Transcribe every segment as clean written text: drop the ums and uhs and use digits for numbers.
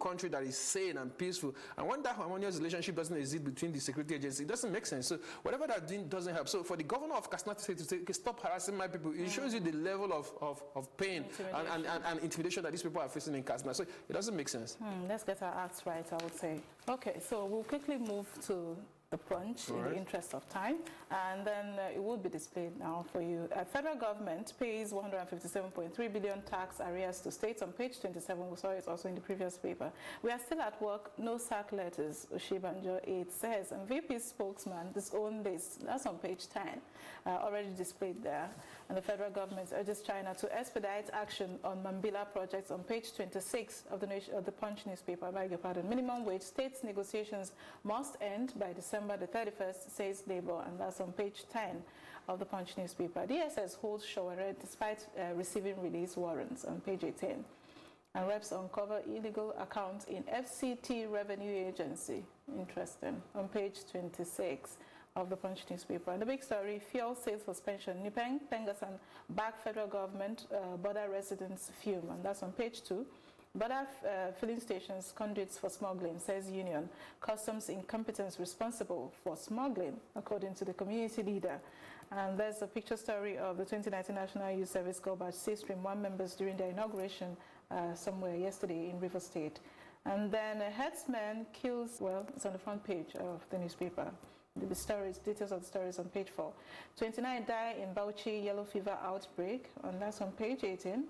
country that is sane and peaceful. And when that harmonious relationship doesn't exist between the security agencies, it doesn't make sense. So whatever that doing doesn't help. So for the governor of Katsina State to say, okay, stop harassing my people, it shows you the level of pain and intimidation that these people are facing in Katsina. So it doesn't make sense. Let's get our acts right, I would say. Okay, so we'll quickly move to the Punch in the interest of time, and then it will be displayed now for you. Federal government pays 157.3 billion tax arrears to states on page 27. We saw it also in the previous paper. We are still at work, no sack letters, Oshibanjo 8 says, and VP spokesman disowned this. That's on page 10, already displayed there. And the federal government urges China to expedite action on Mambila projects on page 26 of the Punch newspaper. I beg your pardon. Minimum wage states negotiations must end by December the 31st, says Labour, and that's on page 10 of the Punch newspaper. DSS holds Showore despite receiving release warrants on page 18. And reps uncover illegal accounts in FCT Revenue Agency. Interesting. On page 26 of the Punch newspaper. And the big story, fuel sales suspension. Nipeng, Pengasan back federal government, border residents fume. And that's on page 2. Border filling stations, conduits for smuggling, says union. Customs incompetence responsible for smuggling, according to the community leader. And there's a picture story of the 2019 National Youth Service Corps Batch C Stream 1 members during their inauguration somewhere yesterday in River State. And then a headsman kills, well, it's on the front page of the newspaper. The stories, details of the stories on page 4. 29 die in Bauchi yellow fever outbreak, and that's on page 18.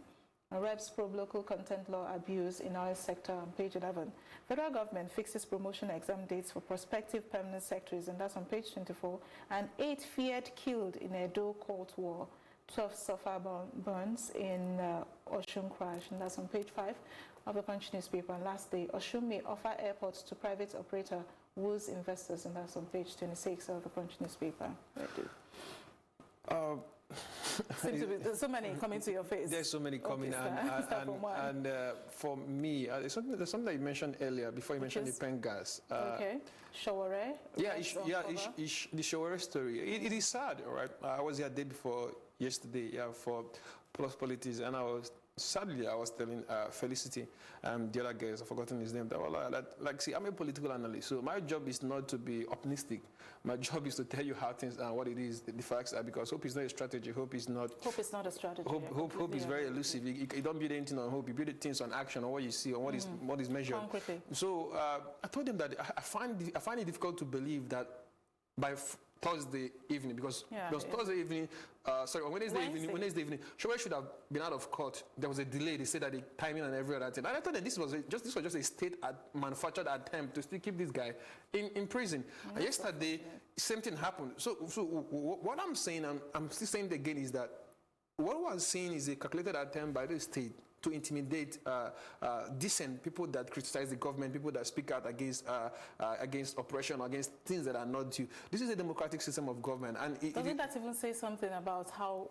Reps probe local content law abuse in oil sector on page 11. Federal government fixes promotion exam dates for prospective permanent secretaries, and that's on page 24. And 8 feared killed in Edo court war. 12 suffer burns in Oshun crash, and that's on page 5 of the Punch newspaper. And last day, Oshun may offer airports to private operator woos investors, and that's on page 26 of the Punch newspaper. There's so many coming to your face. There's so many coming, and for me, there's something that you mentioned earlier before you mentioned the pen gas. Okay, Showore. Yeah, the Showore story. It is sad, all right. I was here day before yesterday, for Plus Politics, and I was telling Felicity, the other guys, I've forgotten his name, see, I'm a political analyst, so my job is not to be optimistic. My job is to tell you how things are, what it is, the facts are, because hope is not a strategy. Hope is not a strategy. Hope is very elusive. You don't build anything on hope. You build things on action, on what you see, on what is measured. Concretely. So I told them that I find it difficult to believe that by Thursday evening, because Thursday evening, on Wednesday evening, Showore should have been out of court. There was a delay. They said that the timing and every other thing. And I thought that this was just a state manufactured attempt to still keep this guy in prison. And yesterday, same thing happened. So what I'm saying, I'm still saying it again, is that what we're seeing is a calculated attempt by the state to intimidate decent people that criticize the government, people that speak out against oppression, against things that are not due. This is a democratic system of government, and doesn't that even say something about how,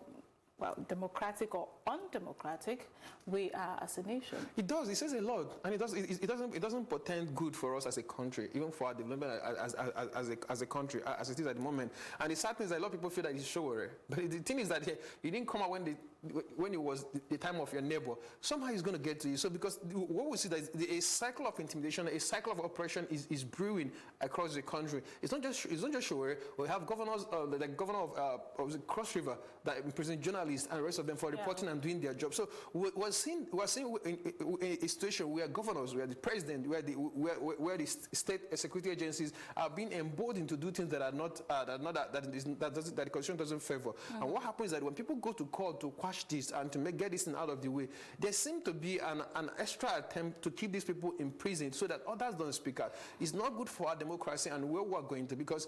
well, democratic or undemocratic we are as a nation? It does. It says a lot, and it doesn't portend good for us as a country, even for our development as a country, as it is at the moment. And the sad thing is that a lot of people feel that it's Showore, but the thing is that you didn't come out when it was the time of your neighbor. Somehow he's going to get to you. So because what we see that a cycle of intimidation, a cycle of oppression is brewing across the country. It's not just Showore. We have governors, the governor of Cross River, that imprison journalists and the rest of them for reporting and doing their job. So we're seeing a situation where governors, where the president, where the state security agencies are being emboldened to do things that the constitution doesn't favor. And what happens is that when people go to court to quash this and to get this thing out of the way, there seems to be an extra attempt to keep these people in prison so that others don't speak out. It's not good for our democracy and where we're going to, because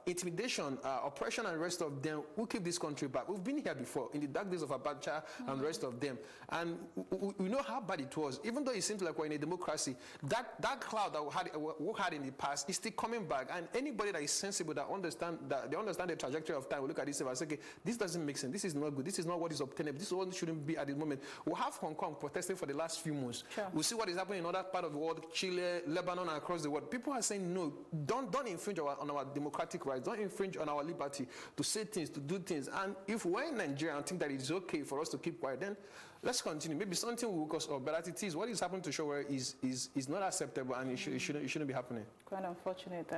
intimidation, oppression, and the rest of them will keep this country back. We've been here before in the dark days of Abacha and the rest of them, and we know how bad it was. Even though it seems like we're in a democracy, that cloud that we had in the past is still coming back. And anybody that is sensible, that understand the trajectory of time, will look at this and say, okay, this doesn't make sense. This is not good. This is not what is obtainable. This is what shouldn't be at the moment. We have Hong Kong protesting for the last few months. We see what is happening in other part of the world, Chile, Lebanon, and across the world. People are saying, no, don't infringe on our democratic rights. Don't infringe on our liberty to say things, to do things. And if we're in Nigeria and think that it's okay for us to keep quiet, then let's continue. Maybe something will cause up, but as it is, what is happening to Showore is not acceptable, and it shouldn't be happening. Quite unfortunate.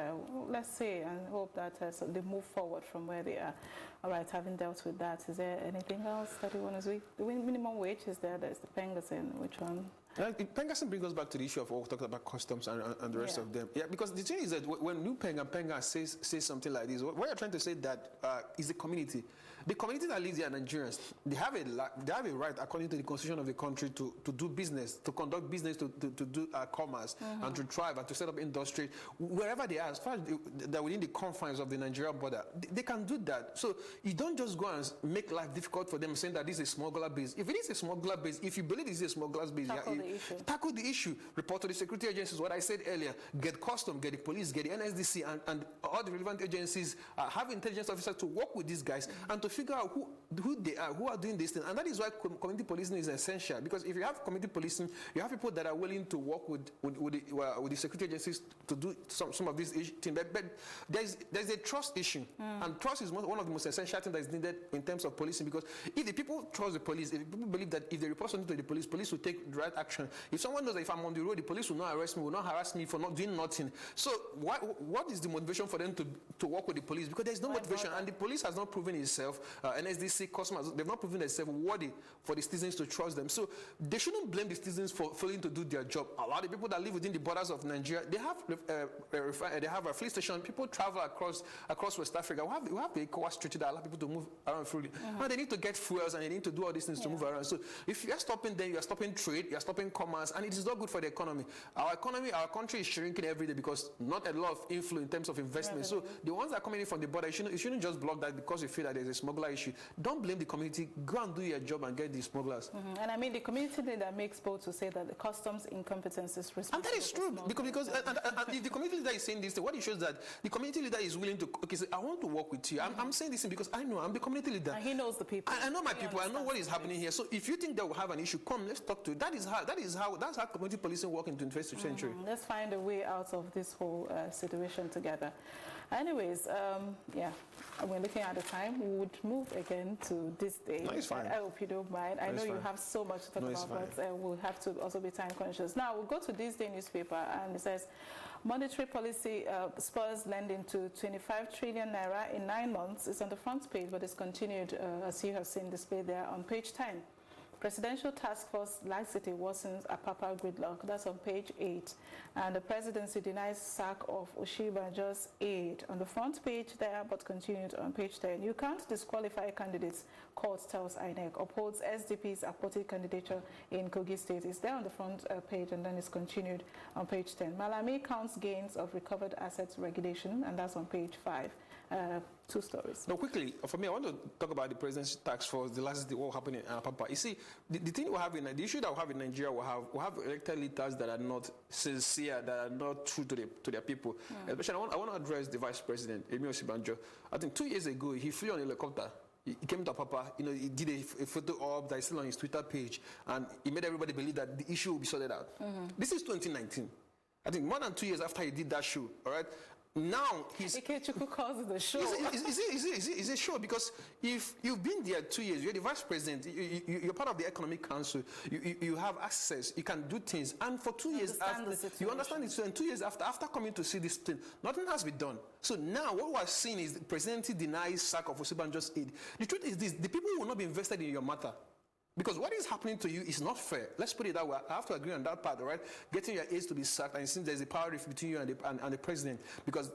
Let's see and hope that so they move forward from where they are. All right, having dealt with that, is there anything else that you want to say? The minimum wage is there. There's the Pengassin. Which one? Pengassin brings us back to the issue of what we talked about customs and the rest of them. Yeah, because the thing is that when New Penga says something like this, what you're trying to say that is the community. The community that lives here are Nigerians. They have a right, according to the constitution of the country, to do business, to conduct business, to do commerce, and to thrive and to set up industry wherever they are. As far as they're within the confines of the Nigerian border, they can do that. So you don't just go and make life difficult for them, saying that this is a smuggler base. If it is a smuggler base, if you believe this is a smuggler's base, tackle the issue. Report to the security agencies. What I said earlier: get custom, get the police, get the NSDC, and all the relevant agencies. Have intelligence officers to work with these guys and to figure out who they are, who are doing this thing. And that is why community policing is essential, because if you have community policing, you have people that are willing to work with the security agencies to do some of these things. But there's a trust issue, and trust is one of the most essential things that is needed in terms of policing, because if the people trust the police, if people believe that if they report something to the police will take the right action. If someone knows that if I'm on the road, the police will not arrest me, will not harass me for not doing nothing. So what is the motivation for them to work with the police? Because there's no motivation, and the police has not proven itself. NSDC, customers, they've not proven themselves worthy for the citizens to trust them. So they shouldn't blame the citizens for failing to do their job. A lot of people that live within the borders of Nigeria, they have a fleet station. People travel across West Africa. We have the ECOWAS treaty that allows people to move around freely. And they need to get fuels, and they need to do all these things to move around. So if you are stopping them, you are stopping trade, you are stopping commerce, and it is not good for the economy. Our country is shrinking every day because not a lot of inflow in terms of investment. So the ones that are coming in from the border, you shouldn't just block that because you feel that there's a smuggler issue. Don't blame the community. Go and do your job and get the smugglers. And I mean, the community leader makes bold to say that the customs incompetence is responsible. And that is true, because if the community leader is saying this, what it shows that the community leader is willing to, say, I want to work with you. I'm saying this because I know I'm the community leader. And he knows the people. I know my people. I know what is happening here. So if you think they will have an issue, come, let's talk to you. That's how community policing works in the 21st century. Let's find a way out of this whole situation together. Anyways, we're looking at the time. We would move again to this day. No, it's fine. I hope you don't mind. I know you have so much to talk about, but we'll have to also be time conscious. Now, we'll go to this day newspaper, and it says, monetary policy spurs lending to 25 trillion naira in 9 months. It's on the front page, but it's continued, as you have seen displayed there on page 10. Presidential Task Force laxity worsens Apapa gridlock. That's on page 8. And the presidency denies sack of Oshibajo's aide. On the front page there, but continued on page 10. You can't disqualify candidates, court tells INEC. Upholds SDP's appointed candidature in Kogi State. It's there on the front page, and then it's continued on page 10. Malami counts gains of recovered assets regulation, and that's on page 5. 2 stories. Now, quickly, for me, I want to talk about the President's Task Force, the last what happened in Apapa. You see, the thing we have in the issue that we have in Nigeria, we have elected leaders that are not sincere, that are not true to their people. Especially, I want to address the Vice President, Yemi Osinbajo. I think 2 years ago, he flew on a helicopter. He came to Apapa, he did a photo op that is still on his Twitter page, and he made everybody believe that the issue will be sorted out. This is 2019. I think more than 2 years after he did that show, all right? Now he's Ikechukwu calls it the show. Is a show, because if you've been there 2 years, you're the vice president, you're part of the economic council, you have access, you can do things, and for 2 years after, you understand it. So, and 2 years after coming to see this thing, nothing has been done. So now what we're seeing is the presidency denies sack of Osinbajo's aide. The truth is this: the people will not be invested in your matter. Because what is happening to you is not fair. Let's put it that way. I have to agree on that part, all right? Getting your aides to be sacked, and it seems there's a power rift between you and the president, because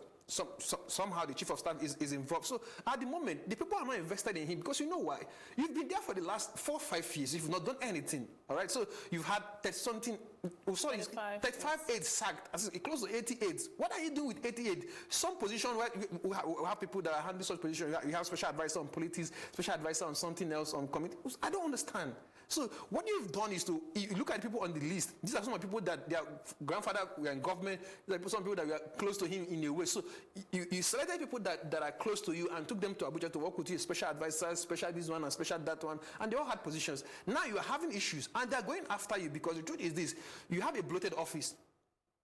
somehow the chief of staff is involved. So at the moment, the people are not invested in him, because you know why? You've been there for the last 4 or 5 years. You've not done anything, all right? So you've had 35 aides sacked, close to 80 aides. What are you doing with 88? Some position where we have people that are handling such positions. You have special advisor on politics, special advisor on something else, on committee. I don't understand. So what you've done is you look at people on the list. These are some of the people that their grandfather were in government. These are some people that were close to him in a way. So you selected people that are close to you and took them to Abuja to work with you, special advisors, special this one and special that one, and they all had positions. Now you are having issues, and they're going after you, because the truth is this: you have a bloated office.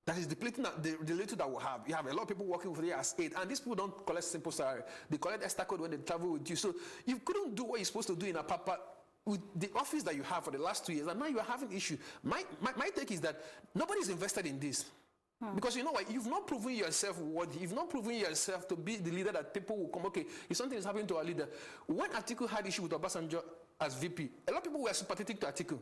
That is depleting the little that we have. You have a lot of people working for you as aid, and these people don't collect simple salary. They collect extra code when they travel with you. So you couldn't do what you're supposed to do in Apapa with the office that you have for the last 2 years, and now you are having issue. My take is that nobody's invested in this. Because you know what, you've not proven yourself worthy, you've not proven yourself to be the leader that people will come, okay, if something is happening to our leader. When Atiku had issue with Obasanjo as VP, a lot of people were sympathetic to Atiku.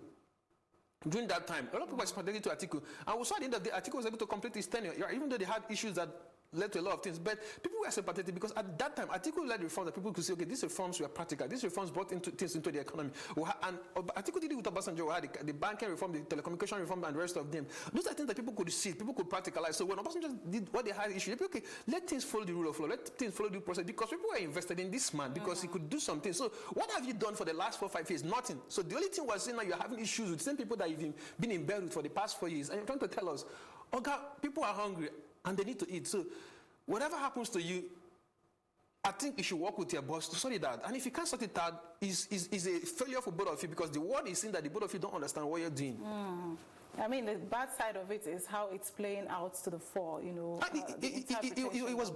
During that time, a lot of people were sympathetic to Atiku. And we saw at the end of the day, Atiku was able to complete his tenure, even though they had issues that led to a lot of things. But people were sympathetic because at that time, Atiku led reforms that people could say, okay, these reforms were practical. These reforms brought things into the economy. And Atiku did it with Obasanjo. We had the banking reform, the telecommunication reform, and the rest of them. Those are things that people could see, people could practicalize. So when Obasanjo did what they had issue, they said, okay, let things follow the rule of law, let things follow the process, because people were invested in this man because he could do something. So what have you done for the last 4-5 years? Nothing. So the only thing was saying now you're having issues with the same people that you've been in bed with for the past 4 years, and you're trying to tell us, okay, people are hungry and they need to eat. So whatever happens to you, I think you should work with your boss to sort it out. And if you can't sort it out, is a failure for both of you, because the world is saying that the both of you don't understand what you're doing. I mean, the bad side of it is how it's playing out to the fore, you know. It was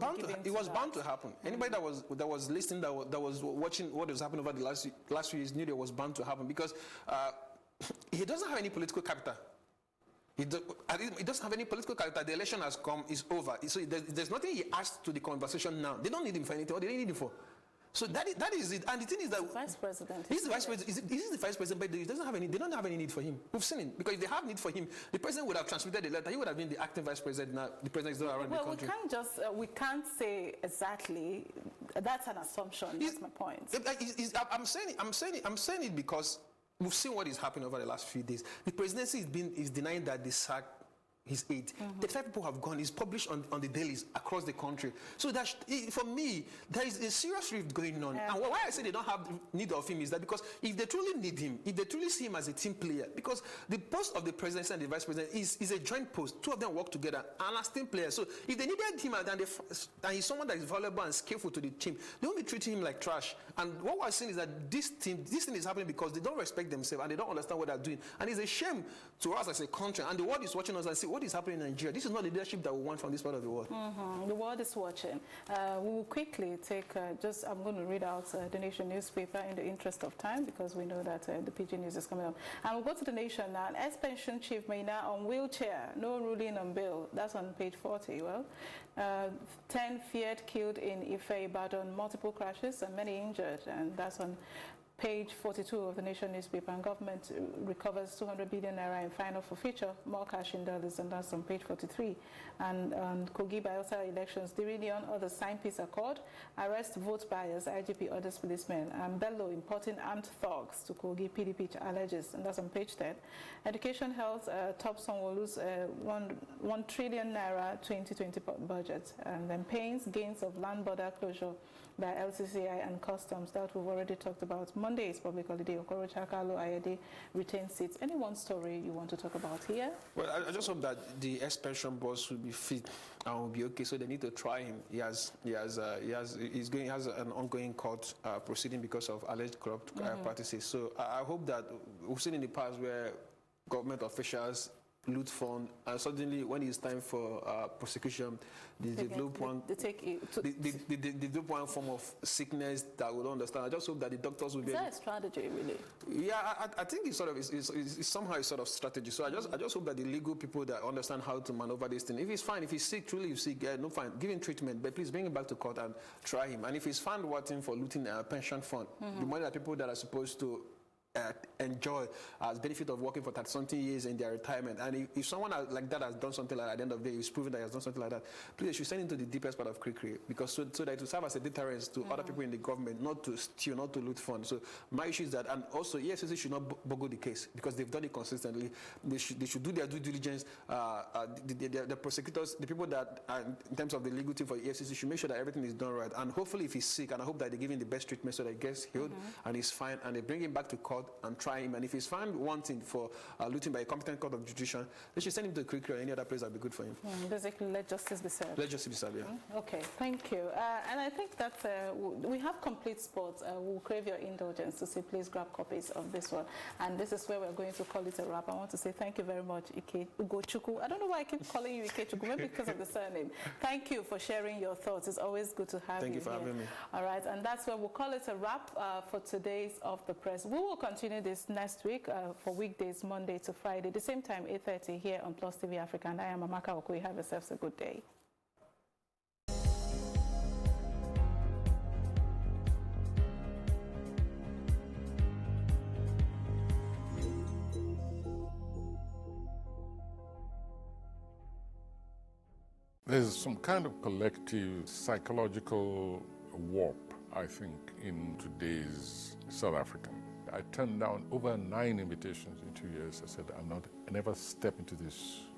bound to happen. Anybody that was listening, that was watching what was happening over the last few years knew it was bound to happen, because he doesn't have any political capital. He doesn't have any political character. The election has come, it's over. So there's nothing he adds to the conversation now. They don't need him for anything. What they need him for? So that is it. And the thing is that Vice President. He's the Vice President. He's the Vice President, but he doesn't have any. They don't have any need for him. We've seen it, because if they have need for him, the President would have transmitted the letter. He would have been the acting Vice President. Now the President is not around the country. Well, we can't say exactly. That's an assumption. That's my point. I'm saying it because we've seen what is happening over the last few days. The presidency is denying that they sacked his aide. 35 people have gone. It's published on the dailies across the country. So that, for me, there is a serious rift going on. And why I say they don't have need of him is that because if they truly need him, if they truly see him as a team player, because the post of the presidency and the vice president is a joint post. Two of them work together and as team players. So if they needed him and he's someone that is valuable and skillful to the team, they won't be treating him like trash. And what we're seeing is that this thing is happening because they don't respect themselves and they don't understand what they're doing. And it's a shame to us as a country. And the world is watching us and see what is happening in Nigeria. This is not the leadership that we want from this part of the world. The world is watching. We will quickly take I'm going to read out the Nation newspaper in the interest of time, because we know that the PG News is coming up. And we'll go to the Nation now. An ex-pension chief may now on wheelchair, no ruling on bail. That's on page 40. Well, 10 feared killed in Ife, Ibadan, multiple crashes and many injured. And that's on page 42 of the Nation newspaper. And government recovers 200 billion naira in final forfeiture, more cash in dollars, and that's on page 43. And Kogi Bayelsa elections, the Union other sign peace accord, arrest vote buyers, IGP orders policemen, and Bello importing armed thugs to Kogi, PDP alleges, and that's on page 10. Education health, top Sanwo-Olu's 1 trillion naira 2020 budget, and then pains, gains of land border closure by LCCI and customs that we've already talked about. Monday is public holiday. Okorocha, Kalu, Ayede retain seats. Any one story you want to talk about here? Well, I just hope that the ex-pension boss will be fit and will be okay. So they need to try him. He has an ongoing court proceeding because of alleged corrupt practices. So I hope that we've seen in the past where government officials loot fund, and suddenly when it's time for prosecution, they develop one form of sickness that we don't understand. I just hope that the doctors will be. Is that a strategy, really? Yeah, I think it's somehow a sort of strategy. So I just hope that the legal people that understand how to maneuver this thing. If he's fine, if he's sick, truly he's sick, no fine, give him treatment, but please bring him back to court and try him. And if he's found wanting for looting a pension fund, the money that people that are supposed to enjoy as benefit of working for 30-something years in their retirement. And if someone like that has done something like that, at the end of the day, he's proven that he has done something like that, please, you should send him to the deepest part of Krikri, because so that it will serve as a deterrence to other people in the government, not to steal, not to loot funds. So my issue is that, and also EFCC should not boggle the case, because they've done it consistently. They should do their due diligence. The prosecutors, the people that are in terms of the legal team for EFCC, should make sure that everything is done right. And hopefully if he's sick, and I hope that they give him the best treatment so that he gets healed and he's fine, and they bring him back to court and try him. And if he's found wanting for looting by a competent court of jurisdiction, they should send him to Krikri or any other place that would be good for him. Basically, let justice be served. Let justice be served, yeah. Okay, thank you. And I think that we have complete sports. We'll crave your indulgence to say please grab copies of this one. And this is where we're going to call it a wrap. I want to say thank you very much, Ike Ugochukwu. I don't know why I keep calling you Ike Chukwu, maybe because of the surname. Thank you for sharing your thoughts. It's always good to have you here. Thank you for having me. All right, and that's where we'll call it a wrap for today's Off the Press. We will continue continue this next week for weekdays, Monday to Friday, the same time, 8:30 here on Plus TV Africa. And I am Amaka Okoye. Have yourselves a good day. There's some kind of collective psychological warp, I think, in today's South African. I turned down over 9 invitations in 2 years. I said, I never step into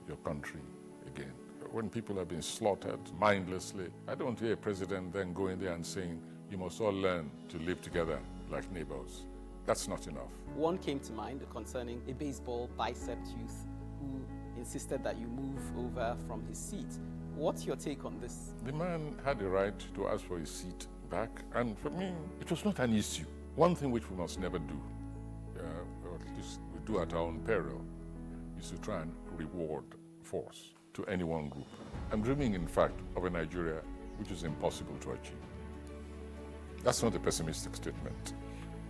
your country again. When people have been slaughtered mindlessly, I don't hear a president then going there and saying, you must all learn to live together like neighbors. That's not enough. One came to mind concerning a baseball bicep youth who insisted that you move over from his seat. What's your take on this? The man had the right to ask for his seat back, and for me, it was not an issue. One thing which we must never do, or at least we do at our own peril, is to try and reward force to any one group. I'm dreaming, in fact, of a Nigeria which is impossible to achieve. That's not a pessimistic statement.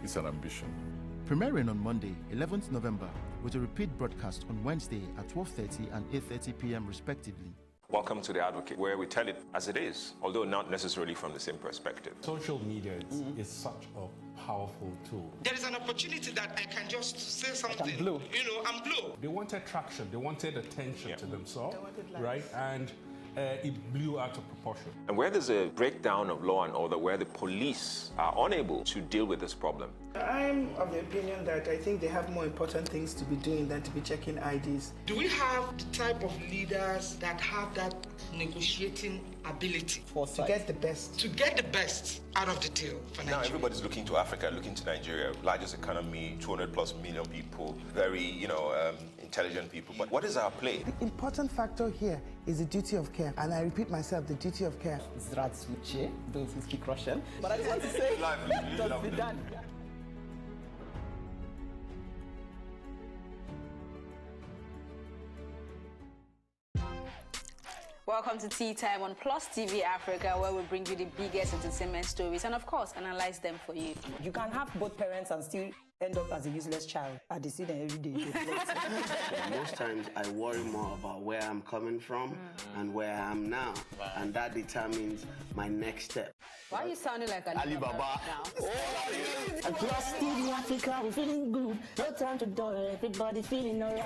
It's an ambition. Premiering on Monday, 11th November, with a repeat broadcast on Wednesday at 12:30 and 8:30 p.m. respectively. Welcome to The Advocate, where we tell it as it is, although not necessarily from the same perspective. Social media is such a powerful tool. There is an opportunity that I can just say something. I'm blue. You know, I'm blue. They wanted traction, they wanted attention to themselves, right? And it blew out of proportion. And where there's a breakdown of law and order, where the police are unable to deal with this problem. I'm of the opinion that I think they have more important things to be doing than to be checking IDs. Do we have the type of leaders that have that negotiating ability To get the best. to get the best out of the deal for Now Nigeria? everybody's looking to Africa, looking to Nigeria, largest economy, 200 plus million people, very, intelligent people. But what is our play? The important factor here is the duty of care. And I repeat myself, the duty of care. Zdravstvuyte, those who speak Russian. But I just want to say, just be done. Welcome to Tea Time on Plus TV Africa, where we bring you the biggest entertainment stories and, of course, analyze them for you. You can have both parents and still end up as a useless child. I see them every day. Most times I worry more about where I'm coming from and where I am now, and that determines my next step. Why are you sounding like an Alibaba now? Plus TV Africa, we're feeling good. No time to dull, everybody feeling alright.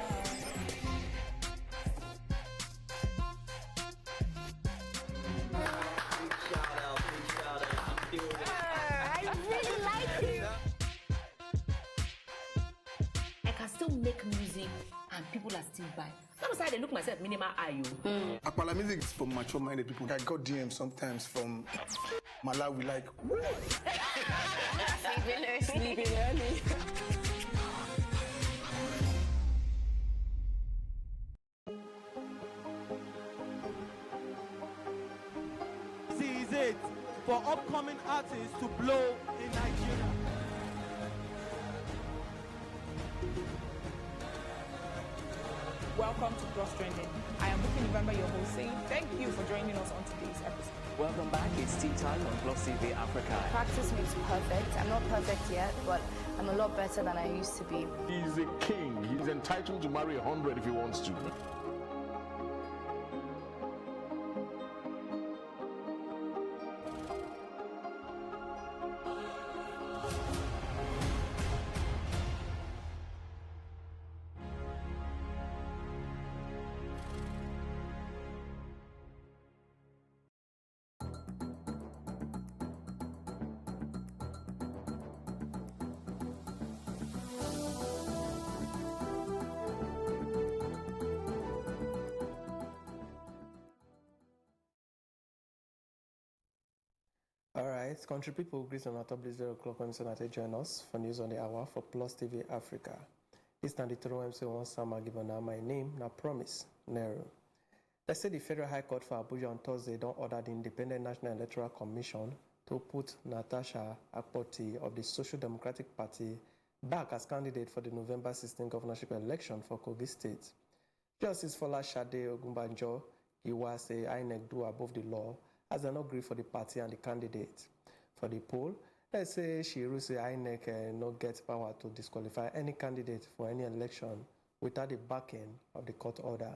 Make music and people are still buying. Sometimes I look myself minimal IU. Akpala music is for mature minded people. I got DMs sometimes from Malawi like, Sleeping early. This is it for upcoming artists to blow in Nigeria. Welcome to Plus Trending. I am Buki November, your host, saying thank you for joining us on today's episode. Welcome back. It's Tea Time on Plus TV Africa. Practice makes perfect. I'm not perfect yet, but I'm a lot better than I used to be. He's a king. He's entitled to marry 100 if he wants to. Alright, country people, greet on our top 0 o'clock when Senator join us for news on the hour for Plus TV Africa. This is the throw MC1 Sama given now my name, now promise, Nero. They say the Federal High Court for Abuja on Thursday don't order the Independent National Electoral Commission to put Natasha Akpoti of the Social Democratic Party back as candidate for the November 16 governorship election for Kogi State. Justice Fola Shade Ogunbanjo Iwa say INEC do above the law as they not agree for the party and the candidate. For the poll, Let's say she rules the INEC no get power to disqualify any candidate for any election without the backing of the court order.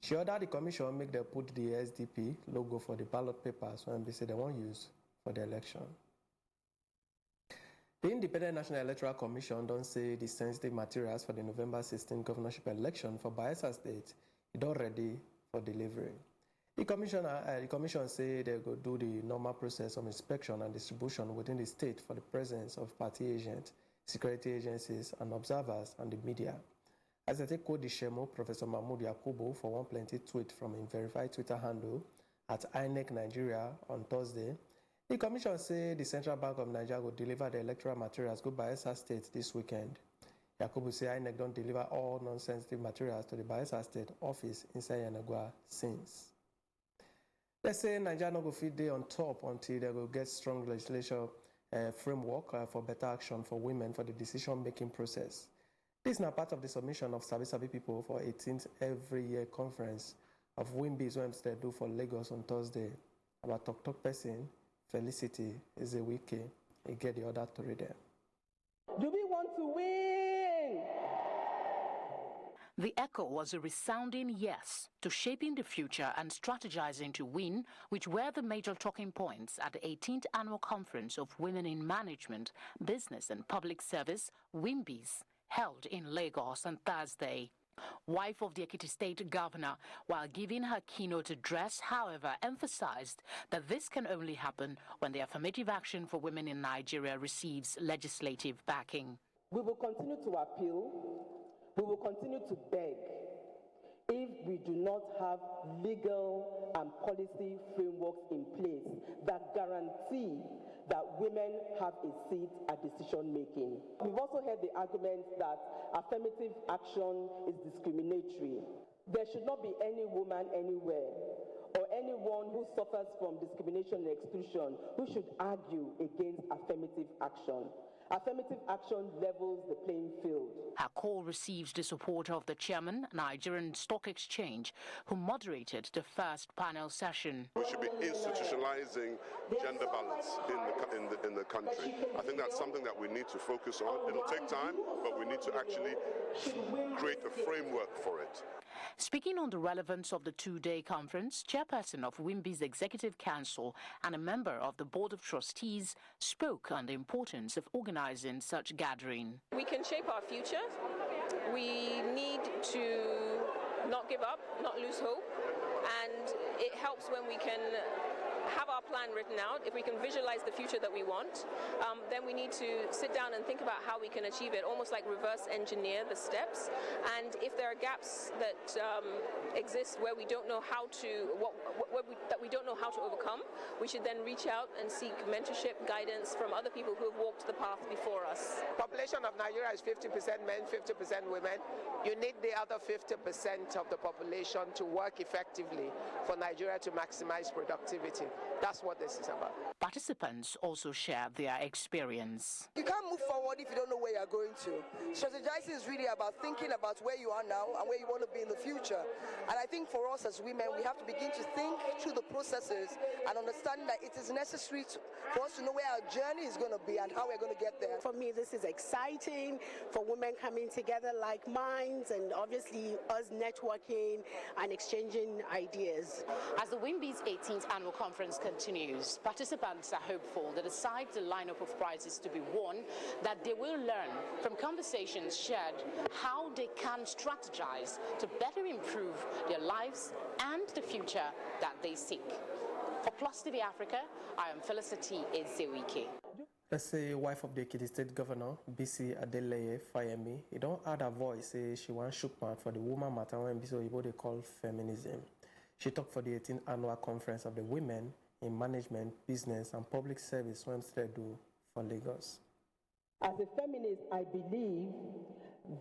She ordered the commission make them put the SDP logo for the ballot papers when they say they won't use for the election. The Independent National Electoral Commission don't say the sensitive materials for the November 16 governorship election for Bayelsa State is all ready for delivery. The commission say they go do the normal process of inspection and distribution within the state for the presence of party agents, security agencies, and observers and the media. As I take quote the Shemo, Professor Mahmoud Yakubu, for one plenty tweet from a verified Twitter handle at INEC Nigeria on Thursday, the commission say the Central Bank of Nigeria will deliver the electoral materials to Bayelsa State this weekend. Yakubu say INEC don't deliver all non-sensitive materials to the Bayelsa State office inside Yanagwa since. Let's say Nigeria no go fit dey on top until they will get strong legislation framework for better action for women for the decision-making process. This is now part of the submission of Sabi people for 18th every year conference of WIMBIs they do for Lagos on Thursday. About talk person, Felicity Ezewike, he get the order to read them. Do we want to win? The echo was a resounding yes to shaping the future and strategizing to win, which were the major talking points at the 18th Annual Conference of Women in Management, Business and Public Service, WIMBIs, held in Lagos on Thursday. Wife of the Ekiti State Governor, while giving her keynote address, however, emphasized that this can only happen when the affirmative action for women in Nigeria receives legislative backing. We will continue to appeal. We will continue to beg if we do not have legal and policy frameworks in place that guarantee that women have a seat at decision making. We've also heard the argument that affirmative action is discriminatory. There should not be any woman anywhere or anyone who suffers from discrimination and exclusion who should argue against affirmative action. Affirmative action levels the playing field. Her call received the support of the chairman, Nigerian Stock Exchange, who moderated the first panel session. We should be institutionalizing gender balance in the country. I think that's something that we need to focus on. It'll take time, but we need to actually create a framework for it. Speaking on the relevance of the two-day conference, chairperson of WIMBI's Executive Council and a member of the Board of Trustees spoke on the importance of organizing such gathering. We can shape our future. We need to not give up, not lose hope, and it helps when we can have our plan written out. If we can visualize the future that we want, then we need to sit down and think about how we can achieve it, almost like reverse engineer the steps. And if there are gaps that exist where we don't know how to, that we don't know how to overcome, we should then reach out and seek mentorship, guidance from other people who have walked the path before us. Population of Nigeria is 50% men, 50% women. You need the other 50% of the population to work effectively for Nigeria to maximize productivity. That's what this is about. Participants also shared their experience. You can't move forward if you don't know where you're going to. Strategizing is really about thinking about where you are now and where you want to be in the future. And I think for us as women, we have to begin to think through the processes and understand that it is necessary for us to know where our journey is going to be and how we're going to get there. For me, this is exciting for women coming together like minds and obviously us networking and exchanging ideas. As the WIMBI's 18th annual conference continues, participants are hopeful that aside the lineup of prizes to be won, that they will learn from conversations shared how they can strategize to better improve their lives and the future that they seek. For Plus TV Africa, I am Felicity Ezewike. Let's say wife of the Ekiti State Governor, BC Adeleye Fayemi, he don't add her voice, say she wants shook mouth for the woman matter when BC Oyibo they call feminism. She talked for the 18th annual conference of the Women in Management, Business and Public Service when they do for Lagos. As a feminist, I believe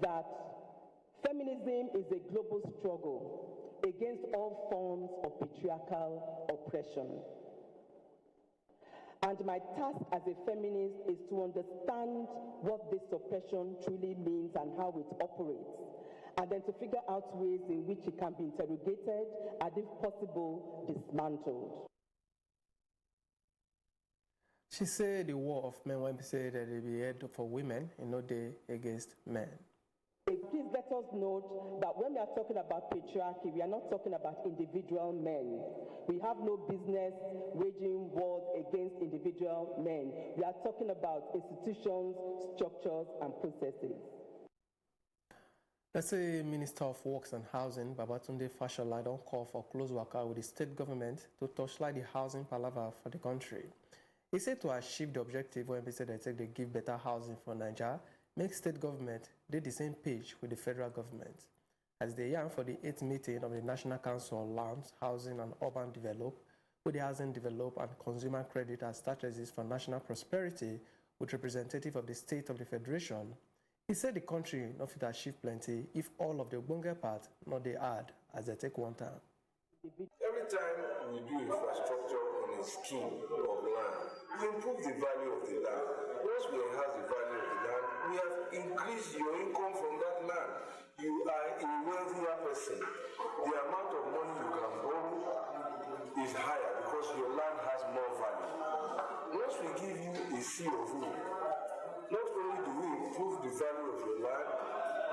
that feminism is a global struggle against all forms of patriarchal oppression. And my task as a feminist is to understand what this oppression truly means and how it operates, and then to figure out ways in which it can be interrogated and, if possible, dismantled. She said the war of men, when we say that they be head for women and not they against men. Please let us note that when we are talking about patriarchy, we are not talking about individual men. We have no business waging wars against individual men. We are talking about institutions, structures, and processes. Let's say Minister of Works and Housing, Babatunde Fashola, don't call for close workout with the state government to torchlight the housing palaver for the country. He said to achieve the objective when we said that they give better housing for Nigeria, make state government did the same page with the federal government. As they yarn for the 8th meeting of the National Council on Lands, Housing and Urban Development, with the Housing Develop and Consumer Credit as strategies for national prosperity, with representative of the state of the Federation, he said the country not fit achieve plenty if all of the Bunga part not they add as they take one time. Every time we do infrastructure on a scheme of land, we improve the value of the land. Once we enhance the value of the land, we have increased your income from that land. You are a wealthier person. The amount of money you can borrow is higher because your land has more value. Once we give you a C of O, not only do we improve the value of your land,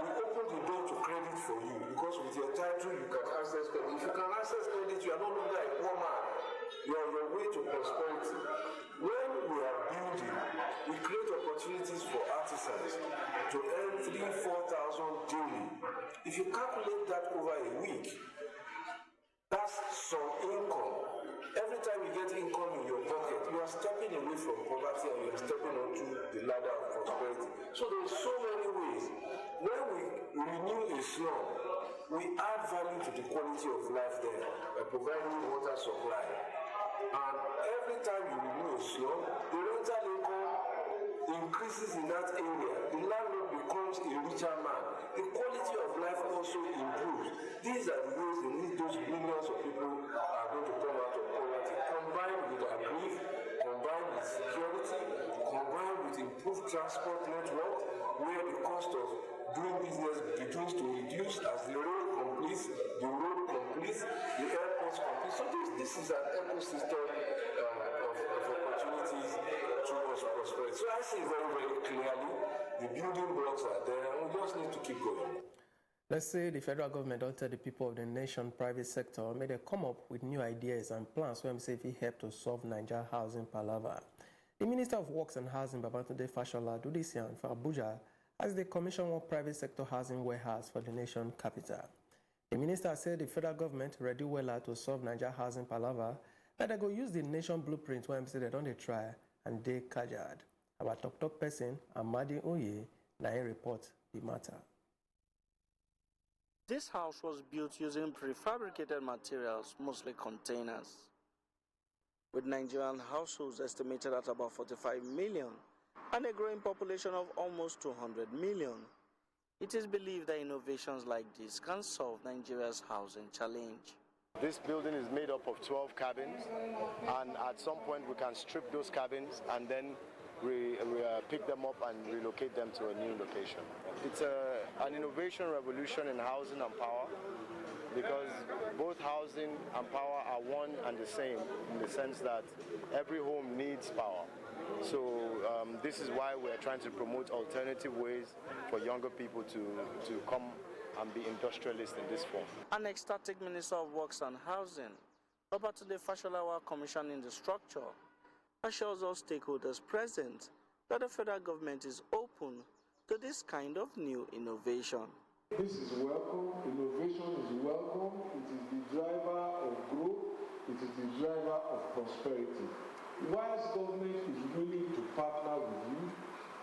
we open the door to credit for you because with your title you can access credit. If you can access credit, you are no longer a poor man. You are on your way to prosperity. When we are building, we create opportunities for artisans to earn 3,000-4,000 daily. If you calculate that over a week, that's some income. Every time you get income in your pocket, you are stepping away from poverty and you are stepping onto the ladder of prosperity. So there are so many ways. When we renew a slum, we add value to the quality of life there by providing water supply. And every time you renew a slum, the rental income increases in that area. The landlord becomes a richer man. The quality of life also improves. These are the ways in which those millions of people are going to come out of poverty, combined with agri, combined with security, combined with improved transport network, where the cost of doing business begins to reduce as the road completes, the road completes, the airports complete. So this is an ecosystem of opportunities towards prosperity. So I see very, very clearly the building blocks are there and we just need to keep going. Let's say the federal government don't tell the people of the nation, private sector, may they come up with new ideas and plans where say if it help to solve Nigeria housing palaver. The Minister of Works and Housing, Babatunde Fashola, do this year for Abuja as they commission one private sector housing warehouse for the nation capital. The minister said the federal government ready well to solve Nigeria housing palaver, that they go use the nation blueprint where say they don't try and they kajad. Our top person, Amadi Oye, now report the matter. This house was built using prefabricated materials, mostly containers. With Nigerian households estimated at about 45 million and a growing population of almost 200 million, it is believed that innovations like this can solve Nigeria's housing challenge. This building is made up of 12 cabins, and at some point we can strip those cabins and then pick them up and relocate them to a new location. It's an innovation revolution in housing and power, because both housing and power are one and the same in the sense that every home needs power. So this is why we're trying to promote alternative ways for younger people to come and be industrialists in this form. An ecstatic Minister of Works and Housing, Babatunde Fashola, while commissioning the structure, assures all stakeholders present that the federal government is open to this kind of new innovation. This is welcome, innovation is welcome, it is the driver of growth, it is the driver of prosperity. Whilst government is willing to partner with you,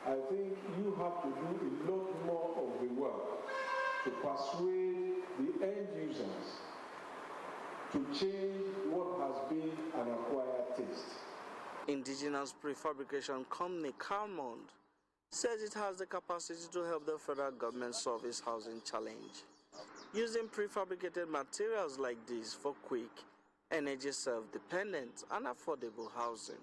I think you have to do a lot more of the work to persuade the end users to change what has been an acquired taste. Indigenous prefabrication company Calmond says it has the capacity to help the federal government solve its housing challenge, using prefabricated materials like these for quick, energy self-dependent and affordable housing.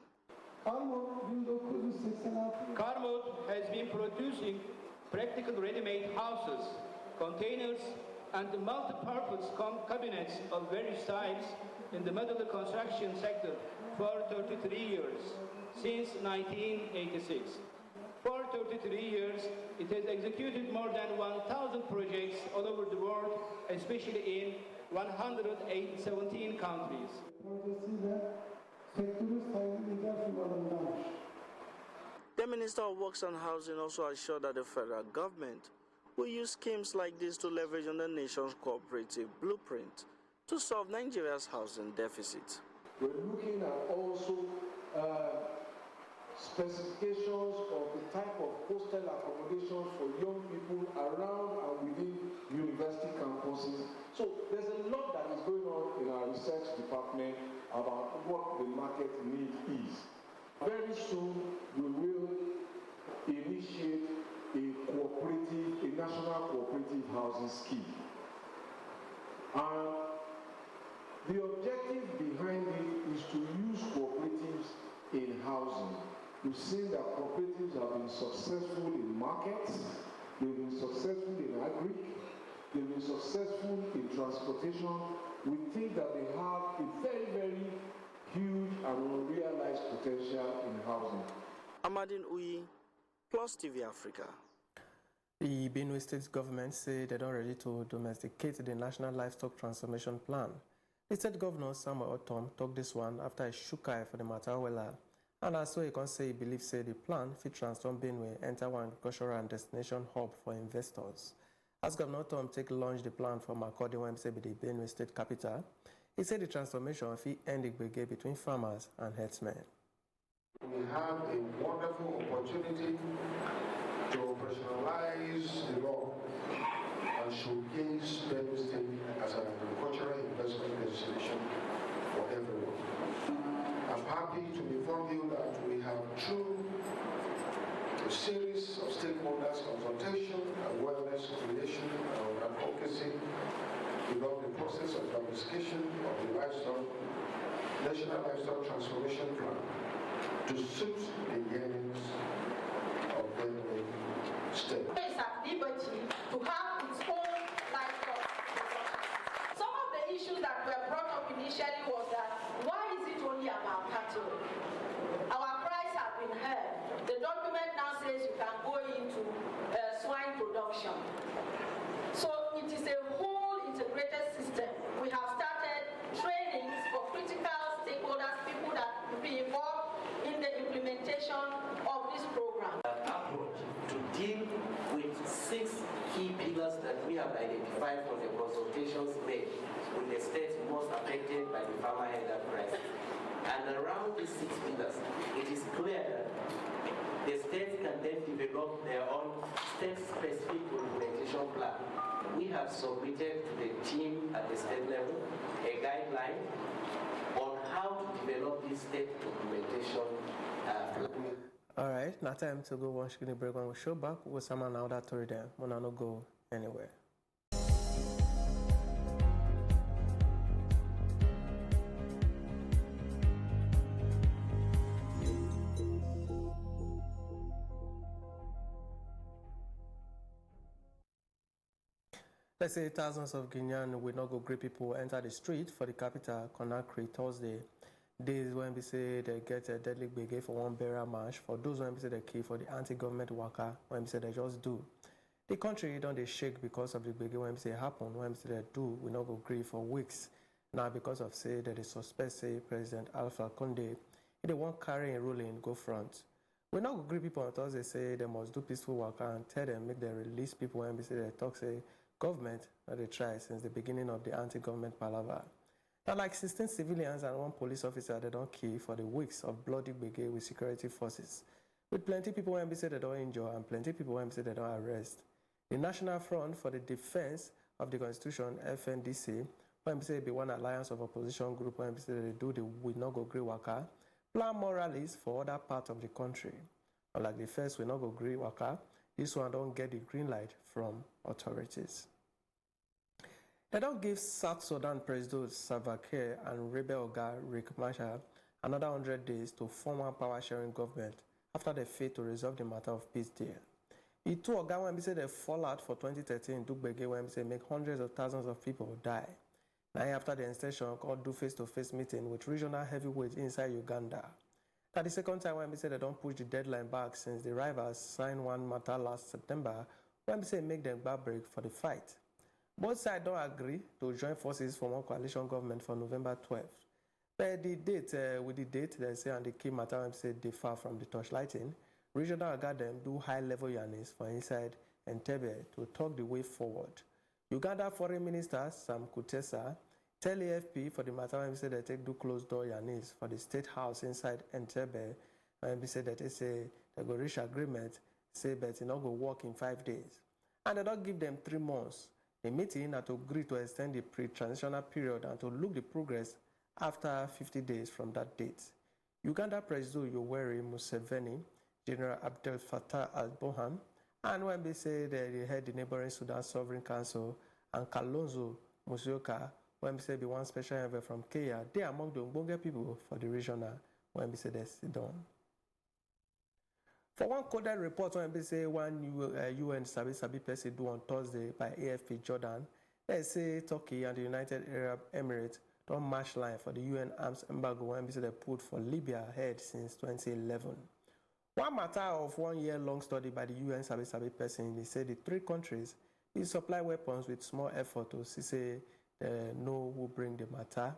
Carmod has been producing practical ready-made houses, containers, and multi-purpose cabinets of various types in the modular construction sector for 33 years. since 1986. For 33 years, it has executed more than 1,000 projects all over the world, especially in 117 countries. The Minister of Works and Housing also assured that the federal government will use schemes like this to leverage on the nation's cooperative blueprint to solve Nigeria's housing deficit. We're looking at also specifications of the type of hostel accommodation for young people around and within university campuses. So there's a lot that is going on in our research department about what the market need is. Very soon we will initiate a national cooperative housing scheme. And the objective behind it is to use cooperatives in housing. We've seen that cooperatives have been successful in markets, they've been successful in agri, they've been successful in transportation. We think that they have a very, very huge and unrealized potential in housing. Amadine Uyi, Plus TV Africa. The Benue State government said they're not ready to domesticate the National Livestock Transformation Plan. The state governor, Samuel Otom, took this one after a shukai for the Matawela. And also, you can say he believes the plan fit transform Benue enter one agricultural and destination hub for investors. As Governor Tom launched the plan for Makurdi Wemse, the Benue State capital, he said the transformation fit end the brigade between farmers and herdsmen. We have a wonderful opportunity to operationalize the law and showcase Benue State as an agricultural investment destination for everyone. I'm happy to inform you that we have, through a series of stakeholders consultation, awareness creation, and advocacy, developed the process of domestication of the National Livestock Transformation Plan to suit the yearnings of Benue State. It's at liberty to have its own livestock. Some of the issues that were brought up initially was that why is it only about cattle? Our cries have been heard. The document now says you can go into swine production. So it is a whole integrated system. We have started trainings for critical stakeholders, people that will be involved in the implementation of this program. Approach to deal with 6 key pillars that we have identified from the consultations made with the states most affected by the farmer enterprise. And around these 6 pillars, it is clear that the states can then develop their own state-specific implementation plan. We have submitted to the team at the state level a guideline on how to develop this state implementation plan. All right, now time to go one screen break. When we show back, we'll summon now that story there. We'll not go anywhere. Let's say thousands of Guinean will not go great people enter the street for the capital, Conakry, Thursday. Days when we say they get a deadly brigade for one burial march, for those when we say they key for the anti-government worker, when we say they just do. The country don't they shake because of the brigade when we say happen, when we say they do, we not go grieve for weeks. Now because of say that they suspect say President Alpha Conde, they won't carry a ruling go front. We not go grieve people on Thursday say they must do peaceful work and tell them make them release people when we say they talk say government that they try since the beginning of the anti-government palaver. Now, like 16 civilians and 1 police officer, they don't kill for the weeks of bloody brigade with security forces. With plenty people when we say they don't injure and plenty people when we say they don't arrest. The National Front for the Defense of the Constitution, FNDC, when we say be one alliance of opposition group when we say they do the We Not Go Gree Waka, plan more rallies for other parts of the country. Unlike the first We Not Go Gree Waka, this one don't get the green light from authorities. They don't give South Sudan President Salva Kiir and Rebel Oga Riek Machar another 100 days to form one power-sharing government after they failed to resolve the matter of peace deal. The 2 Oga when we say they fall out for 2013 do gbege when we say make hundreds of thousands of people die. Now after the extension called do face-to-face meeting with regional heavyweights inside Uganda. That the second time when we say they don't push the deadline back since the rivals signed one matter last September when we say make them back break for the fight. Both sides don't agree to join forces for one coalition government for November 12th. But the date, with the date, they say, and the key matter when we say they far from the torchlighting, regional garden do high-level yarnings for inside Entebbe to talk the way forward. Uganda Foreign Minister Sam Kutesa tell AFP for the matter when we say they take do closed-door yarnings for the State House inside Entebbe, and we say that they say they go reach agreement, say but it not go work in 5 days. And they don't give them 3 months. The meeting had to agree to extend the pre-transitional period and to look the progress after 50 days from that date. Uganda President Yoweri Museveni, General Abdel Fattah al-Burhan, and when they say they head the neighboring Sudan Sovereign Council, and Kalonzo Musyoka, when we say the one special envoy from Kenya, they are among the Umbonge people for the regional, when we say they sit down. For one coded report, when we say one UN Sabi person do on Thursday by AFP Jordan, they say Turkey and the United Arab Emirates don't match line for the UN arms embargo when we say they put for Libya ahead since 2011. One matter of 1 year long study by the UN Sabi person, they say the 3 countries will supply weapons with small effort to say know who bring the matter.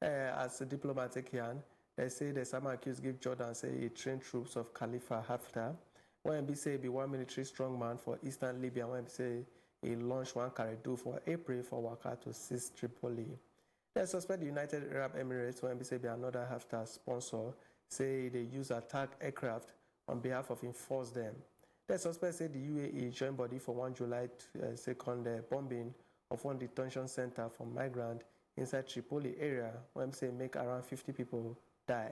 As a diplomatic hand, they say the some accused give Jordan say he trained troops of Khalifa Haftar. When we say be one military strongman for eastern Libya, when we say he launched one corridor for April for Waka to seize Tripoli. They suspect the United Arab Emirates when we say be another Haftar sponsor, say they use attack aircraft on behalf of enforce them. They suspect say the UAE joined body for 1 July 2nd bombing of one detention center for migrants inside Tripoli area when say make around 50 people die.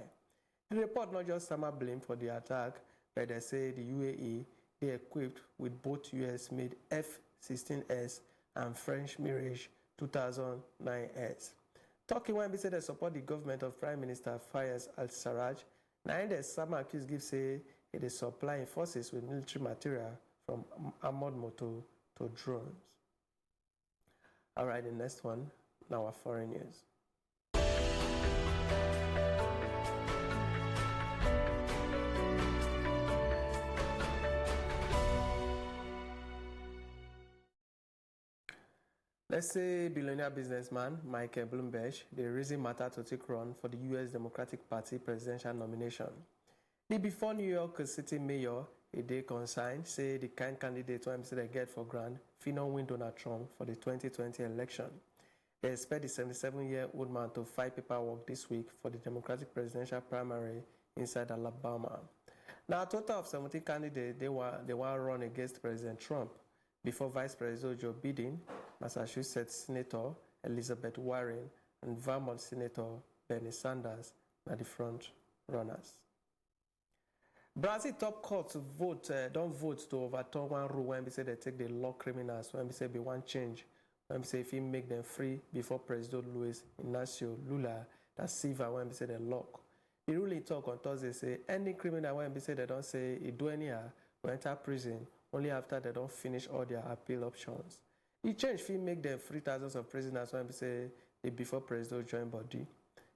The report not just summer blame for the attack, but they say the UAE they equipped with both US-made F-16S and French Mirage 2009S. Turkey when we say they support the government of Prime Minister Fayez al-Sarraj, now the summer accused give say it is supplying forces with military material from armored motor to drones. All right, the next one, now our foreign news. Let's say billionaire businessman Michael Bloomberg, the reason matter to take run for the U.S. Democratic Party presidential nomination. The before New York City mayor, a day consigned, say the kind candidate who they get for grant, finna win Donald Trump for the 2020 election. They expect the 77-year-old man to fight paperwork this week for the Democratic presidential primary inside Alabama. Now, a total of 17 candidates, they want to run against President Trump before Vice President Joe Biden, Massachusetts Senator Elizabeth Warren, and Vermont Senator Bernie Sanders are the front runners. Brazil top court don't vote to overturn one rule when we say they take the law criminals, when we say be one change, when we say if he make them free before President Luis Inacio Lula da Silva when we say they lock. The ruling talk on Thursday say any criminal when we say they don't say he do anyhow will enter prison only after they don't finish all their appeal options. The change fee make them free thousands of prisoners when we say before President join body.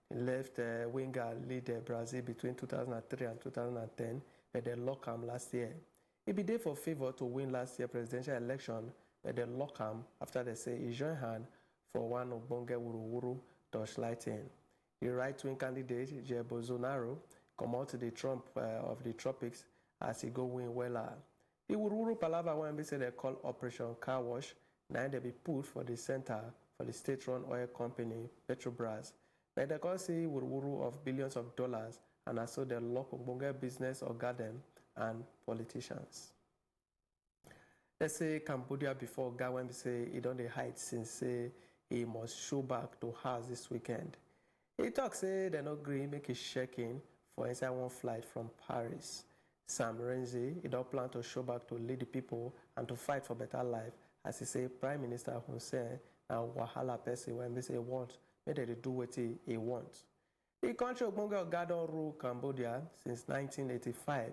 He left winger lead Brazil between 2003 and 2010, but they lock him last year. He be there for favor to win last year's presidential election, but they lock him after they say he joined hand for one of Bonge Wuru torchlighting. The right-wing candidate, Jair Bolsonaro, come out to the Trump of the tropics as he go win well. The Wuru Palava when we say they call Operation Car Wash, now they be put for the center for the state-run oil company, Petrobras. But they can see Wuru of billions of dollars and also the local Bonga business or garden and politicians. Let's say Cambodia before Gawen say he don't hide since say he must show back to house this weekend. He talks say they not agree make it check-in for inside one flight from Paris. Sam Renzi, he don't plan to show back to lead the people and to fight for better life, as he say Prime Minister Hun Sen and Wahala Pesi when they say want, may they do what he wants. The country of Bonga Gadon rule Cambodia since 1985.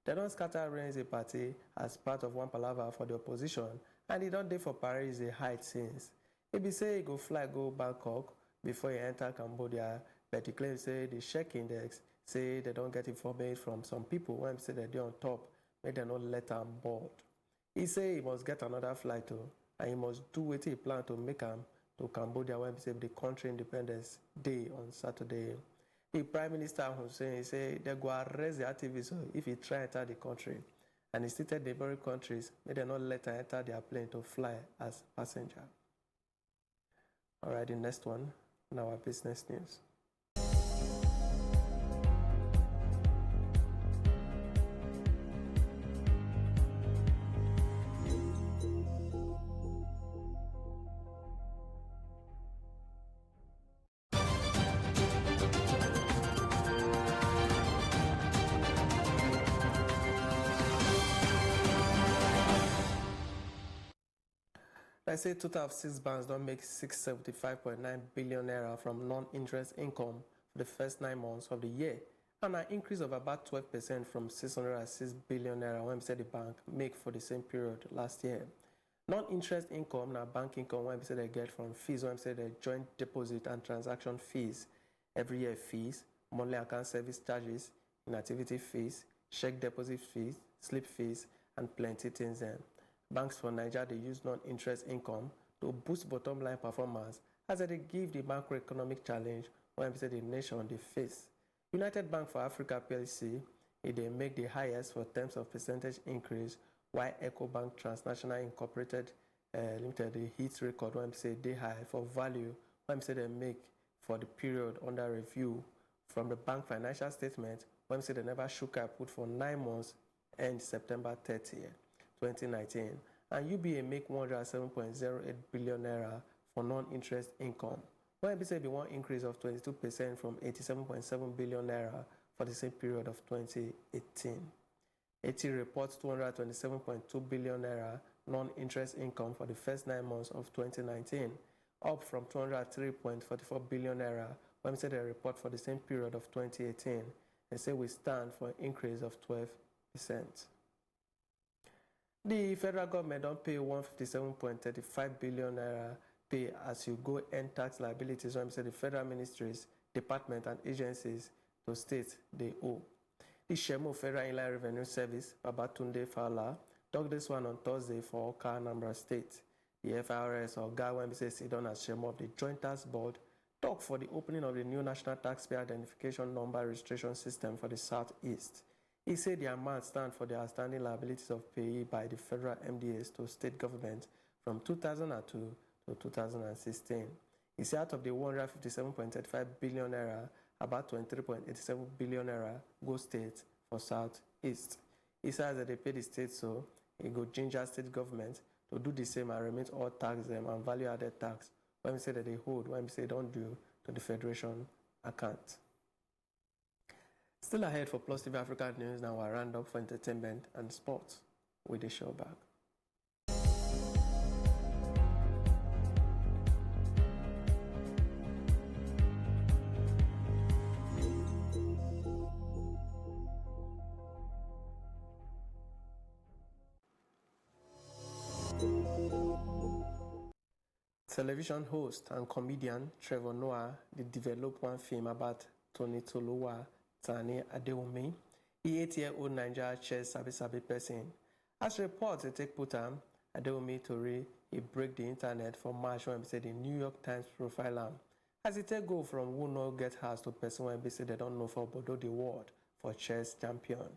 They don't scatter Renzi party as part of one palaver for the opposition, and he don't dey for Paris a hide since. He be say he go fly go Bangkok before he enter Cambodia, but he claims say the check index say they don't get information from some people when say they're on top, make them not let them board. He say he must get another flight too, and he must do what he plan to make him to Cambodia when say the country Independence Day on Saturday. The Prime Minister Hussein say they go arrest the activists if he try enter the country. And he stated the neighboring countries may they not let her enter their plane to fly as passenger. All right, the next one, now our business news. I say total of 6 banks don't make 675.9 billion naira from non-interest income for the first 9 months of the year, and an increase of about 12% from 606 billion naira when the bank make for the same period last year. Non-interest income now bank income when they get from fees when they joint deposit and transaction fees, every year fees, monthly account service charges, inactivity fees, check deposit fees, slip fees, and plenty things then. Banks for Nigeria, they use non-interest income to boost bottom line performance as they give the macroeconomic challenge when the nation they face. United Bank for Africa PLC, they make the highest for terms of percentage increase, while EcoBank Transnational Incorporated Limited they hit record when they high for value when they make for the period under review from the bank financial statement when they never shook up put for 9 months end September 30th. 2019, and UBA make 107.08 billion naira for non-interest income. When say the one increase of 22% from 87.7 billion naira for the same period of 2018. AT reports 227.2 billion naira non-interest income for the first 9 months of 2019, up from 203.44 billion naira when say they report for the same period of 2018. They say we stand for an increase of 12%. The federal government don't pay 157.35 billion naira pay as you go end tax liabilities when the federal ministries, departments, and agencies to states they owe. The Shemo Federal Inland Revenue Service, Babatunde Fowler, talked this one on Thursday for Oka, Anambra State. The FRS or GA when sit down as Shemo of the Joint Tax Board talk for the opening of the new National Taxpayer Identification Number Registration System for the Southeast. He said the amount stands for the outstanding liabilities of payee by the federal MDAs to state government from 2002 to 2016. He said out of the 157.35 billion naira, about 23.87 billion naira go state for Southeast. He says that they pay the state so he go ginger state government to do the same and remit all tax them and value added tax when we say that they hold, when we say don't do to the federation account. Still ahead for Plus TV Africa News, now our roundup for entertainment and sports with the show back. Television host and comedian Trevor Noah did develop one film about Tony Toluwa Tani Adewumi, the 8-year-old Nigeria chess sabi person. As reports they take put Adewumi Tori, he break the internet for March when said the New York Times profile him. As he take go from who no get house to person when they say they don't know for Bodo the world for chess champion.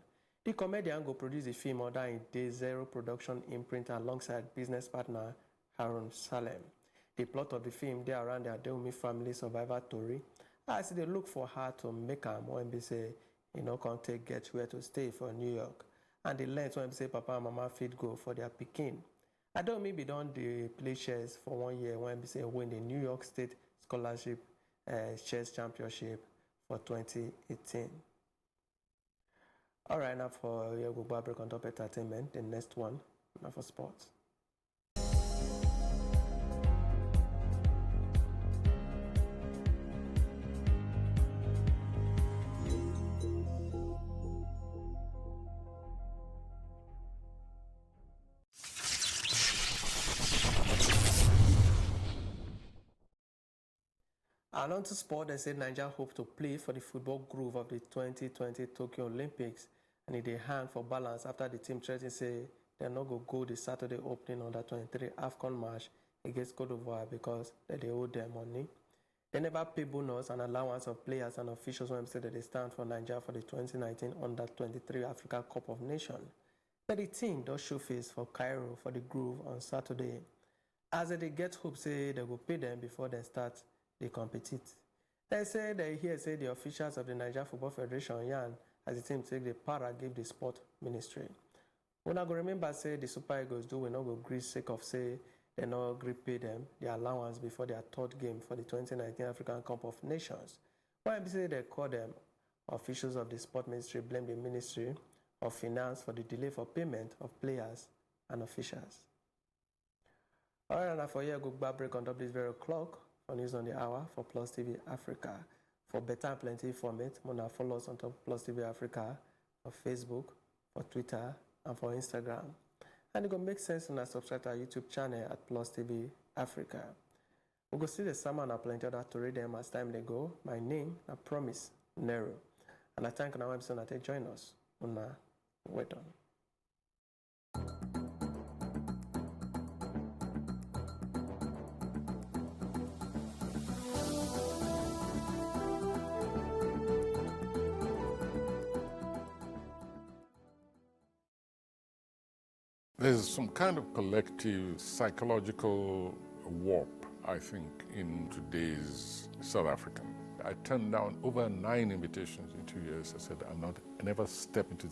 The comedian go produce the film under in Day Zero production imprint alongside business partner Harun Salem. The plot of the film they around the Adewumi family survivor Tori. As they look for her to make am when they say, can't take get where to stay for New York. And the length when they say Papa and Mama fit go for their picking. Adewumi be done the play chess for 1 year when they say win the New York State Scholarship Chess Championship for 2018. All right, now for your Google break on top entertainment. The next one, now for sports. And on to sport, they said Nigeria hope to play for the football group of the 2020 Tokyo Olympics, and it they hang for balance after the team threatened say they're not going to go the Saturday opening under 23 AFCON match against Cote d'Ivoire because they owe them money. They never pay bonus and allowance of players and officials when said that they stand for Nigeria for the 2019 under 23 Africa Cup of Nations. But the team does show face for Cairo for the group on Saturday. As they get hope say they will pay them before they start they compete. They say they hear say the officials of the Nigeria Football Federation yarn as the team take the para give the sport ministry. When I go remember say the Super Eagles do will not go agree sake of say they not agree pay them the allowance before their third game for the 2019 African Cup of Nations. Why say they call them officials of the sport ministry blame the Ministry of Finance for the delay for payment of players and officials. All right, and for here, go back break on top this very clock for News on the Hour for Plus TV Africa. For better and plenty format, Mona follow us on top Plus TV Africa on Facebook, for Twitter, and for Instagram. And it will make sense when I subscribe to our YouTube channel at Plus TV Africa. We go see the summer and plenty of that to read them as time they go. My name, I promise, Nero. And I thank you now that they join us. Una, wait on. There's some kind of collective psychological warp, I think, in today's South African. I turned down over 9 invitations in 2 years. I said, I never step into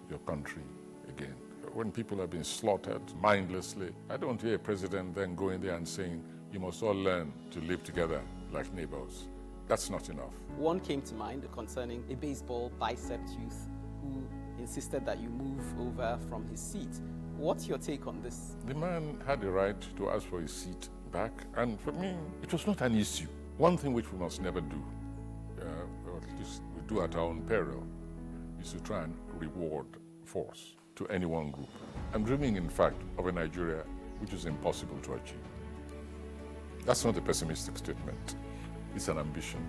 your country again. When people are being slaughtered mindlessly, I don't hear a president then going there and saying, you must all learn to live together like neighbors. That's not enough. One came to mind concerning a baseball bicep youth who insisted that you move over from his seat. What's your take on this? The man had the right to ask for his seat back, and for me, it was not an issue. One thing which we must never do, or at least we do at our own peril, is to try and reward force to any one group. I'm dreaming, in fact, of a Nigeria which is impossible to achieve. That's not a pessimistic statement. It's an ambition.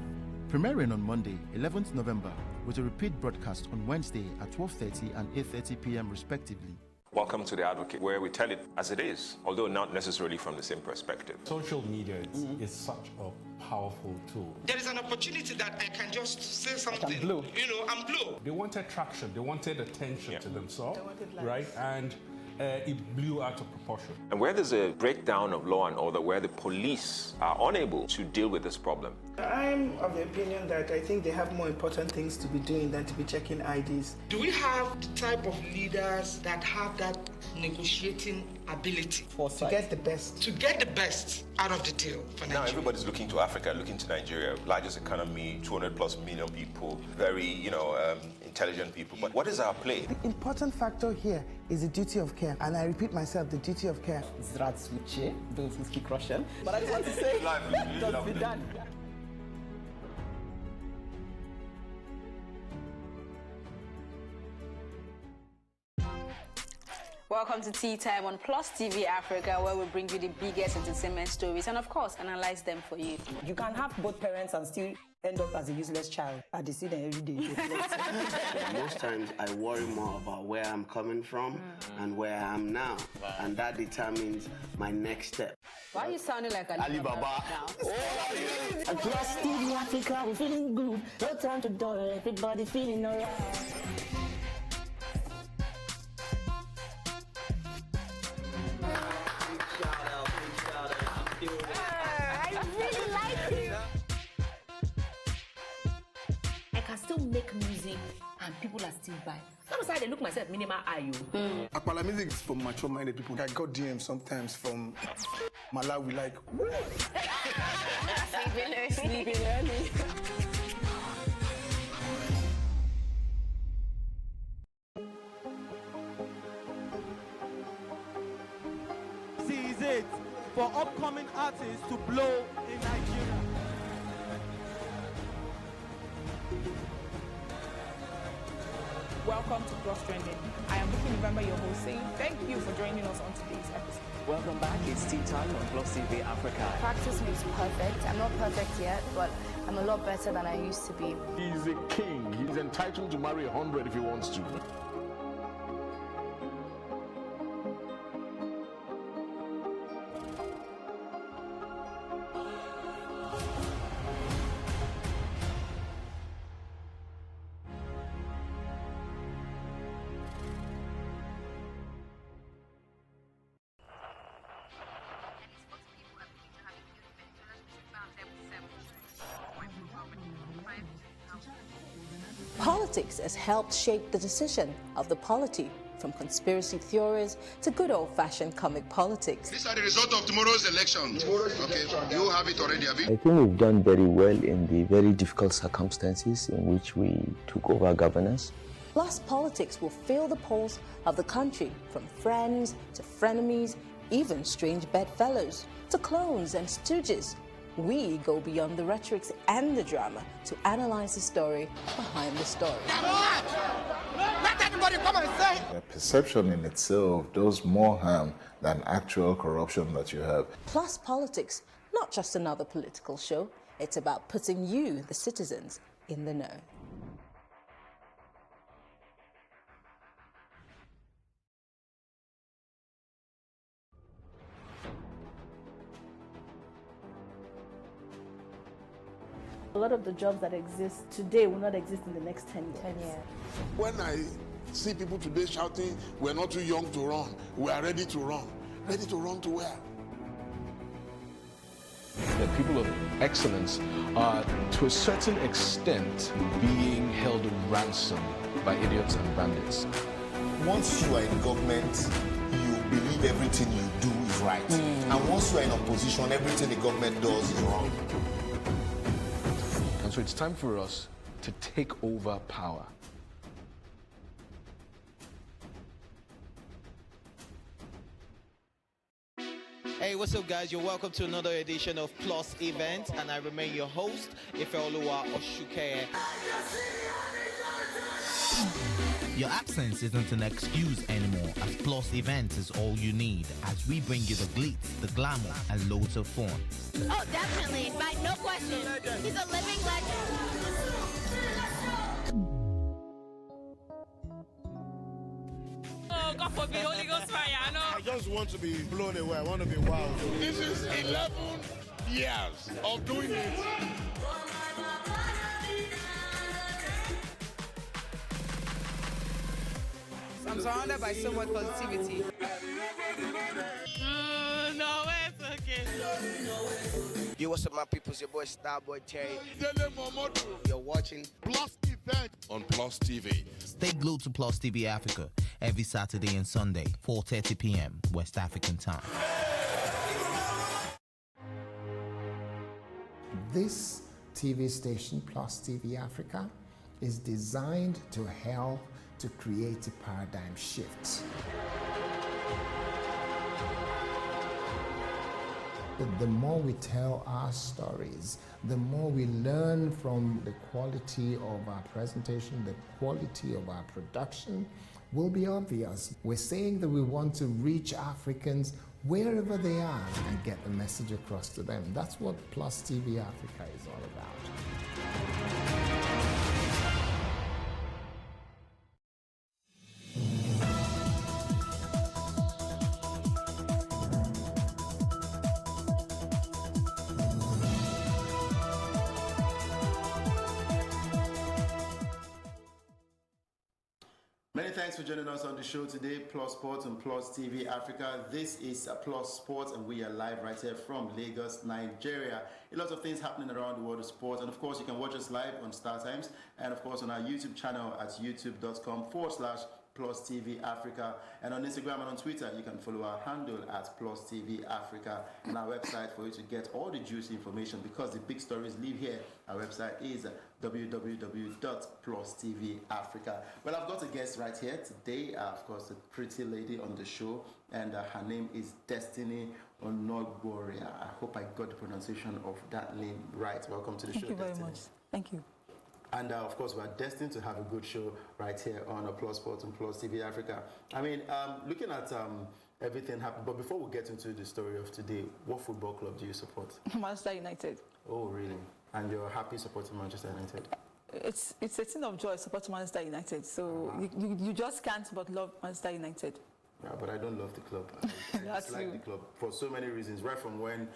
Premiering on Monday, 11th November, with a repeat broadcast on Wednesday at 12:30 and 8:30 p.m. respectively. Welcome to The Advocate, where we tell it as it is, although not necessarily from the same perspective. Social media is such a powerful tool. There is an opportunity that I can just say something. I'm blue. You know, I'm blue. They wanted traction, they wanted attention to themselves, right? And it blew out of proportion. And where there's a breakdown of law and order, where the police are unable to deal with this problem. I'm of the opinion that I think they have more important things to be doing than to be checking IDs. Do we have the type of leaders that have that negotiating ability? To get the best. To get the best out of the deal for Nigeria. Now everybody's looking to Africa, looking to Nigeria, largest economy, 200+ million people, very, intelligent people. But what is our play? The important factor here is the duty of care. And I repeat myself, the duty of care. Zratsvuche, those who speak Russian. But I just want to say, just be done. Welcome to Tea Time on Plus TV Africa, where we bring you the biggest entertainment stories and, of course, analyze them for you. You can have both parents and still end up as a useless child. I see them every day. Most times I worry more about where I'm coming from and where I am now, and that determines my next step. Why are you sounding like Alibaba now? Plus TV Africa, we're feeling good. No time to dull, everybody feeling alright. Still make music and people are still buying. Sometimes I look myself minimal IU. Akpala music is for mature-minded people. I got DMs sometimes from Malawi, like. Sleeping early. Seize it for upcoming artists to blow in Nigeria. welcome to Plus Trending. I am Bukky November, your host, saying thank you for joining us on today's episode. Welcome back. It's tea time on Plus TV Africa. Practice makes perfect. I'm not perfect yet, but I'm a lot better than I used to be. He's a king. He's entitled to marry 100 if he wants to. Politics has helped shape the decision of the polity, from conspiracy theories to good old-fashioned comic politics. These are the results of tomorrow's election. Okay, you have it already, have you? I think we've done very well in the very difficult circumstances in which we took over governance. Plus, politics will fill the polls of the country, from friends to frenemies, even strange bedfellows, to clones and stooges. We go beyond the rhetorics and the drama to analyze the story behind the story. Let everybody come and say. The perception in itself does more harm than actual corruption that you have. Plus Politics, not just another political show. It's about putting you, the citizens, in the know. A lot of the jobs that exist today will not exist in the next 10 years. 10 years. When I see people today shouting, we're not too young to run, we are ready to run. Ready to run to where? The people of excellence are, to a certain extent, being held ransom by idiots and bandits. Once you are in government, you believe everything you do is right. And once you are in opposition, everything the government does is wrong. And so it's time for us to take over power. Hey, what's up, guys? You're welcome to another edition of Plus Event, and I remain your host, Ifeoluwa Oshukeye. Your absence isn't an excuse anymore, as Plus Event is all you need, as we bring you the glitz, the glamour, and loads of fun. Oh, definitely, by no question. He's a living legend. Oh, God forbid, Holy Ghost fire, I know. I just want to be blown away. I want to be wild. This is 11 years of doing it. I'm surrounded by so much positivity. No, it's okay. Yo, what's up, my people? It's your boy Starboy Terry. You're watching Plus Event on Plus TV. Stay glued to Plus TV Africa every Saturday and Sunday, 4:30 p.m. West African time. This TV station, Plus TV Africa, is designed to help to create a paradigm shift. The more we tell our stories, the more we learn from the quality of our presentation, the quality of our production will be obvious. We're saying that we want to reach Africans wherever they are and get the message across to them. That's what Plus TV Africa is all about. Many thanks for joining us on the show today, Plus Sports and Plus TV Africa. This is Plus Sports, and we are live right here from Lagos, Nigeria. A lot of things happening around the world of sports, and of course you can watch us live on Star Times, and of course on our YouTube channel at youtube.com/Plus TV Africa, and on Instagram and on Twitter you can follow our handle at Plus TV Africa, and our website for you to get all the juicy information, because the big stories live here. Our website is www.plustv.africa. Well, I've got a guest right here today, of course, a pretty lady on the show, and her name is Destiny Onogboria. I hope I got the pronunciation of that name right. Welcome to the show, Thank you very Destiny. much. Thank you. And of course, we're destined to have a good show right here on Plus Sports and Plus TV Africa. I mean, looking at everything happened, but before we get into the story of today, what football club do you support? Manchester United. Oh, really? And you're happy supporting Manchester United? It's a thing of joy supporting Manchester United. So you just can't but love Manchester United. Yeah, but I don't love the club. I dislike the club for so many reasons, right from when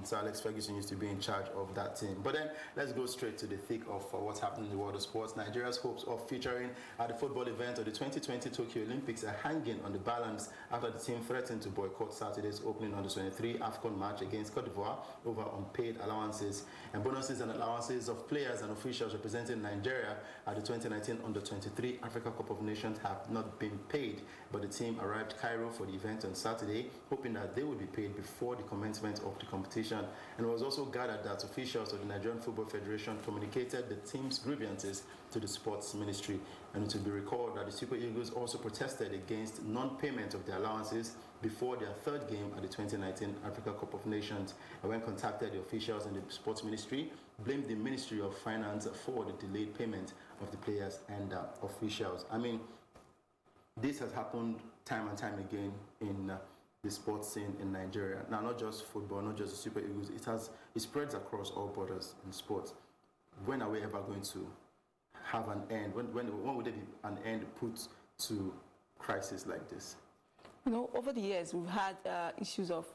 Sir Alex Ferguson used to be in charge of that team. But then let's go straight to the thick of what's happening in the world of sports. Nigeria's hopes of featuring at the football event of the 2020 Tokyo Olympics are hanging on the balance after the team threatened to boycott Saturday's opening on the 23 AFCON match against Cote d'Ivoire over unpaid allowances and bonuses and allowances of players and officials representing Nigeria at the 2019 Under-23 Africa Cup of Nations have not been paid, but the team arrived Cairo for the event on Saturday, hoping that they would be paid before the commencement of the competition. And it was also gathered that officials of the Nigerian Football Federation communicated the team's grievances to the sports ministry. And it will be recalled that the Super Eagles also protested against non-payment of their allowances before their third game at the 2019 Africa Cup of Nations. And when contacted, the officials in the sports ministry blamed the Ministry of Finance for the delayed payment of the players and officials. I mean, this has happened time and time again in the sports scene in Nigeria. Now, not just football, not just the Super Eagles, it spreads across all borders in sports. When are we ever going to have an end? When would there be an end put to crisis like this? You know, over the years, we've had issues of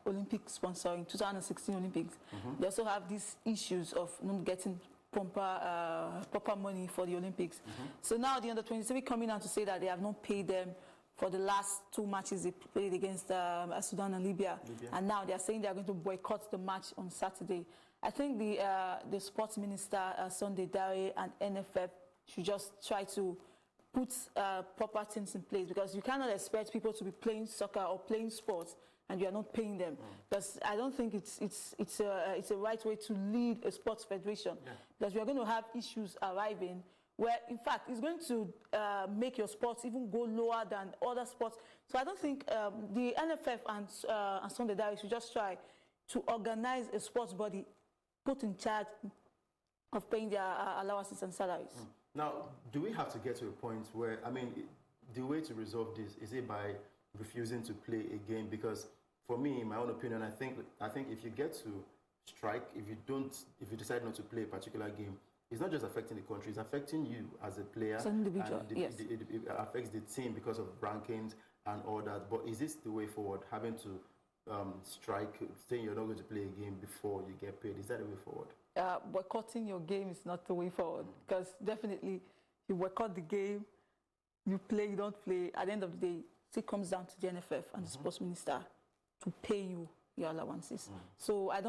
Olympic sponsoring, 2016 Olympics. They also have these issues of not getting proper money for the Olympics. So now the Under-23 coming out to say that they have not paid them for the last 2 matches they played against Sudan and Libya. And now they are saying they are going to boycott the match on Saturday. I think the sports minister, Sunday Dare, and NFF should just try to put proper things in place, because you cannot expect people to be playing soccer or playing sports and you are not paying them. Because I don't think it's a right way to lead a sports federation. Because we are going to have issues arriving where, in fact, it's going to make your sports even go lower than other sports. So I don't think the NFF and Sunday Dare should just try to organize a sports body put in charge of paying their allowances and salaries. Now, do we have to get to a point where, I mean, the way to resolve this, is it by refusing to play a game? Because for me, in my own opinion, I think if you get to strike, if you decide not to play a particular game, it's not just affecting the country, it's affecting you as a player. As an individual, yes. It affects the team because of rankings and all that. But is this the way forward, having to strike, saying you're not going to play a game before you get paid? Is that the way forward? Boycotting your game is not the way forward, because definitely you boycott the game, you play, you don't play. At the end of the day, it comes down to the NFF and the sports minister to pay you your allowances. So I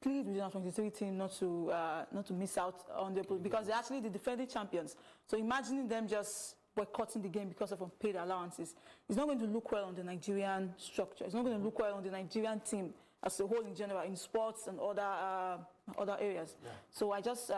plead with the Under-23 team not to miss out on the, because they're actually the defending champions. So imagining them just boycotting the game because of unpaid allowances, it's not going to look well on the Nigerian structure. It's not going to look well on the Nigerian team as a whole in general, in sports and other areas. So I just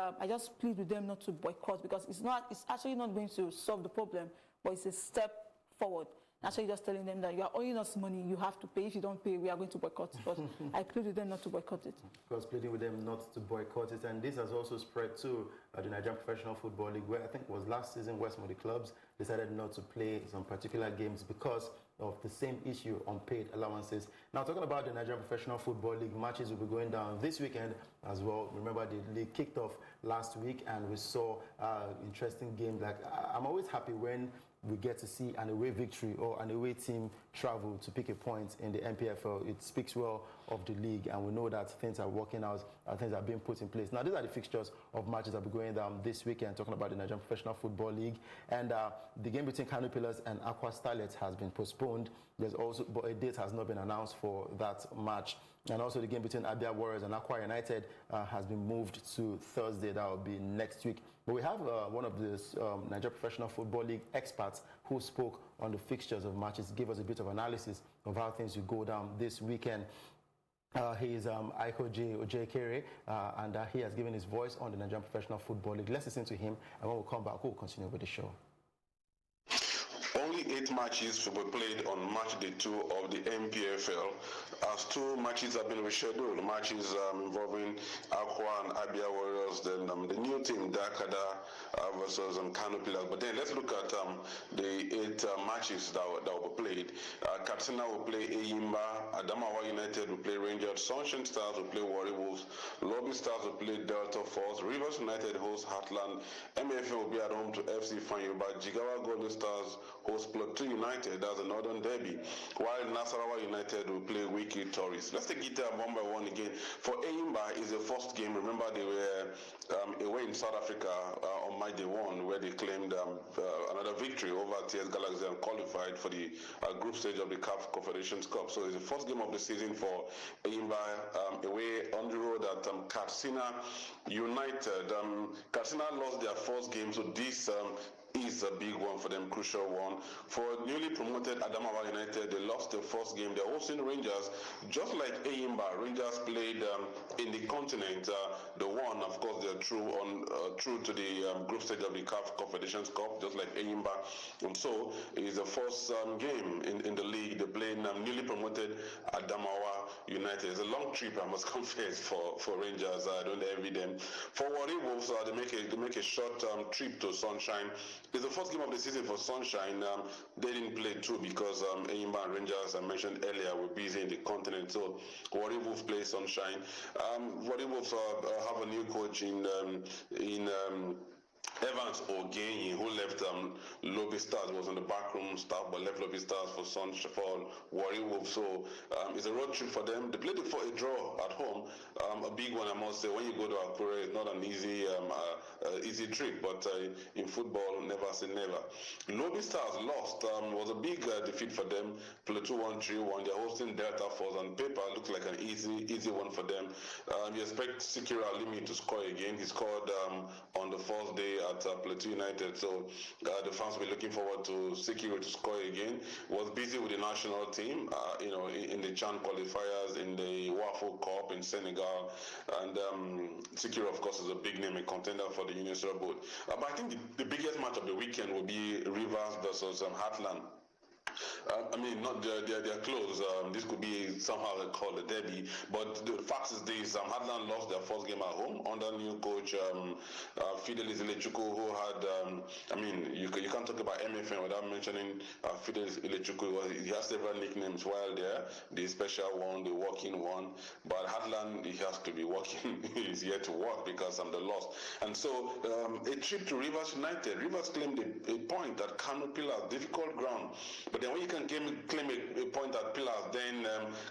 plead with them not to boycott, because it's actually not going to solve the problem, but it's a step forward. Actually just telling them that you are owing us money, you have to pay. If you don't pay, we are going to boycott. But I plead with them not to boycott it. Of course, pleading with them not to boycott it. And this has also spread to the Nigerian Professional Football League, where I think it was last season, Westmody clubs decided not to play some particular games because of the same issue, unpaid allowances. Now, talking about the Nigerian Professional Football League, matches will be going down this weekend as well. Remember, the league kicked off last week and we saw interesting games. Like, I'm always happy when we get to see an away victory or an away team travel to pick a point in the NPFL. It speaks well of the league, and we know that things are working out, things are being put in place. Now, these are the fixtures of matches that will be going down this weekend, talking about the Nigerian Professional Football League. And the game between Kano Pillars and Aqua Starlets has been postponed. But a date has not been announced for that match. And also the game between Abia Warriors and Aqua United has been moved to Thursday. That will be next week. But we have one of the Nigeria Professional Football League experts who spoke on the fixtures of matches, give us a bit of analysis of how things will go down this weekend. He is Aiko Ojekere, and he has given his voice on the Nigerian Professional Football League. Let's listen to him, and when we come back, we'll continue with the show. Only 8 matches will be played on match day 2 of the MPFL, as 2 matches have been rescheduled. Matches involving Aqua and Abia Warriors, then the new team Dakada versus Kano Pillars. But then let's look at the 8 matches that will be played. Katsina will play Eyimba, Adamawa United will play Rangers, Sunshine Stars will play Warri Wolves, Lobby Stars will play Delta Force, Rivers United host Heartland, MFA will be at home to FC Fanyoba, Jigawa Golden Stars host Plateau United, that's the Northern Derby, while Nasarawa United will play Wiki Tourists. Let's take it one by one again. For Eyimba, is the first game. Remember, they were away in South Africa on May Day 1, where they claimed another victory over TS Galaxy and qualified for the group stage of the CAF Confederations Cup. So it's the first game of the season for Eyimba, away on the road at Katsina United. Katsina lost their first game, so this is a big one for them, crucial one. For newly promoted Adamawa United, they lost their first game. They're hosting Rangers, just like Eyimba. Rangers played in the continent. The one, of course, they're through to the group stage of the CAF Confederations Cup, just like Eyimba. And so it's the first game in the league. They're playing newly promoted Adamawa United. It's a long trip, I must confess, for Rangers. I don't envy them. For Warri Wolves, they make a short trip to Sunshine. It's the first game of the season for Sunshine. They didn't play too because Eyimba and Rangers, I mentioned earlier, were busy in the continent. So Warri Wolves play Sunshine. Warri Wolves have a new coach in Evans Ogenyi, who left Lobby Stars, was on the backroom staff, but left Lobby Stars for Warri Wolves. So it's a road trip for them. They played it for a draw at home, a big one, I must say. When you go to Akure, it's not an easy trip, but in football, never say never. Lobby Stars lost, was a big defeat for them. Plateau 1-3-1. They're hosting Delta Force. On paper, looks like an easy one for them. You expect Sikira Alimi to score again. He scored on the first day at Plateau United, so the fans will be looking forward to Sikira to score again. Was busy with the national team, in the CHAN qualifiers, in the Wafo Cup in Senegal, and Sikira, of course, is a big name, a contender for the Uniswap Board. But I think the biggest match of the weekend will be Rivers versus Heartland. Not they're close. This could be somehow called a derby, but the fact is this: Heartland lost their first game at home under new coach Fidelis Ilechukwu, who had. You can't talk about MFN without mentioning Fidelis Ilechukwu. He has several nicknames while there. The special one, the working one, but Heartland, he has to be working. He's yet to work because they lost. And so a trip to Rivers United. Rivers claimed a point at Kano Pillars, difficult ground, but then when you can claim a point at Pillars, then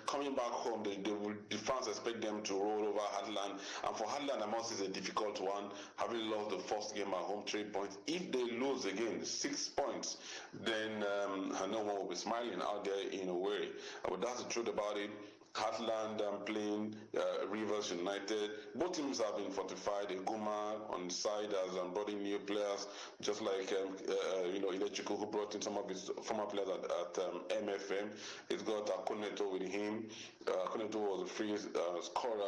coming back home, the fans expect them to roll over Heartland. And for Heartland, I must say, it's a difficult one, having lost the first game at home 3 points. If they lose again 6 points, then no one will be smiling out there in a way. But that's the truth about it. Heartland playing Rivers United. Both teams have been fortified. Eguma on the side has brought in new players, just like Ilechukwu, who brought in some of his former players at MFM. He's got Akuneto with him. Akuneto was a free scorer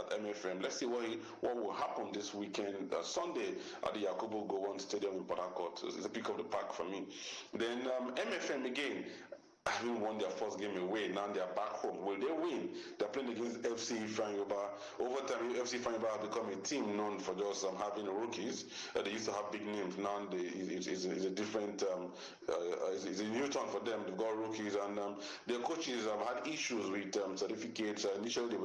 at MFM. Let's see what will happen this weekend, Sunday, at the Yakubu Gowon Stadium in Port Harcourt. It's a pick of the pack for me. Then MFM again. Having won their first game away, now they are back home. Will they win? They're playing against FC Fanyoba. Over time, FC Fanyoba have become a team known for just having rookies. They used to have big names. Now it's a different, it's a new turn for them. They've got rookies, and their coaches have had issues with certificates. Initially,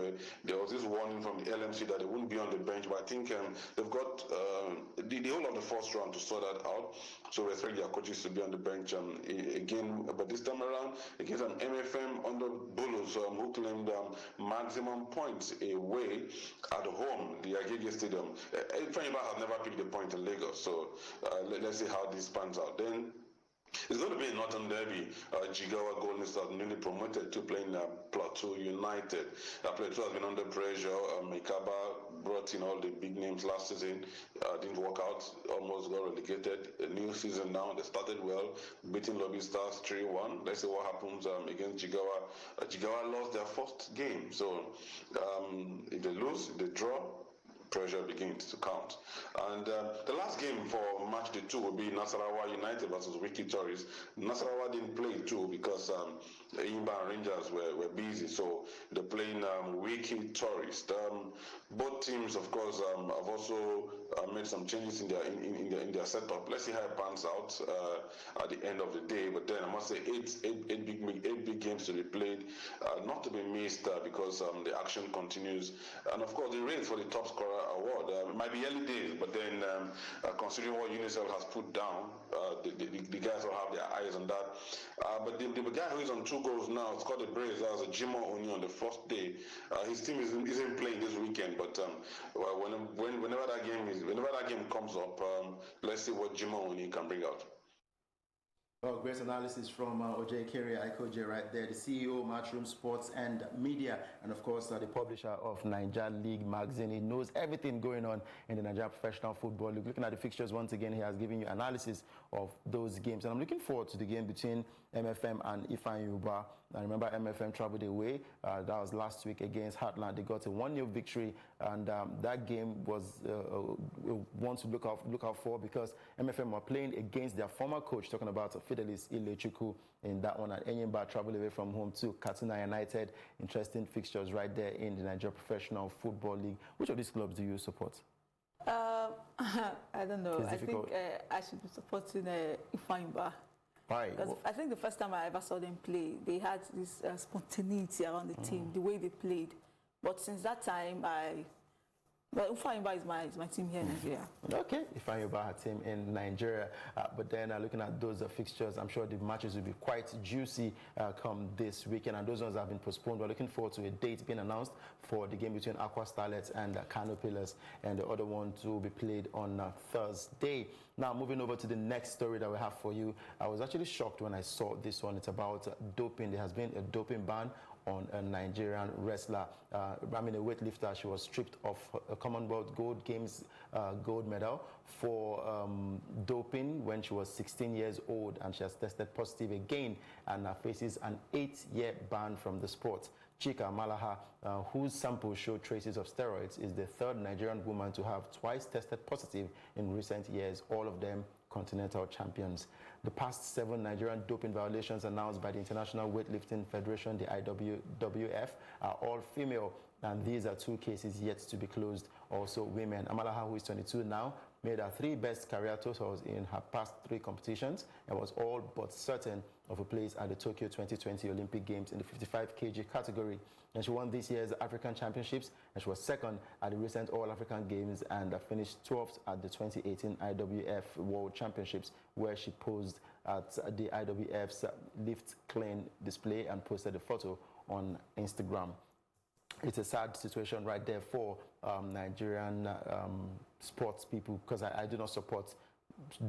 there was this warning from the LMC that they wouldn't be on the bench, but I think they've got the whole of the first round to sort that out. So we expect their coaches to be on the bench again, but this time around, against an MFM under Bullets, who claimed maximum points away at home, the Agege Stadium. Fanyoba has never picked a point in Lagos, so let's see how this pans out. Then it's going to be a Northern Derby. Jigawa Golden Stars newly promoted to playing Plateau United. Plateau has been under pressure. Mekaba brought in all the big names last season. Didn't work out. Almost got relegated. A new season now. They started well, beating Lobby Stars 3-1. Let's see what happens against Jigawa. Jigawa lost their first game. So if they lose, if they draw, pressure begins to count. And the last game for match day 2 will be Nasarawa United versus Wiki Tories. Nasarawa didn't play too because Imba and Rangers were busy, so they're playing Wiki Tories. Both teams, of course, have also made some changes in their setup. Let's see how it pans out at the end of the day. But then I must say, eight big games to be played, not to be missed because the action continues. And of course, the race for the top scorer award. It might be early days, but then considering what UNICEF has put down, the guys will have their eyes on that. But the guy who is on 2 goals now, it's called the Braves. That was a Jimo Oni on the first day. His team isn't playing this weekend, but whenever that game comes up, let's see what Jimo Oni can bring out. Well, great analysis from Ojay Kere Aikoje right there, the CEO of Matchroom Sports and Media, and of course the publisher of Niger League magazine. He knows everything going on in the Nigeria Professional Football League. Looking at the fixtures once again, he has given you analysis of those games, and I'm looking forward to the game between MFM and Ifeanyi Ubah. I remember MFM traveled away. That was last week against Heartland. They got a 1-0 victory, and that game was one to look out for because MFM were playing against their former coach, talking about Fidelis Ilechukwu in that one. And Enyimba traveled away from home to Katsina United. Interesting fixtures right there in the Nigeria Professional Football League. Which of these clubs do you support? I don't know. I think I should be supporting Ifeanyi Ubah. Why? Because I think the first time I ever saw them play, they had this spontaneity around the team, the way they played. But since that time, Ifeanyi Ubah is my team here in Nigeria. Okay, Ifeanyi Ubah team in Nigeria. But then looking at those fixtures, I'm sure the matches will be quite juicy come this weekend, and those ones have been postponed. We're looking forward to a date being announced for the game between Aqua Starlets and Kano Pillars, and the other one to be played on Thursday. Now, moving over to the next story that we have for you. I was actually shocked when I saw this one. It's about doping. There has been a doping ban on a Nigerian wrestler. A weightlifter. She was stripped of a Commonwealth Games gold medal for doping when she was 16 years old, and she has tested positive again and faces an 8-year ban from the sport. Chika Malaha, whose sample showed traces of steroids, is the 3rd Nigerian woman to have twice tested positive in recent years, all of them continental champions. The past 7 Nigerian doping violations announced by the International Weightlifting Federation, the IWF, are all female, and these are 2 cases yet to be closed, also women. Amalaha, who is 22 now, made her 3 best career totals in her past 3 competitions and was all but certain of a place at the Tokyo 2020 Olympic Games in the 55 kg category. And she won this year's African Championships, and she was 2nd at the recent All-African Games and finished 12th at the 2018 IWF World Championships, where she posed at the IWF's lift clean display and posted a photo on Instagram. It's a sad situation right there for Nigerian sports people, because I do not support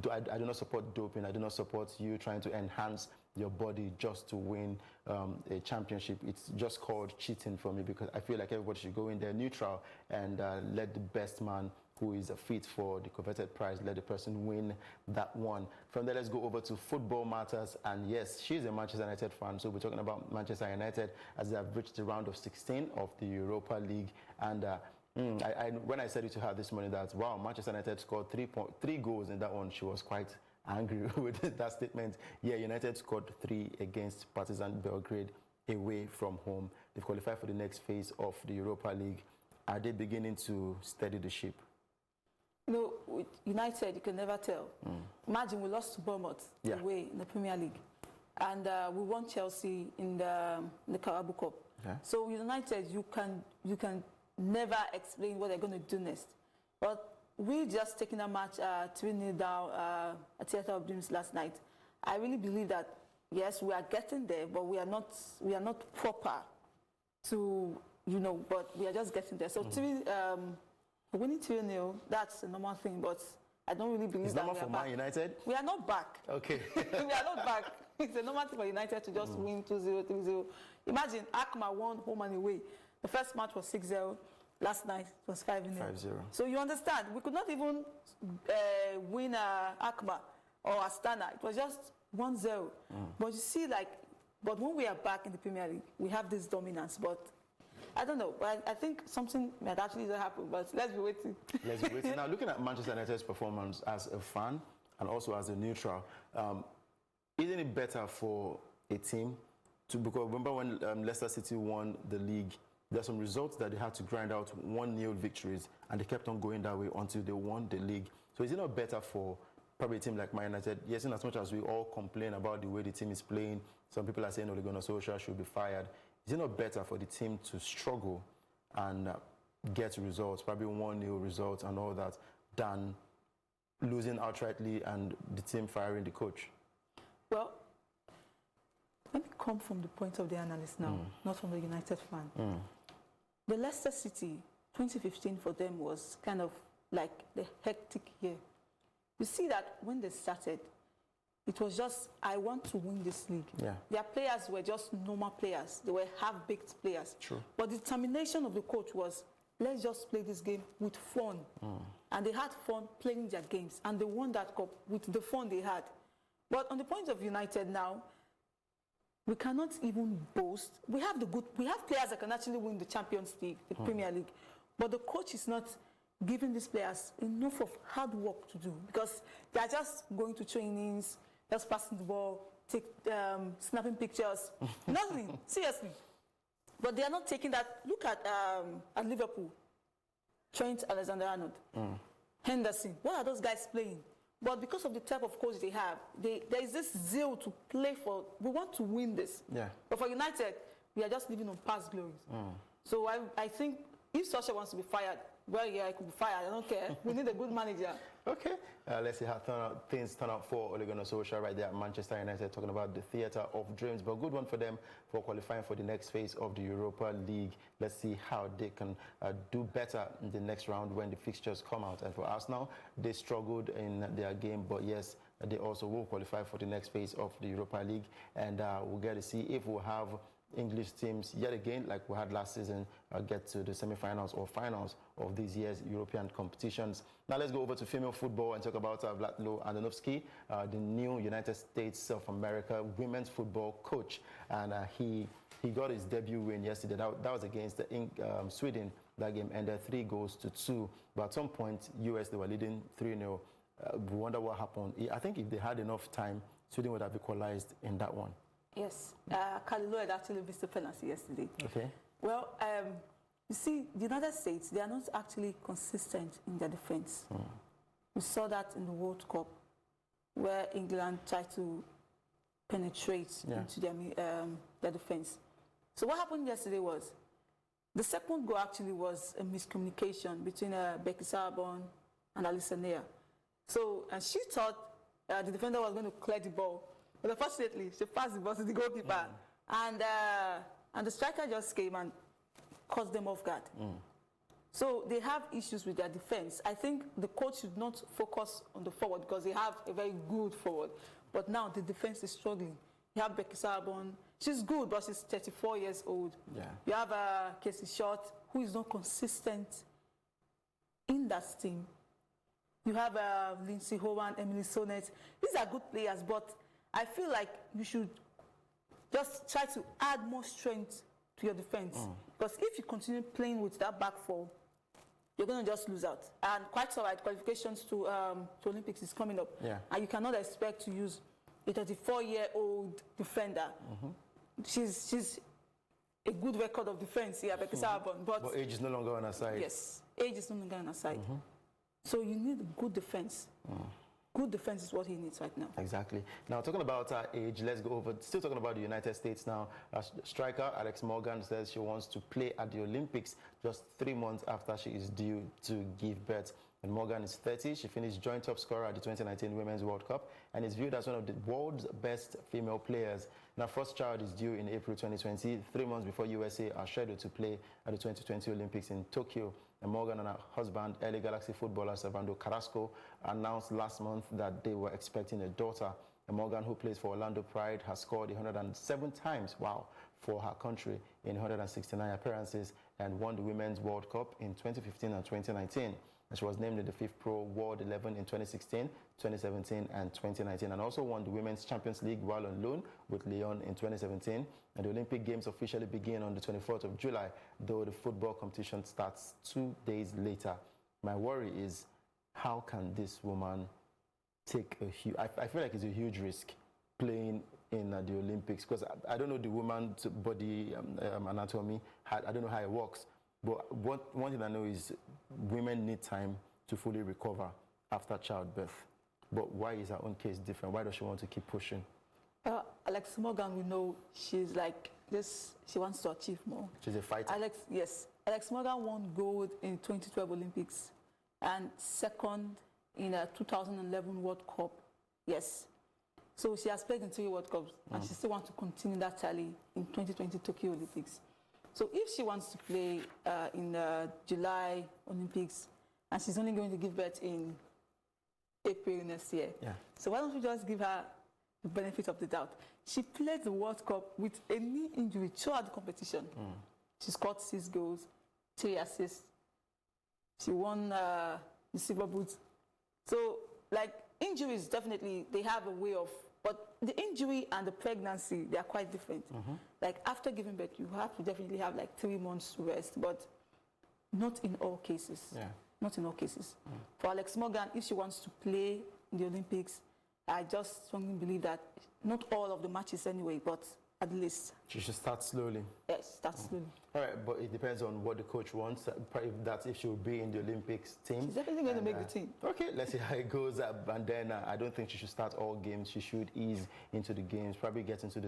doping. I do not support you trying to enhance your body just to win a championship. It's just called cheating for me, because I feel like everybody should go in there neutral and let the best man who is fit for the coveted prize, let the person win that one. From there, let's go over to football matters. And yes, she's a Manchester United fan, so we're talking about Manchester United as they have reached the round of 16 of the Europa League. And when I said it to her this morning that, wow, Manchester United scored 3 goals in that one, she was quite angry with that statement. Yeah, United scored 3 against Partizan Belgrade away from home. They've qualified for the next phase of the Europa League. Are they beginning to steady the ship? You know, with United, you can never tell. Imagine we lost to Bournemouth away in the Premier League, and we won Chelsea in the Carabao Cup. So with United, you can never explain what they're going to do next. But we just taking a match 3-0 down at Theatre of Dreams last night. I really believe that yes, we are getting there, but we are not proper to, but we are just getting there. So winning 2-0, that's a normal thing, but I don't really believe that we are back. It's normal for Man United? We are not back. Okay. We are not back. It's a normal thing for United to just win 2-0, 3-0. Imagine Akma won home and away. The first match was 6-0. Last night it was 5-0. So you understand, we could not even win Akma or Astana. It was just 1-0. But you see, but when we are back in the Premier League, we have this dominance. But I don't know, but I think something might actually happen, but let's be waiting. Let's be waiting. Now, looking at Manchester United's performance as a fan and also as a neutral, isn't it better for a team to, because remember when Leicester City won the league, there's some results that they had to grind out 1-0 victories, and they kept on going that way until they won the league. So is it not better for probably a team like Man United? Yes, in as much as we all complain about the way the team is playing, some people are saying Ole Gunnar Solskjaer should be fired. Is it not better for the team to struggle and get results, probably 1-0 results and all that, than losing outrightly and the team firing the coach? Well, let me come from the point of the analyst now, not from the United fan. The Leicester City, 2015 for them was kind of like the hectic year. You see that when they started, it was just, I want to win this league. Yeah. Their players were just normal players. They were half-baked players. True. But the determination of the coach was, let's just play this game with fun. And they had fun playing their games. And they won that cup with the fun they had. But on the point of United now, we cannot even boast. We have players that can actually win the Champions League, the Premier League. But the coach is not giving these players enough of hard work to do, because they are just going to trainings, just passing the ball, snapping pictures, nothing, seriously. But they are not taking that. Look at Liverpool, Trent Alexander-Arnold, Henderson. What are those guys playing? But because of the type of coach they have, there is this zeal to play for, we want to win this. Yeah. But for United, we are just living on past glories. So I think if Solskjaer wants to be fired, well, yeah, I could be fired. I don't care. We need a good manager. Okay. Let's see how things turn out for Ole Gunnar Solskjaer right there at Manchester United, talking about the theatre of dreams. But good one for them for qualifying for the next phase of the Europa League. Let's see how they can do better in the next round when the fixtures come out. And for Arsenal, they struggled in their game, but yes, they also will qualify for the next phase of the Europa League. And we'll get to see if we'll have English teams yet again, like we had last season, get to the semi-finals or finals of this year's European competitions. Now let's go over to female football and talk about Vlatko Andonovski, the new United States of America women's football coach. And he got his debut win yesterday. That was against Sweden. That game ended 3-2. But at some point, US, they were leading 3-0. We wonder what happened. I think if they had enough time, Sweden would have equalized in that one. Yes, Kalilou had actually missed the penalty yesterday. Okay. Well, you see, the United States, they are not actually consistent in their defense. We saw that in the World Cup, where England tried to penetrate into their defense. So what happened yesterday was, the second goal actually was a miscommunication between Becky Sarabon and Alyssa Neer. So, and she thought the defender was going to clear the ball. But unfortunately, she passed the ball to the goalkeeper. And the striker just came and caught them off guard. So they have issues with their defense. I think the coach should not focus on the forward because they have a very good forward. But now the defense is struggling. You have Becky Sarabon. She's good, but she's 34 years old. Yeah. You have Casey Short, who is not consistent in that team. You have Lindsay Horan, Emily Sonnet. These are good players, but I feel like you should just try to add more strength to your defense. Because if you continue playing with that back four, you're going to just lose out. And quite all right, qualifications to Olympics is coming up. Yeah. And you cannot expect to use a 34-year-old defender. She's a good record of defense here, Becky Sarabon. But age is no longer on her side. Yes, age is no longer on her side. So you need good defense. Good defense is what he needs right now. Exactly. Now, talking about age, let's go over, still talking about the United States now. Striker Alex Morgan says she wants to play at the Olympics just 3 months after she is due to give birth. And Morgan is 30. She finished joint top scorer at the 2019 Women's World Cup and is viewed as one of the world's best female players. Now, first child is due in April 2020, 3 months before USA are scheduled to play at the 2020 Olympics in Tokyo. And Morgan and her husband, LA Galaxy footballer Servando Carrasco, announced last month that they were expecting a daughter. And Morgan, who plays for Orlando Pride, has scored 107 times, for her country in 169 appearances and won the Women's World Cup in 2015 and 2019. and she was named in the FIFPro World 11 in 2016, 2017, and 2019, and also won the Women's Champions League while on loan with Lyon in 2017. And the Olympic Games officially begin on the 24th of July, though the football competition starts 2 days later. My worry is, how can this woman take a huge... I feel like it's a huge risk playing in the Olympics, because I don't know the woman's body anatomy. I don't know how it works. But one thing I know is women need time to fully recover after childbirth. But why is her own case different? Why does she want to keep pushing? Alex Morgan, we know she's like this. She wants to achieve more. She's a fighter. Alex Morgan won gold in 2012 Olympics and second in a 2011 World Cup. Yes. So she has played in 3 World Cups, and she still wants to continue that tally in 2020 Tokyo Olympics. So if she wants to play in July Olympics, and she's only going to give birth in April next year, so why don't we just give her the benefit of the doubt? She played the World Cup with a knee injury throughout the competition. She scored 6 goals, 3 assists. She won the silver boots. So, like, injuries, definitely, they have a way of... But the injury and the pregnancy, they are quite different. Like, after giving birth, you have to definitely have, like, 3 months rest, but not in all cases. Not in all cases. For Alex Morgan, if she wants to play in the Olympics, I just strongly believe that not all of the matches anyway, but at least. She should start slowly. Yes, start slowly. All right, but it depends on what the coach wants. If she will be in the Olympics team. She's definitely going to make the team. Okay, let's see how it goes. And then I don't think she should start all games. She should ease into the games, probably get into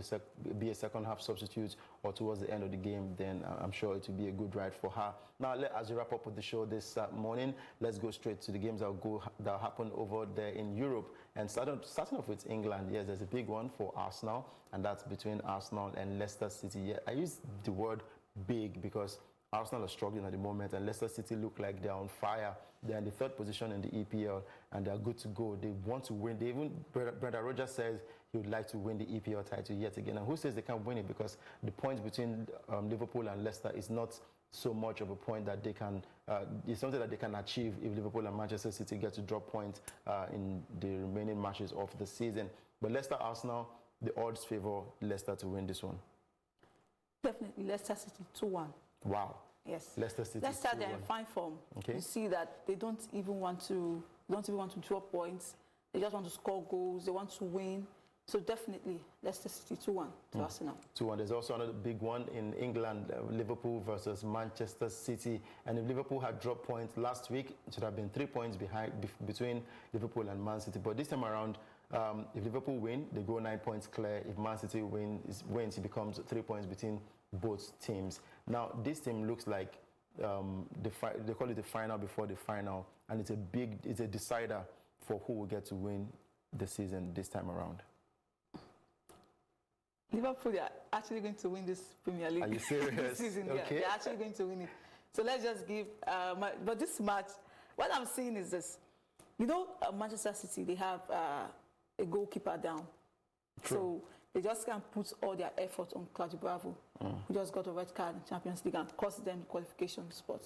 be a second half substitute or towards the end of the game. Then I'm sure it will be a good ride for her. Now, as we wrap up with the show this morning, let's go straight to the games that happen over there in Europe. And starting off with England, yes, there's a big one for Arsenal, and that's between Arsenal and Leicester City. Yeah, I use the word big because Arsenal are struggling at the moment, and Leicester City look like they're on fire. They're in the 3rd position in the EPL, and they're good to go. They want to win. Brendan Rodgers says he would like to win the EPL title yet again. And who says they can't win it? Because the points between Liverpool and Leicester is not so much of a point that they can, it's something that they can achieve if Liverpool and Manchester City get to drop points in the remaining matches of the season. But Leicester-Arsenal, the odds favor Leicester to win this one. Definitely Leicester City 2-1. Wow. Yes. Leicester City. Leicester, they're in fine form. Okay. You see that they don't even want to drop points. They just want to score goals. They want to win. So definitely Leicester City 2-1 to Arsenal. 2-1. There's also another big one in England, Liverpool versus Manchester City. And if Liverpool had dropped points last week, it should have been 3 points between Liverpool and Man City. But this time around, if Liverpool win, they go 9 points clear. If Man City wins, it becomes 3 points between both teams. Now, this team looks like they call it the final before the final, and it's a decider for who will get to win the season this time around. Liverpool, they are actually going to win this Premier League. Are you serious? This season, okay. Yeah, they're actually going to win it. So let's just give, but this match, what I'm seeing is this. You know, Manchester City, they have a goalkeeper down. True. So they just can't put all their effort on Claudio Bravo, who just got a red card in Champions League and cost them the qualification spot.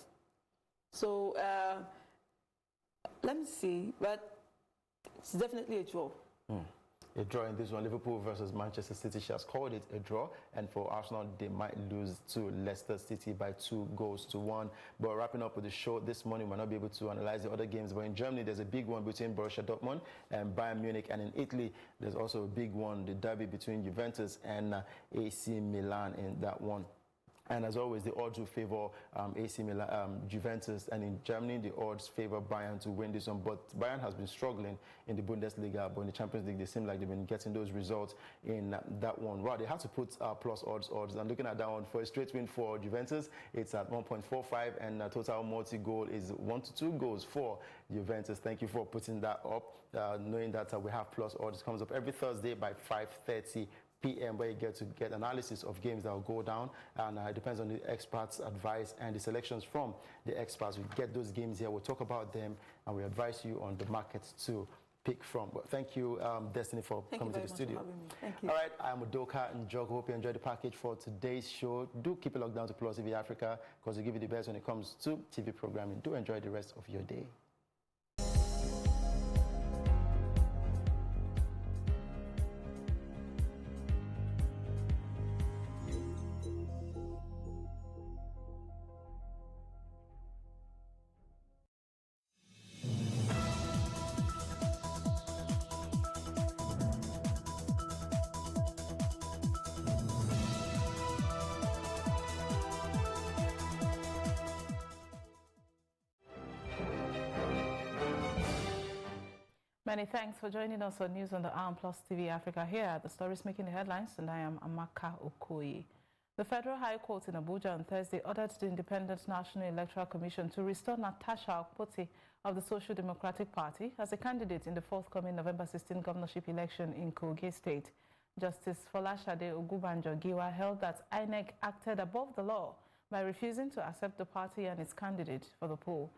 So let me see, but it's definitely a draw. A draw in this one, Liverpool versus Manchester City. She has called it a draw, and for Arsenal, they might lose to Leicester City by 2-1. But wrapping up with the show this morning, we'll not be able to analyze the other games. But in Germany, there's a big one between Borussia Dortmund and Bayern Munich. And in Italy, there's also a big one, the derby between Juventus and AC Milan in that one. And as always, the odds will favor AC Milan, Juventus, and in Germany, the odds favor Bayern to win this one. But Bayern has been struggling in the Bundesliga, but in the Champions League, they seem like they've been getting those results in that one. Wow, they had to put plus odds. And looking at that one, for a straight win for Juventus, it's at 1.45, and total multi-goal is 1 to 2 goals for Juventus. Thank you for putting that up, knowing that we have plus odds. It comes up every Thursday by 5:30 p.m. where you get to get analysis of games that will go down, and it depends on the experts' advice and the selections from the experts. We get those games here, we'll talk about them, and we advise you on the markets too. pick from. But thank you, Destiny, for coming to the studio. Thank you. All right, I'm Udoka and Jog. Hope you enjoyed the package for today's show. Do keep it locked down to Plus TV Africa because we give you the best when it comes to TV programming. Do enjoy the rest of your day. Many thanks for joining us on News on the Hour Plus TV Africa. Here are the stories making the headlines, and I am Amaka Okoye. The Federal High Court in Abuja on Thursday ordered the Independent National Electoral Commission to restore Natasha Akpoti of the Social Democratic Party as a candidate in the forthcoming November 16 governorship election in Kogi State. Justice Folashade Ogunbanjo-Giwa held that INEC acted above the law by refusing to accept the party and its candidate for the poll.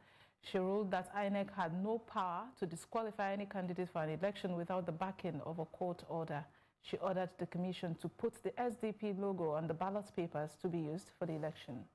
She ruled that INEC had no power to disqualify any candidate for an election without the backing of a court order. She ordered the commission to put the SDP logo on the ballot papers to be used for the election.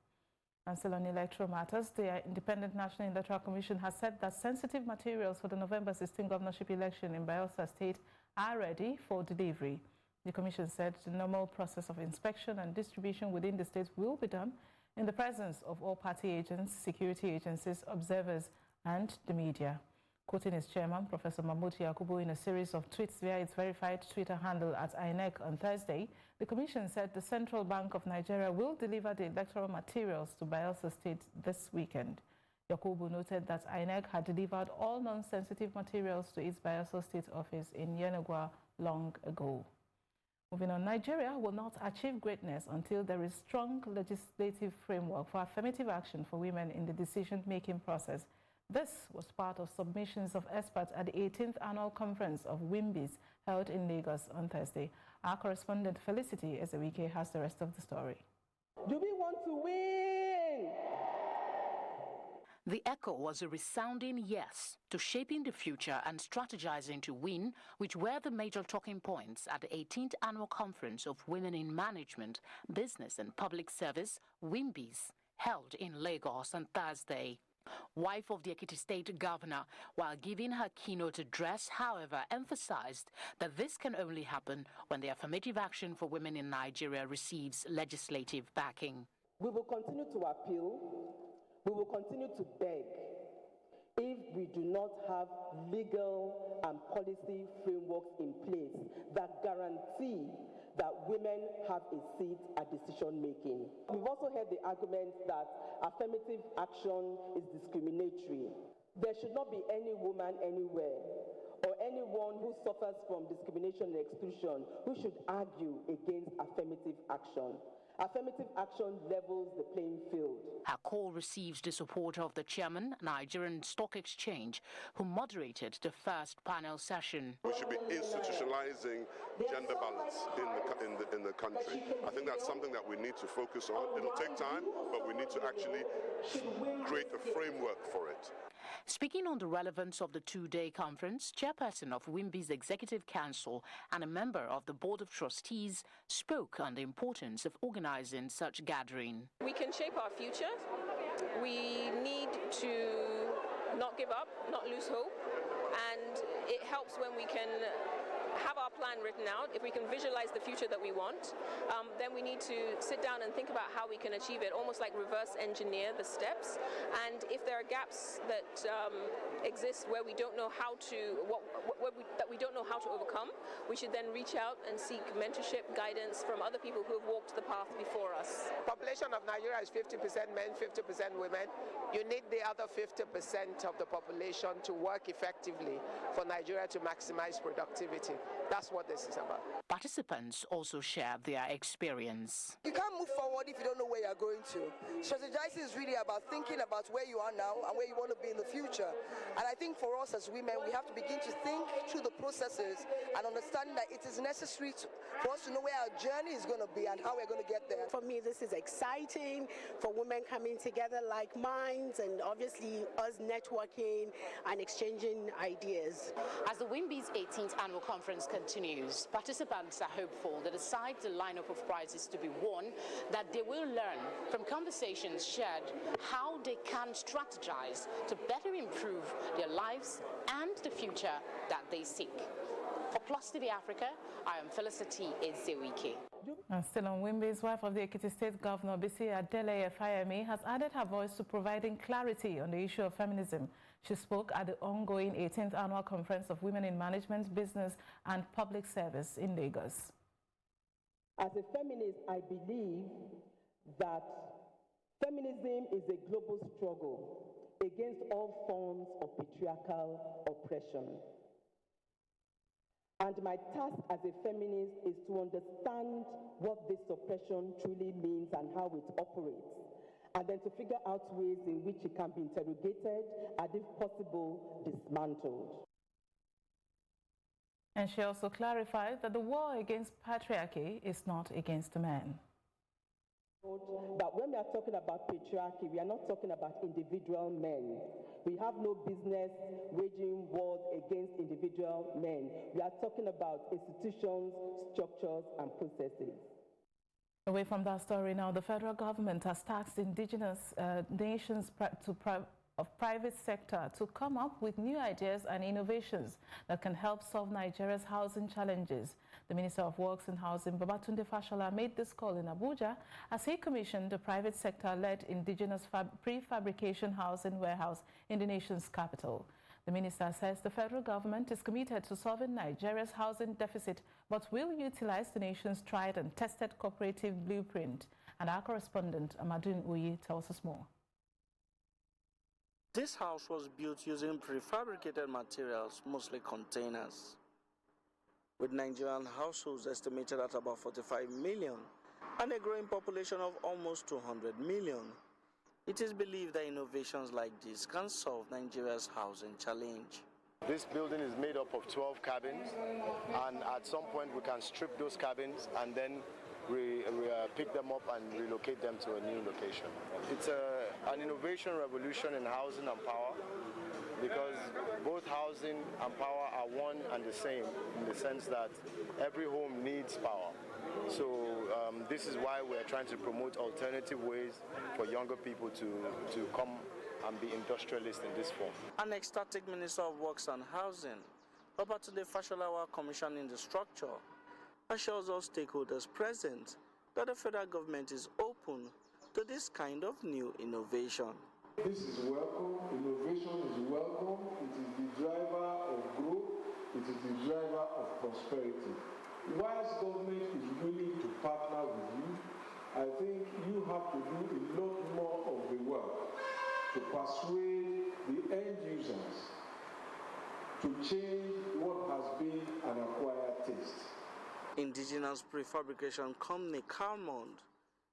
And still on electoral matters, the Independent National Electoral Commission has said that sensitive materials for the November 16 governorship election in Bayelsa State are ready for delivery. The commission said the normal process of inspection and distribution within the state will be done in the presence of all party agents, security agencies, observers, and the media. Quoting its chairman, Professor Mahmoud Yakubu, in a series of tweets via its verified Twitter handle at INEC on Thursday, the commission said the Central Bank of Nigeria will deliver the electoral materials to Bayelsa State this weekend. Yakubu noted that INEC had delivered all non-sensitive materials to its Bayelsa State office in Yenagoa long ago. Moving on, Nigeria will not achieve greatness until there is strong legislative framework for affirmative action for women in the decision-making process. This was part of submissions of experts at the 18th Annual Conference of WIMBIS held in Lagos on Thursday. Our correspondent Felicity Ezewike has the rest of the story. Do we want to win? The echo was a resounding yes to shaping the future and strategizing to win, which were the major talking points at the 18th Annual Conference of Women in Management, Business and Public Service, WIMBIS, held in Lagos on Thursday. Wife of the Ekiti State Governor, while giving her keynote address, however, emphasized that this can only happen when the affirmative action for women in Nigeria receives legislative backing. We will continue to appeal. We will continue to beg if we do not have legal and policy frameworks in place that guarantee that women have a seat at decision making. We've also heard the argument that affirmative action is discriminatory. There should not be any woman anywhere or anyone who suffers from discrimination and exclusion who should argue against affirmative action. Affirmative action levels the playing field. Her call received the support of the chairman, Nigerian Stock Exchange, who moderated the first panel session. We should be institutionalizing gender balance in the country. I think that's something that we need to focus on. It'll take time, but we need to actually create a framework for it. Speaking on the relevance of the two-day conference, chairperson of WIMBIS Executive Council and a member of the Board of Trustees spoke on the importance of organizing such gathering. We can shape our future. We need to not give up, not lose hope, and it helps when we can have our plan written out. If we can visualize the future that we want, then we need to sit down and think about how we can achieve it, almost like reverse engineer the steps. And if there are gaps that exist where we don't know how to, that we don't know how to overcome, we should then reach out and seek mentorship, guidance from other people who have walked the path before us. Population of Nigeria is 50% men, 50% women. You need the other 50% of the population to work effectively for Nigeria to maximize productivity. That's what this is about. Participants also shared their experience. You can't move forward if you don't know where you're going to. Strategizing is really about thinking about where you are now and where you want to be in the future. And I think for us as women, we have to begin to think through the processes and understand that it is necessary for us to know where our journey is going to be and how we're going to get there. For me, this is exciting for women coming together like minds, and obviously us networking and exchanging ideas. As the WIMBY's 18th annual conference continues, participants are hopeful that aside the lineup of prizes to be won, that they will learn from conversations shared how they can strategize to better improve their lives and the future that they seek. For Plus TV Africa, I am Felicity Ezewike. And still on WIMBY's, wife of the Ekiti State Governor, Bisi Adeleye Fayemi, has added her voice to providing clarity on the issue of feminism. She spoke at the ongoing 18th Annual Conference of Women in Management, Business and Public Service in Lagos. As a feminist, I believe that feminism is a global struggle against all forms of patriarchal oppression. And my task as a feminist is to understand what this oppression truly means and how it operates, and then to figure out ways in which it can be interrogated and, if possible, dismantled. And she also clarified that the war against patriarchy is not against the men. But when we are talking about patriarchy, we are not talking about individual men. We have no business waging wars against individual men. We are talking about institutions, structures, and processes. Away from that story now, the federal government has tasked indigenous nations of private sector to come up with new ideas and innovations that can help solve Nigeria's housing challenges. The Minister of Works and Housing, Babatunde Fashola, made this call in Abuja as he commissioned a private sector-led indigenous prefabrication housing warehouse in the nation's capital. The minister says the federal government is committed to solving Nigeria's housing deficit, but will utilize the nation's tried and tested cooperative blueprint. And our correspondent, Amadun Uyi, tells us more. This house was built using prefabricated materials, mostly containers. With Nigerian households estimated at about 45 million and a growing population of almost 200 million, it is believed that innovations like this can solve Nigeria's housing challenge. This building is made up of 12 cabins, and at some point we can strip those cabins and then we pick them up and relocate them to a new location. It's an innovation revolution in housing and power, because both housing and power are one and the same in the sense that every home needs power. So this is why we're trying to promote alternative ways for younger people to come and be industrialists in this form. An ecstatic Minister of Works and Housing, Babatunde Fashola, commissioning the structure, assures all stakeholders present that the federal government is open to this kind of new innovation. This is welcome, innovation is welcome, it is the driver of growth, it is the driver of prosperity. Whilst government is willing to partner with you, I think you have to do a lot more of the work to persuade the end users to change what has been an acquired taste. Indigenous prefabrication company Calmond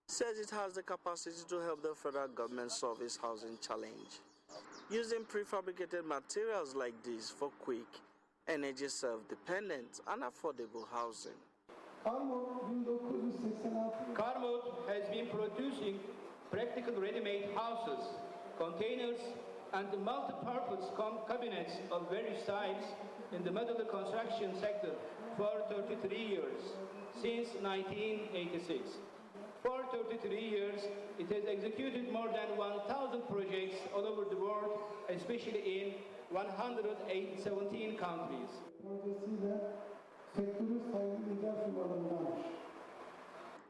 says it has the capacity to help the federal government solve its housing challenge, using prefabricated materials like this for quick, energy self-dependent and affordable housing. Carmod has been producing practical ready-made houses, containers and multi-purpose cabinets of various types in the modular construction sector for 33 years, since 1986. For 33 years, it has executed more than 1,000 projects all over the world, especially in 117 countries.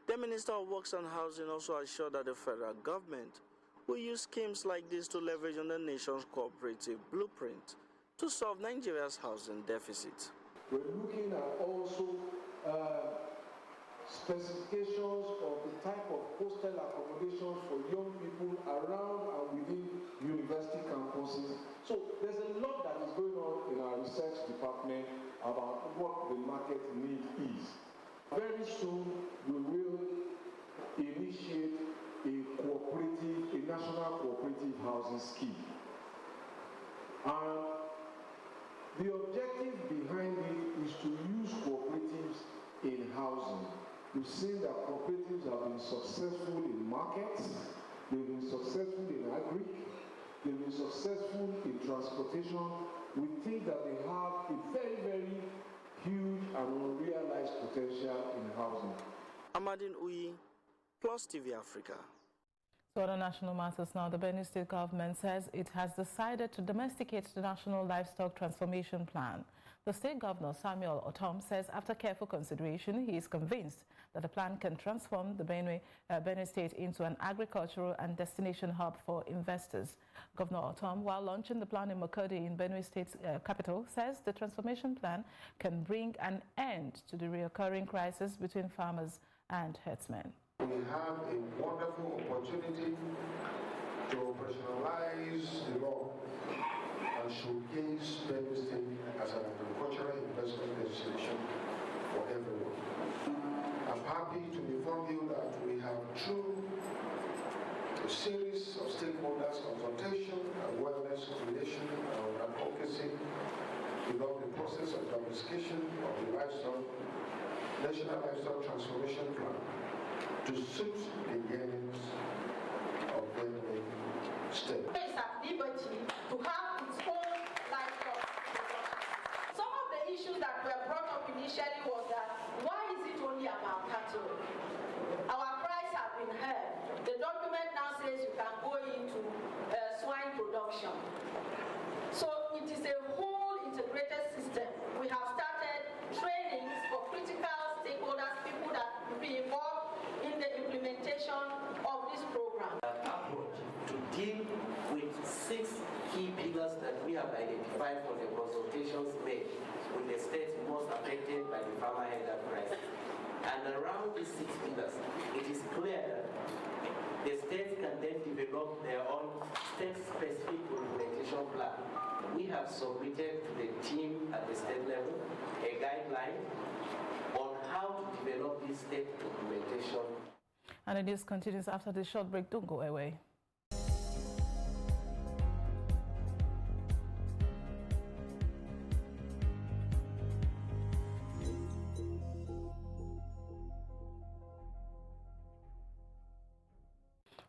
The Minister of Works and Housing also assured that the federal government will use schemes like this to leverage on the nation's cooperative blueprint to solve Nigeria's housing deficit. We're looking at also specifications of the type of hostel accommodations for young people around and within university campuses. So there's a lot that is going on in our research department about what the market need is. Very soon we will initiate a national cooperative housing scheme. And the objective behind it is to use cooperatives in housing. We've seen that cooperatives have been successful in markets, they've been successful in agri, they've been successful in transportation. We think that they have a very, very huge and unrealized potential in housing. Amadine Uyi, Plus TV Africa. So on national matters now, the Benue State government says it has decided to domesticate the National Livestock Transformation Plan. The state governor, Samuel Otom, says after careful consideration, he is convinced that the plan can transform the Benue State into an agricultural and destination hub for investors. Governor Otom, while launching the plan in Makurdi in Benue State's capital, says the transformation plan can bring an end to the recurring crisis between farmers and herdsmen. We have a wonderful opportunity to operationalize the law and showcase Benue State as an agricultural investment destination for everyone. I'm happy to inform you that we have, through a series of stakeholders consultation, awareness creation, and advocacy, developed the process of domestication of the National Livestock Transformation Plan to suit the needs of Benue State. It's at liberty to have its own livestock. Some of the issues that were brought up initially was that why is it only about cattle? Our cries have been heard. The document now says you can go into swine production. So it is a whole integrated system. We have started trainings for critical stakeholders, people that will be involved in the implementation of this program. Approach to deal with 6 key pillars that we have identified for the consultations made with the states most affected by the farmer enterprise. And around these 6 pillars, it is clear that the states can then develop their own state-specific implementation plan. We have submitted to the team at the state level a guideline on how to develop this state implementation. And the news continues after this short break. Don't go away.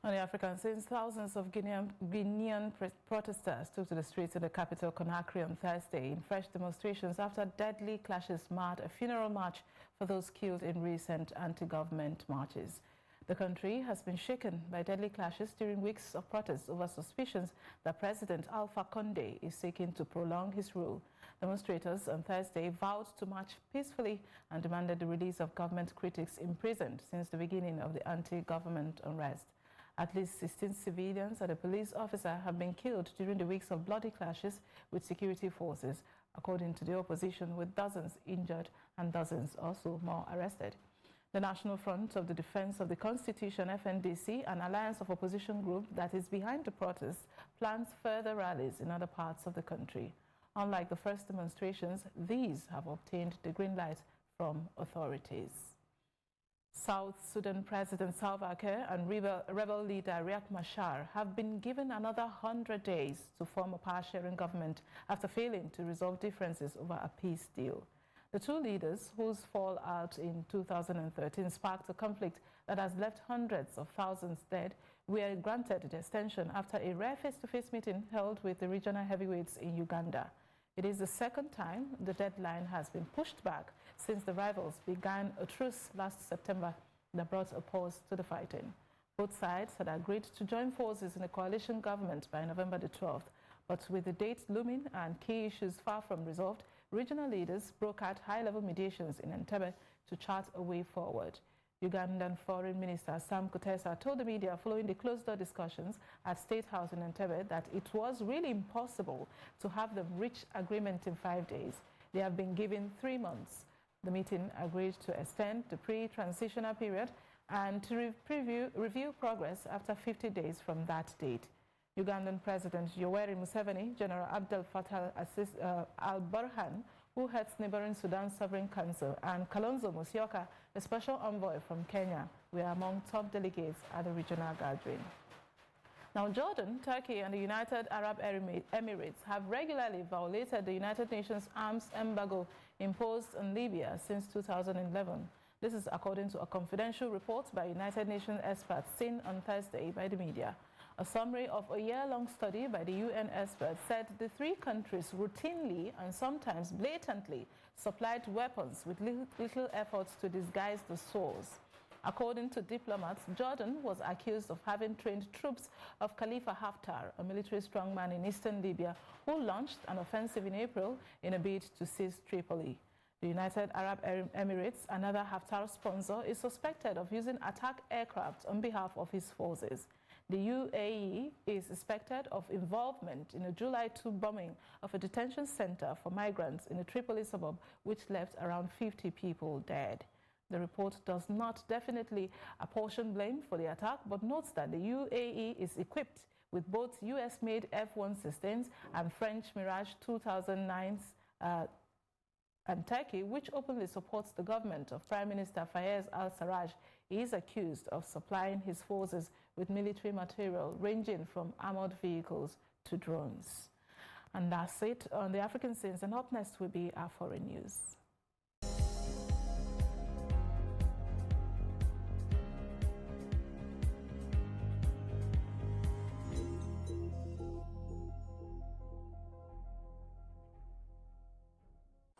On the African scene, thousands of Guinean protesters took to the streets in the capital Conakry on Thursday in fresh demonstrations after deadly clashes marred a funeral march for those killed in recent anti-government marches. The country has been shaken by deadly clashes during weeks of protests over suspicions that President Alpha Condé is seeking to prolong his rule. Demonstrators on Thursday vowed to march peacefully and demanded the release of government critics imprisoned since the beginning of the anti-government unrest. At least 16 civilians and a police officer have been killed during the weeks of bloody clashes with security forces, according to the opposition, with dozens injured and dozens also more arrested. The National Front of the Defense of the Constitution, FNDC, an alliance of opposition groups that is behind the protests, plans further rallies in other parts of the country. Unlike the first demonstrations, these have obtained the green light from authorities. South Sudan President Salva Kiir and rebel leader Riek Machar have been given another 100 days to form a power-sharing government after failing to resolve differences over a peace deal. The two leaders, whose fallout in 2013 sparked a conflict that has left hundreds of thousands dead, were granted the extension after a rare face-to-face meeting held with the regional heavyweights in Uganda. It is the second time the deadline has been pushed back since the rivals began a truce last September that brought a pause to the fighting. Both sides had agreed to join forces in a coalition government by November the 12th, but with the date looming and key issues far from resolved, regional leaders broke out high-level mediations in Entebbe to chart a way forward. Ugandan Foreign Minister Sam Kutesa told the media following the closed-door discussions at State House in Entebbe that it was really impossible to have them reach agreement in 5 days. They have been given 3 months. The meeting agreed to extend the pre-transitional period and to review progress after 50 days from that date. Ugandan President Yoweri Museveni, General Abdel Fattah al-Burhan, who heads neighboring Sudan Sovereign Council, and Kalonzo Musyoka, a special envoy from Kenya, were among top delegates at the regional gathering. Now, Jordan, Turkey, and the United Arab Emirates have regularly violated the United Nations arms embargo imposed on Libya since 2011. This is according to a confidential report by United Nations experts seen on Thursday by the media. A summary of a year-long study by the UN experts said the three countries routinely and sometimes blatantly supplied weapons with little efforts to disguise the source. According to diplomats, Jordan was accused of having trained troops of Khalifa Haftar, a military strongman in eastern Libya, who launched an offensive in April in a bid to seize Tripoli. The United Arab Emirates, another Haftar sponsor, is suspected of using attack aircraft on behalf of his forces. The UAE is suspected of involvement in a July 2 bombing of a detention center for migrants in a Tripoli suburb, which left around 50 people dead. The report does not definitely apportion blame for the attack, but notes that the UAE is equipped with both US-made F-116s and French Mirage 2009s, and Turkey, which openly supports the government of Prime Minister Fayez al-Sarraj, is accused of supplying his forces with military material ranging from armored vehicles to drones. And that's it on the African scenes, and up next will be our foreign news.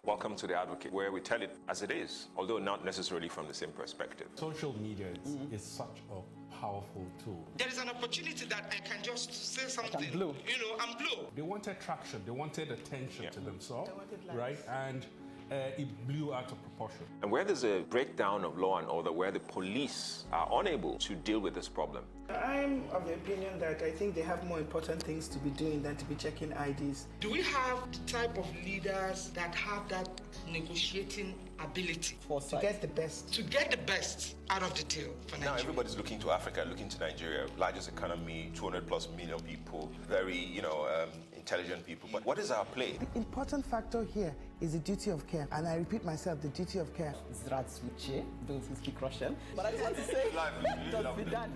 Welcome to The Advocate, where we tell it as it is, although not necessarily from the same perspective. Social media is such a powerful tool. There is an opportunity that I can just say something. I'm blue. You know, I'm blue. They wanted traction, they wanted attention to themselves, right? And it blew out of proportion. And where there's a breakdown of law and order, where the police are unable to deal with this problem. I'm of the opinion that I think they have more important things to be doing than to be checking IDs. Do we have the type of leaders that have that negotiating ability to get the best? To get the best out of the deal for Nigeria. Now everybody's looking to Africa, looking to Nigeria, largest economy, 200 plus million people, very, intelligent people. But what is our play? The important factor here is the duty of care. And I repeat myself, the duty of care. Zdravstvuyte, those who speak Russian. But I just want to say, it does be done.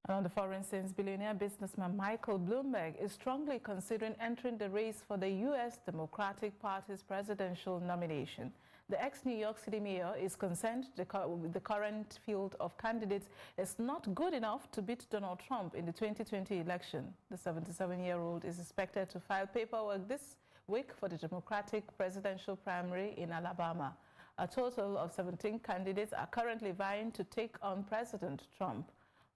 On the foreign scenes, billionaire businessman Michael Bloomberg is strongly considering entering the race for the U.S. Democratic Party's presidential nomination. The ex-New York City mayor is concerned with the current field of candidates is not good enough to beat Donald Trump in the 2020 election. The 77-year-old is expected to file paperwork this week for the Democratic presidential primary in Alabama. A total of 17 candidates are currently vying to take on President Trump.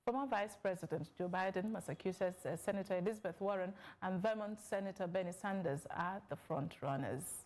Former Vice President Joe Biden, Massachusetts Senator Elizabeth Warren, and Vermont Senator Bernie Sanders are the front runners.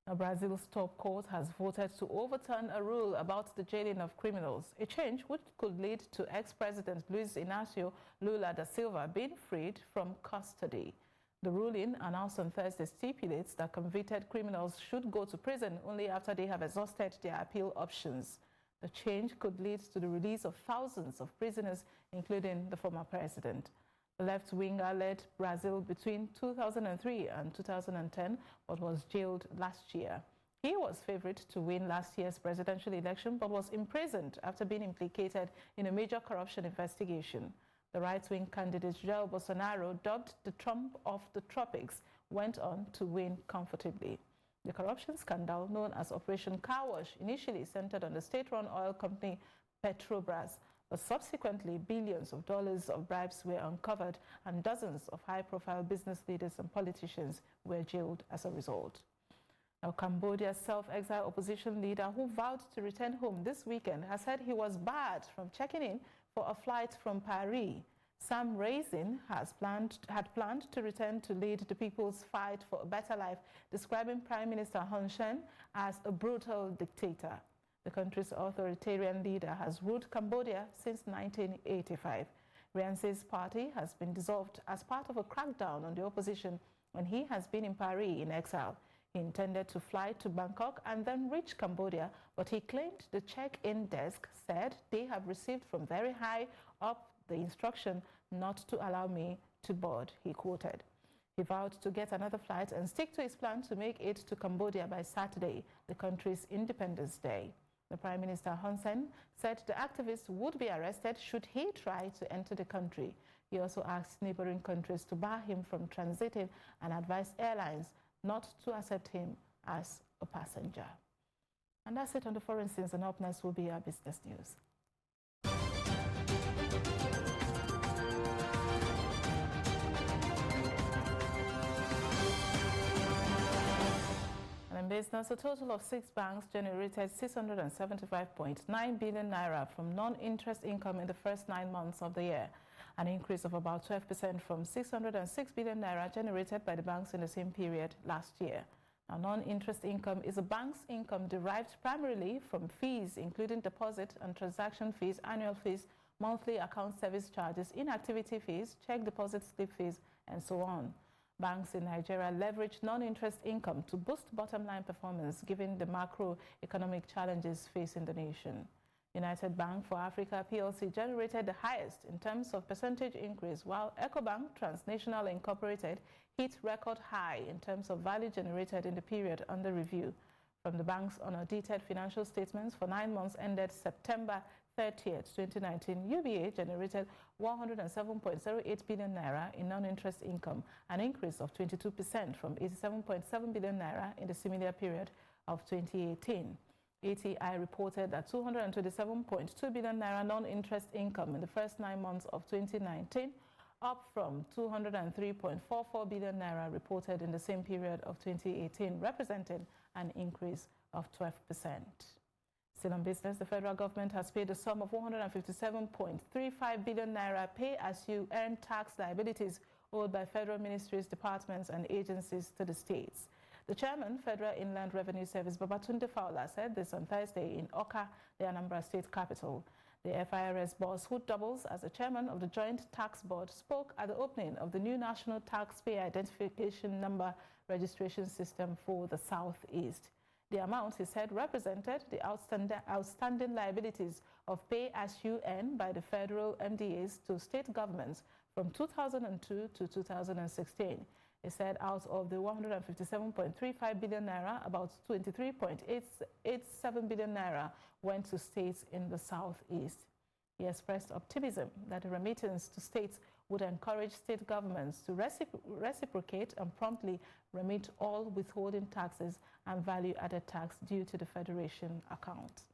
Now, Brazil's top court has voted to overturn a rule about the jailing of criminals, a change which could lead to ex-President Luiz Inácio Lula da Silva being freed from custody. The ruling, announced on Thursday, stipulates that convicted criminals should go to prison only after they have exhausted their appeal options. The change could lead to the release of thousands of prisoners, including the former president. The left-winger led Brazil between 2003 and 2010, but was jailed last year. He was favored to win last year's presidential election, but was imprisoned after being implicated in a major corruption investigation. The right-wing candidate Jair Bolsonaro, dubbed the Trump of the tropics, went on to win comfortably. The corruption scandal, known as Operation Car Wash, initially centered on the state-run oil company Petrobras, but subsequently billions of dollars of bribes were uncovered and dozens of high-profile business leaders and politicians were jailed as a result. Now, Cambodia's self-exiled opposition leader, who vowed to return home this weekend, has said he was barred from checking in for a flight from Paris. Sam Raisin had planned to return to lead the people's fight for a better life, describing Prime Minister Hun Sen as a brutal dictator. The country's authoritarian leader has ruled Cambodia since 1985. Raisin's party has been dissolved as part of a crackdown on the opposition, and he has been in Paris in exile. He intended to fly to Bangkok and then reach Cambodia, but he claimed the check-in desk said they have received from very high up the instruction not to allow me to board, he quoted. He vowed to get another flight and stick to his plan to make it to Cambodia by Saturday, the country's Independence Day. The Prime Minister Hun Sen said the activist would be arrested should he try to enter the country. He also asked neighboring countries to bar him from transiting and advised airlines not to accept him as a passenger. And that's it on the foreign scenes, and up next will be our business news. And in business, a total of 6 banks generated 675.9 billion naira from non-interest income in the first 9 months of the year, an increase of about 12% from 606 billion naira generated by the banks in the same period last year. Now, non-interest income is a bank's income derived primarily from fees, including deposit and transaction fees, annual fees, monthly account service charges, inactivity fees, check deposit slip fees, and so on. Banks in Nigeria leverage non-interest income to boost bottom-line performance, given the macroeconomic challenges facing the nation. United Bank for Africa PLC generated the highest in terms of percentage increase, while Ecobank Transnational Incorporated hit record high in terms of value generated in the period under review. From the bank's unaudited financial statements for 9 months ended September 30th, 2019, UBA generated 107.08 billion naira in non-interest income, an increase of 22% from 87.7 billion naira in the similar period of 2018. ATI reported that 227.2 billion naira non-interest income in the first 9 months of 2019, up from 203.44 billion naira reported in the same period of 2018, representing an increase of 12%. Still on business, the federal government has paid a sum of 157.35 billion naira pay-as-you-earn tax liabilities owed by federal ministries, departments, and agencies to the states. The chairman, Federal Inland Revenue Service, Babatunde Fowler, said this on Thursday in Awka, the Anambra State capital. The FIRS boss, who doubles as the chairman of the Joint Tax Board, spoke at the opening of the new National Taxpayer Identification Number registration system for the Southeast. The amount, he said, represented the outstanding liabilities of pay-as-you-earn by the federal MDAs to state governments from 2002 to 2016. He said out of the 157.35 billion naira, about 23.87 billion naira went to states in the Southeast. He expressed optimism that the remittance to states would encourage state governments to reciprocate and promptly remit all withholding taxes and value-added tax due to the Federation account.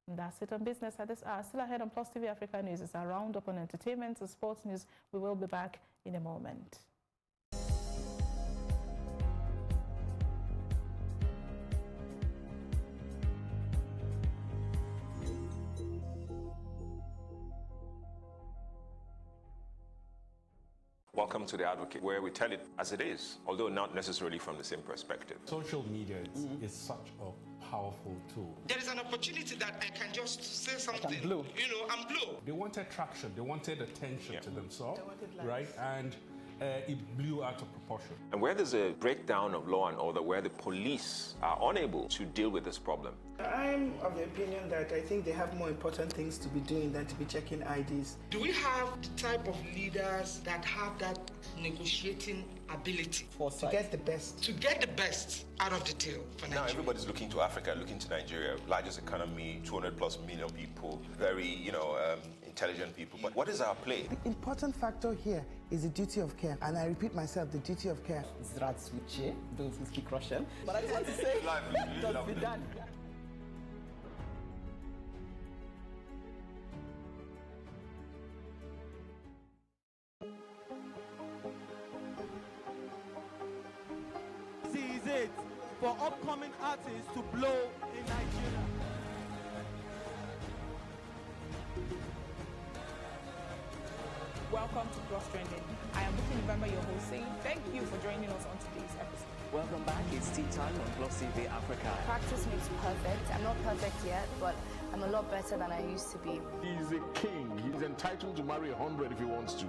And that's it on business at this hour. Still ahead on Plus TV Africa News is a roundup on entertainment and sports news. We will be back in a moment. Welcome to The Advocate, where we tell it as it is, although not necessarily from the same perspective. Social media is such a powerful tool. There is an opportunity that I can just say something. I'm blue. You know, I'm blue. They wanted traction, they wanted attention to themselves, right? And it blew out of proportion. And where there's a breakdown of law and order, where the police are unable to deal with this problem. I'm of the opinion that I think they have more important things to be doing than to be checking IDs. Do we have the type of leaders that have that negotiating ability? To get the best. To get the best out of the deal for Nigeria. Now everybody's looking to Africa, looking to Nigeria, largest economy, 200+ million people, very, intelligent people. But what is our play? The important factor here is the duty of care. And I repeat myself, the duty of care. Zratswiche, those who speak Russian. But I just want to say, it does be done. Is it for upcoming artists to blow in Nigeria? Welcome to Cross Trending. I am Buki November, your host, saying thank you for joining us on today's episode. Welcome back. It's tea time on Plus TV Africa. Practice makes perfect. I'm not perfect yet, but I'm a lot better than I used to be. He's a king. He's entitled to marry 100 if he wants to.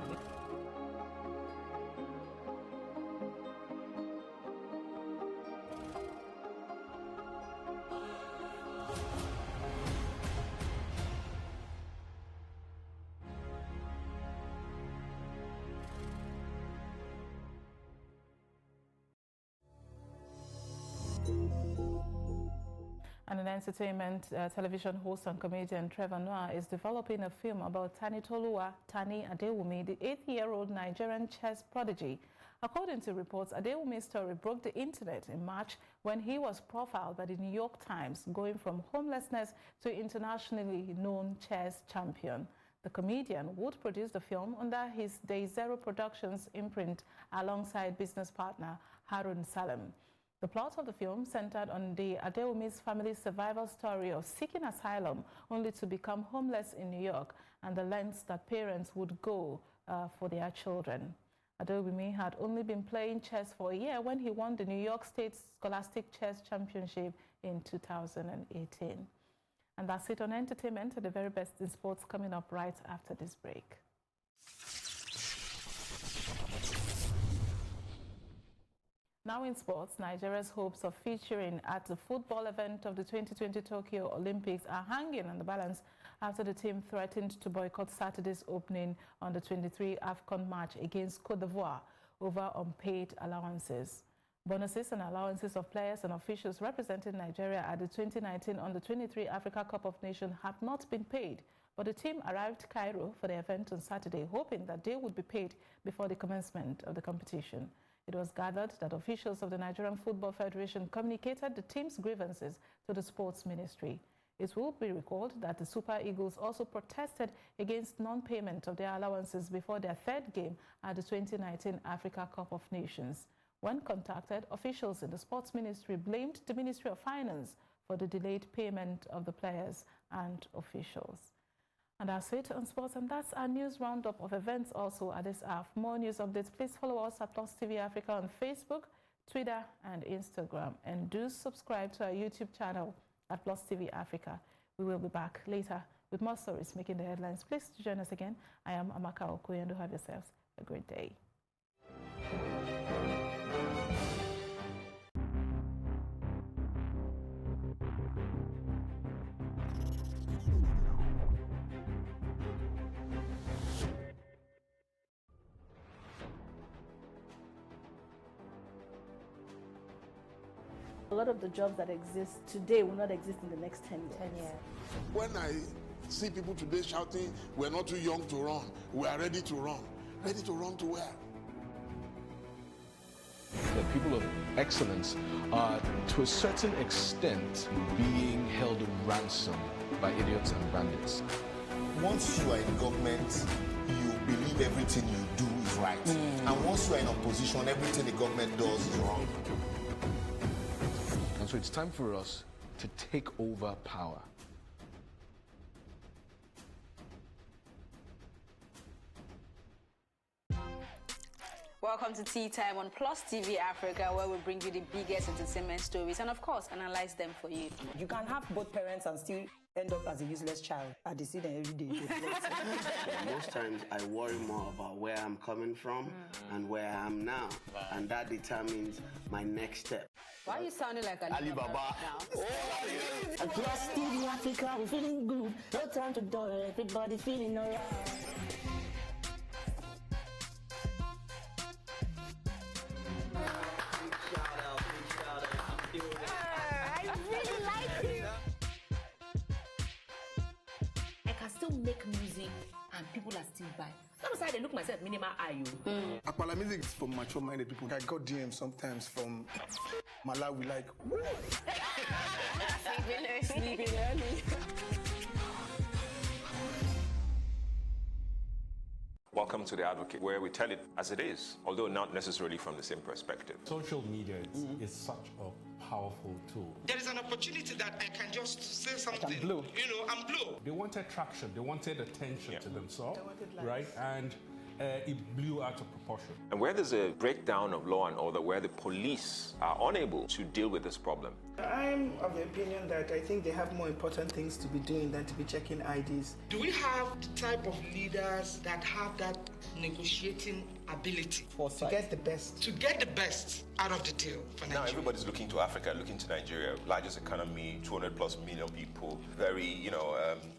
And in entertainment, television host and comedian Trevor Noah is developing a film about Tani Toluwa Tani Adewumi, the 8-year-old Nigerian chess prodigy. According to reports, Adewumi's story broke the internet in March when he was profiled by the New York Times, going from homelessness to internationally known chess champion. The comedian would produce the film under his Day Zero Productions imprint alongside business partner Harun Salem. The plot of the film centered on the Adewumi's family's survival story of seeking asylum only to become homeless in New York and the lengths that parents would go for their children. Adewumi had only been playing chess for a year when he won the New York State Scholastic Chess Championship in 2018. And that's it on entertainment. The very best in sports coming up right after this break. Now in sports, Nigeria's hopes of featuring at the football event of the 2020 Tokyo Olympics are hanging on the balance after the team threatened to boycott Saturday's opening on the 23 AFCON match against Côte d'Ivoire over unpaid allowances. Bonuses and allowances of players and officials representing Nigeria at the 2019 Under-23 Africa Cup of Nations have not been paid, but the team arrived Cairo for the event on Saturday, hoping that they would be paid before the commencement of the competition. It was gathered that officials of the Nigerian Football Federation communicated the team's grievances to the Sports Ministry. It will be recalled that the Super Eagles also protested against non-payment of their allowances before their third game at the 2019 Africa Cup of Nations. When contacted, officials in the Sports Ministry blamed the Ministry of Finance for the delayed payment of the players and officials. And that's it on sports, and that's our news roundup of events also at this hour. For more news updates, please follow us at Plus TV Africa on Facebook, Twitter, and Instagram. And do subscribe to our YouTube channel at Plus TV Africa. We will be back later with more stories making the headlines. Please join us again. I am Amaka Okoye, and do have yourselves a great day. A lot of the jobs that exist today will not exist in the next 10 years. When I see people today shouting, we're not too young to run, we are ready to run. Ready to run to where? The people of excellence are, to a certain extent, being held ransom by idiots and bandits. Once you are in government, you believe everything you do is right. And once you are in opposition, everything the government does is wrong. And so it's time for us to take over power. Welcome to Tea Time on Plus TV Africa, where we bring you the biggest entertainment stories and, of course, analyze them for you. You can have both parents and still end up as a useless child. I see them every day. Most times I worry more about where I'm coming from and where I am now, and that determines my next step. Why are you sounding like Alibaba now? Plus TV Africa, we're feeling good. No time to dull, everybody feeling alright. Make music and people are still buying. Sometimes I look myself minimal IU. Apala music is for mature-minded people. I got DMs sometimes from Malawi, like, sleeping early. Welcome to The Advocate, where we tell it as it is, although not necessarily from the same perspective. Social media is such a powerful tool. There is an opportunity that I can just say something. I'm blue. You know, I'm blue. They wanted traction. They wanted attention to themselves, right? And it blew out of proportion. And where there's a breakdown of law and order, where the police are unable to deal with this problem. I'm of the opinion that I think they have more important things to be doing than to be checking IDs. Do we have the type of leaders that have that negotiating ability? To get the best. To get the best out of the deal for Nigeria. Now everybody's looking to Africa, looking to Nigeria, largest economy, 200+ million people, very,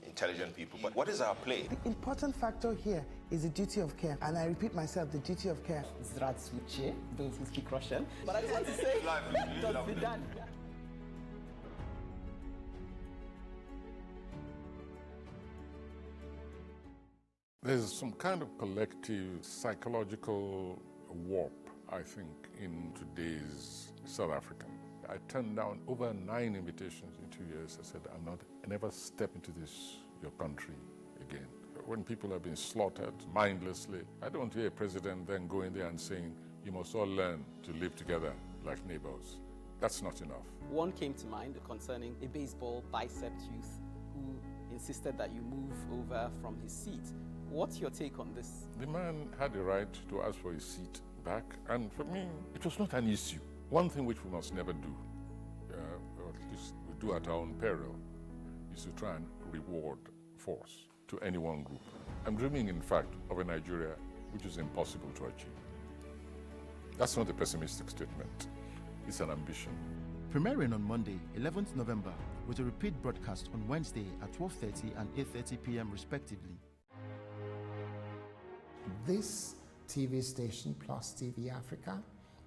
intelligent people. But what is our play? The important factor here is the duty of care. And I repeat myself, the duty of care. Zratswiche, those who speak Russian. But I just want to say, it has been done. There's some kind of collective psychological warp, I think, in today's South African. I turned down over 9 invitations in 2 years. I said, I never step into your country again. When people are being slaughtered mindlessly, I don't hear a president then going there and saying, you must all learn to live together like neighbors. That's not enough. One came to mind concerning a baseball bicep youth who insisted that you move over from his seat. What's your take on this? The man had the right to ask for his seat back, and for me, it was not an issue. One thing which we must never do, or at least we do at our own peril, is to try and reward force to any one group. I'm dreaming, in fact, of a Nigeria which is impossible to achieve. That's not a pessimistic statement. It's an ambition. Premiering on Monday, 11th November, with a repeat broadcast on Wednesday at 12:30 and 8:30 p.m. respectively. This TV station, Plus TV Africa,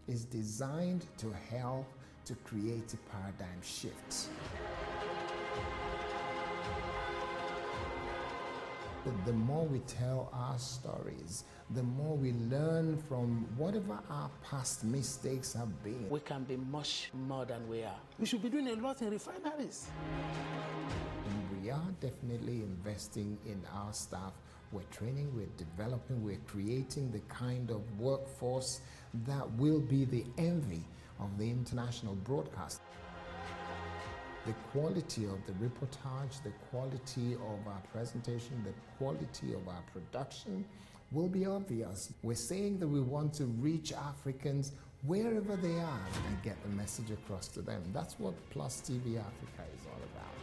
is designed to help to create a paradigm shift. The more we tell our stories, the more we learn from whatever our past mistakes have been. We can be much more than we are. We should be doing a lot in refineries. And we are definitely investing in our staff. We're training, we're developing, we're creating the kind of workforce that will be the envy of the international broadcast. The quality of the reportage, the quality of our presentation, the quality of our production will be obvious. We're saying that we want to reach Africans wherever they are and get the message across to them. That's what Plus TV Africa is all about.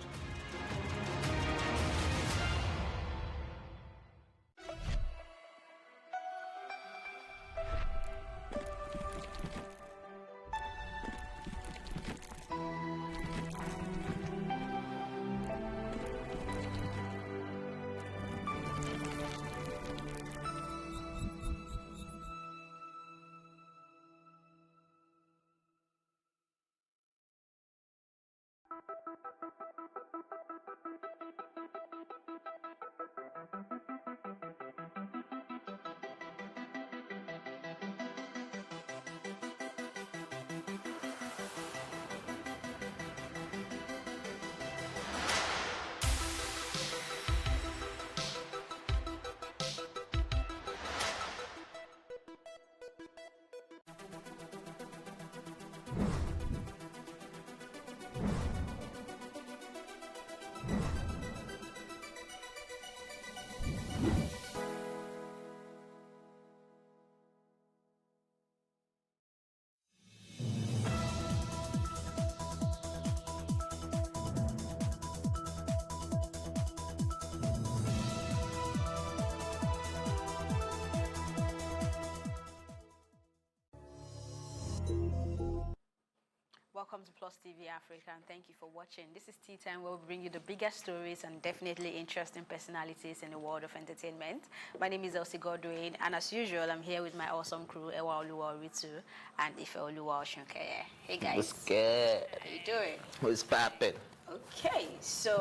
Welcome to Plus TV Africa, and thank you for watching. This is Tea Time, where we bring you the biggest stories and definitely interesting personalities in the world of entertainment. My name is Elsie Godwin, and as usual, I'm here with my awesome crew, Ewa Oluwa Oritu and Ife Oluwa Oshunkeye. Hey guys. What's good? How you doing? What's poppin'? Okay, so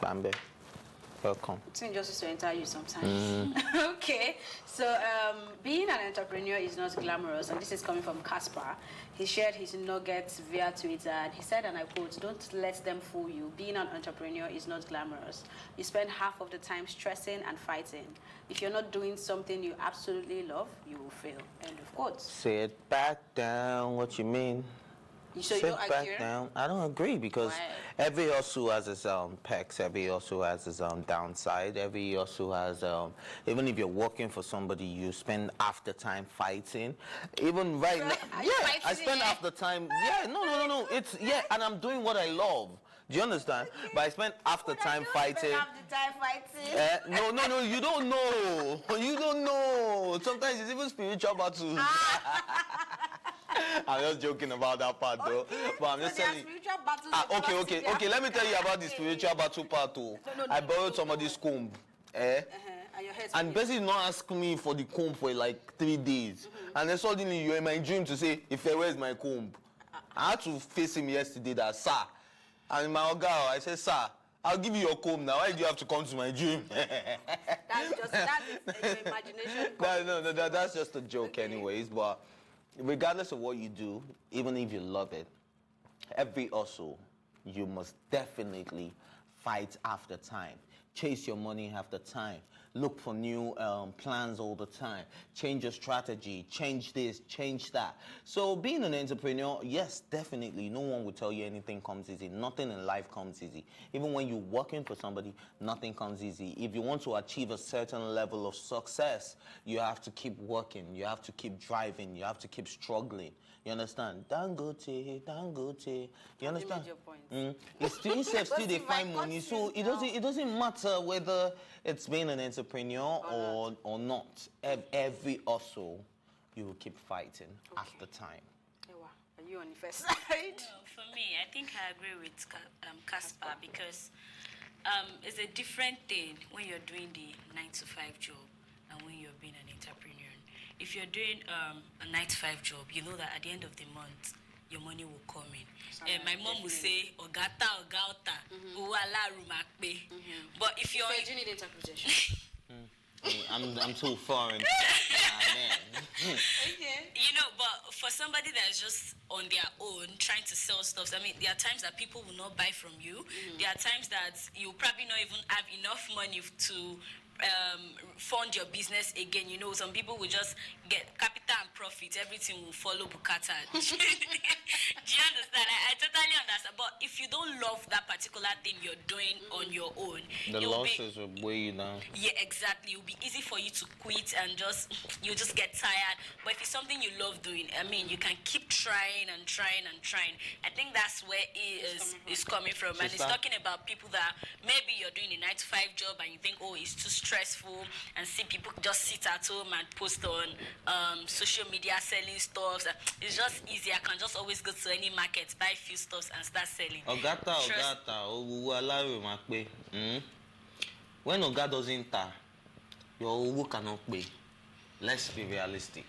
Bambe. Welcome. It's just to enter you sometimes. Okay, so being an entrepreneur is not glamorous, and this is coming from Casper. He shared his nuggets via Twitter, and he said, and I quote, "Don't let them fool you. Being an entrepreneur is not glamorous. You spend half of the time stressing and fighting. If you're not doing something you absolutely love, you will fail." End of quote. Say it back down. What you mean? So you Sit don't back agree? down. I don't agree because every hustle has its perks. Every hustle has its downside. Every hustle has even if you're working for somebody, you spend half the time fighting. Even right now, I spend half the time. Yeah, no. It's and I'm doing what I love. Do you understand? But I spend half the time fighting. Half the time fighting. No, you don't know. You don't know. Sometimes it's even spiritual battles. I'm just joking about that part though. But I'm just telling you. Okay. Let me tell you about the spiritual battle part too. I borrowed somebody's comb. And basically not ask me for the comb for like 3 days. And then suddenly you're in my dream to say, "If where's my comb?" I had to face him yesterday that, "Sir." And my girl, I said, "Sir, I'll give you your comb now. Why do you have to come to my dream? That's your imagination. That's just a joke anyways. But regardless of what you do, even if you love it, every hustle, you must definitely fight after time. Chase your money half the time. Look for new plans all the time. Change your strategy. Change this, change that. So being an entrepreneur, yes, definitely. No one will tell you anything comes easy. Nothing in life comes easy. Even when you're working for somebody, nothing comes easy. If you want to achieve a certain level of success, you have to keep working. You have to keep driving. You have to keep struggling. You understand? Dangote, Dangote. You understand? It's still they find money, so it doesn't matter whether it's being an entrepreneur or not. Every hustle, you will keep fighting after time. Are you on the first side? No, for me, I think I agree with Caspar because it's a different thing when you're doing the 9-to-5 job and when you're being an entrepreneur. If you're doing a 9-to-5 job, you know that at the end of the month, your money will come in. My mom will say, Ogata, Ogata, Uwala Rumakbe. But if you're... Do you need interpretation? I'm too foreign. You know, but for somebody that's just on their own, trying to sell stuff, I mean, there are times that people will not buy from you. There are times that you probably not even have enough money to fund your business again. You know, some people will just get capital and profit, everything will follow Bukata. Do you understand? I totally understand. But if you don't love that particular thing you're doing on your own, the losses will weigh you down. Yeah, exactly. It will be easy for you to quit and you just get tired. But if it's something you love doing, I mean, you can keep trying and trying and trying. I think that's where it is coming from. And it's talking about people that maybe you're doing a 9-to-5 job and you think, oh, it's too stressful, and see people just sit at home and post on social media selling stuff. It's just easy. I can just always go to any market, buy a few stuffs and start selling. Ogata. When Oga doesn't your Owo cannot pay. Let's be realistic.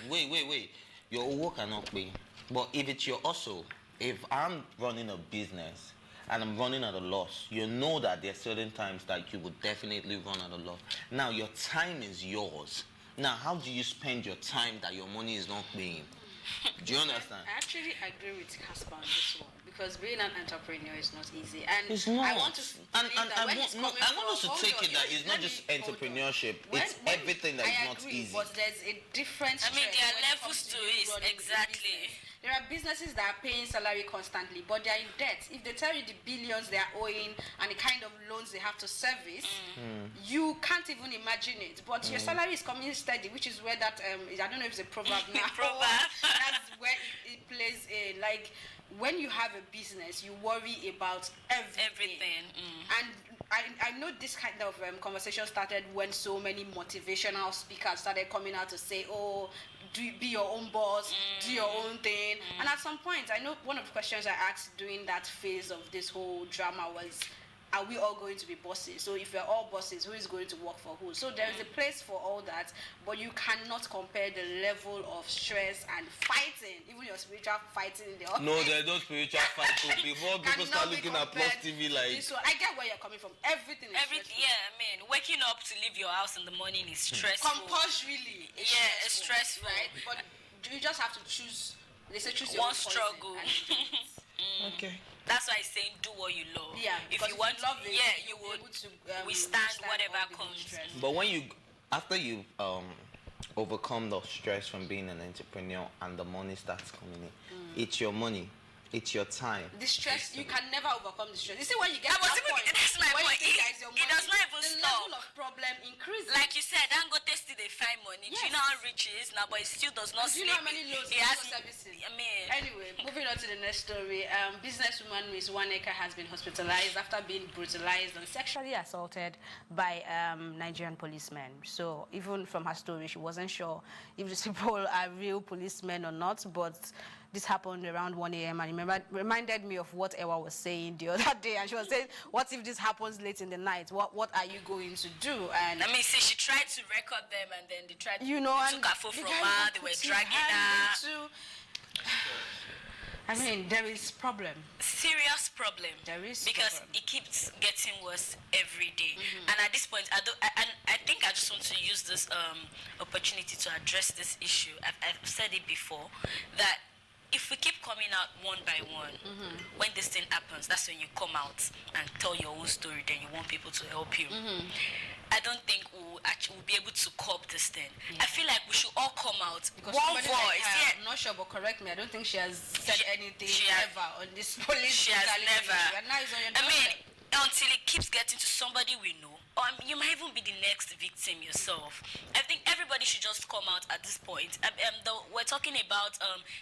Wait. Your Owo cannot pay. But if it's your hustle, if I'm running a business and I'm running at a loss, you know that there are certain times that you would definitely run at a loss. Now, your time is yours. Now, how do you spend your time that your money is not paying? Do you understand? I actually agree with Caspar on this one because being an entrepreneur is not easy. And it's not. I want to I want us to take it that it's not just entrepreneurship. It's everything that is not easy. But there's a difference. I mean, there are levels to it. Exactly. There are businesses that are paying salary constantly, but they are in debt. If they tell you the billions they are owing and the kind of loans they have to service, you can't even imagine it. But your salary is coming steady, which is where that, I don't know if it's a proverb now. That's where it plays in. Like, when you have a business, you worry about everything. And I know this kind of conversation started when so many motivational speakers started coming out to say, oh, be your own boss, do your own thing. And at some point, I know one of the questions I asked during that phase of this whole drama was, are we all going to be bosses? So if we're all bosses, who is going to work for who? So there is a place for all that, but you cannot compare the level of stress and fighting, even your spiritual fighting in the office. No, there's no spiritual fighting. Before people start looking at Plus TV like... So I get where you're coming from. Everything is stressful. Yeah, I mean, waking up to leave your house in the morning is stressful. Compulsorily. It's stressful. Right? But you just have to choose. They say choose one struggle. Okay. That's why I'm saying do what you love. Yeah, if you want to love it, you would withstand whatever comes. But when after you overcome the stress from being an entrepreneur and the money starts coming in, it's your money. It's your time. The stress, you can never overcome the stress. You see, when you get to that point, that's my point. It does not even stop. The level of problem increases. Like you said, Dangote still they find money. Yes. Do you know how rich he is now? But it still does not sleep. Do you know how many loans he has services? I mean, anyway, moving on to the next story. Businesswoman Miss Waneka has been hospitalized after being brutalized and sexually assaulted by Nigerian policemen. So even from her story, she wasn't sure if these people are real policemen or not, but this happened around 1 a.m. and reminded me of what Ewa was saying the other day. And she was saying, what if this happens late in the night? What are you going to do? And I mean, see, she tried to record them and then they tried to took her phone from her, they were dragging her. I mean, there is problem. Serious problem. There is because problem. it keeps getting worse every day. And at this point, I think I just want to use this opportunity to address this issue. I've said it before that if we keep coming out one by one, when this thing happens, that's when you come out and tell your own story. Then you want people to help you. I don't think we'll be able to cope this thing. I feel like we should all come out. Because one somebody voice. like her, I'm not sure, but correct me. I don't think she has said anything ever on this police. She has never. And now it's on your I mean, doorstep. until it keeps getting to somebody we know, or you might even be the next victim yourself. I think everybody should just come out at this point. We're talking about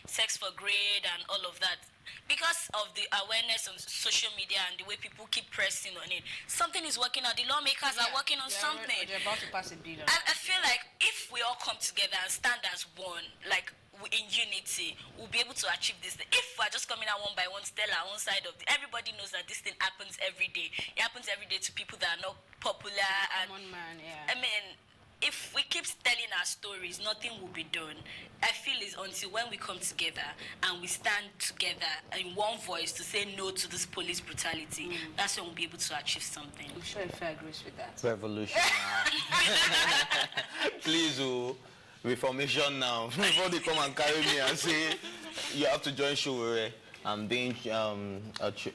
sex for grade and all of that. Because of the awareness on social media and the way people keep pressing on it, something is working out. The lawmakers are working on something. They're about to pass a bill. I feel like if we all come together and stand as one, like in unity, we'll be able to achieve this. If we're just coming out one by one, tell our own side of it, everybody knows that this thing happens every day. It happens every day to people that are not popular. Common man, yeah. I mean, if we keep telling our stories, nothing will be done. I feel it's until when we come together and we stand together in one voice to say no to this police brutality, that's when we'll be able to achieve something. I'm sure if I agrees with that. Revolution now. Please, reformation now. Before they come and carry me and say, you have to join Showore.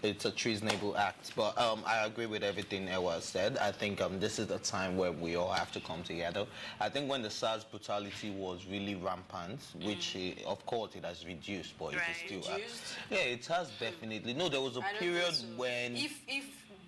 It's a treasonable act. But I agree with everything Ewa said. I think this is the time where we all have to come together. I think when the SARS brutality was really rampant, which of course it has reduced, but it is still... yeah, it has definitely. No, there was a period when... If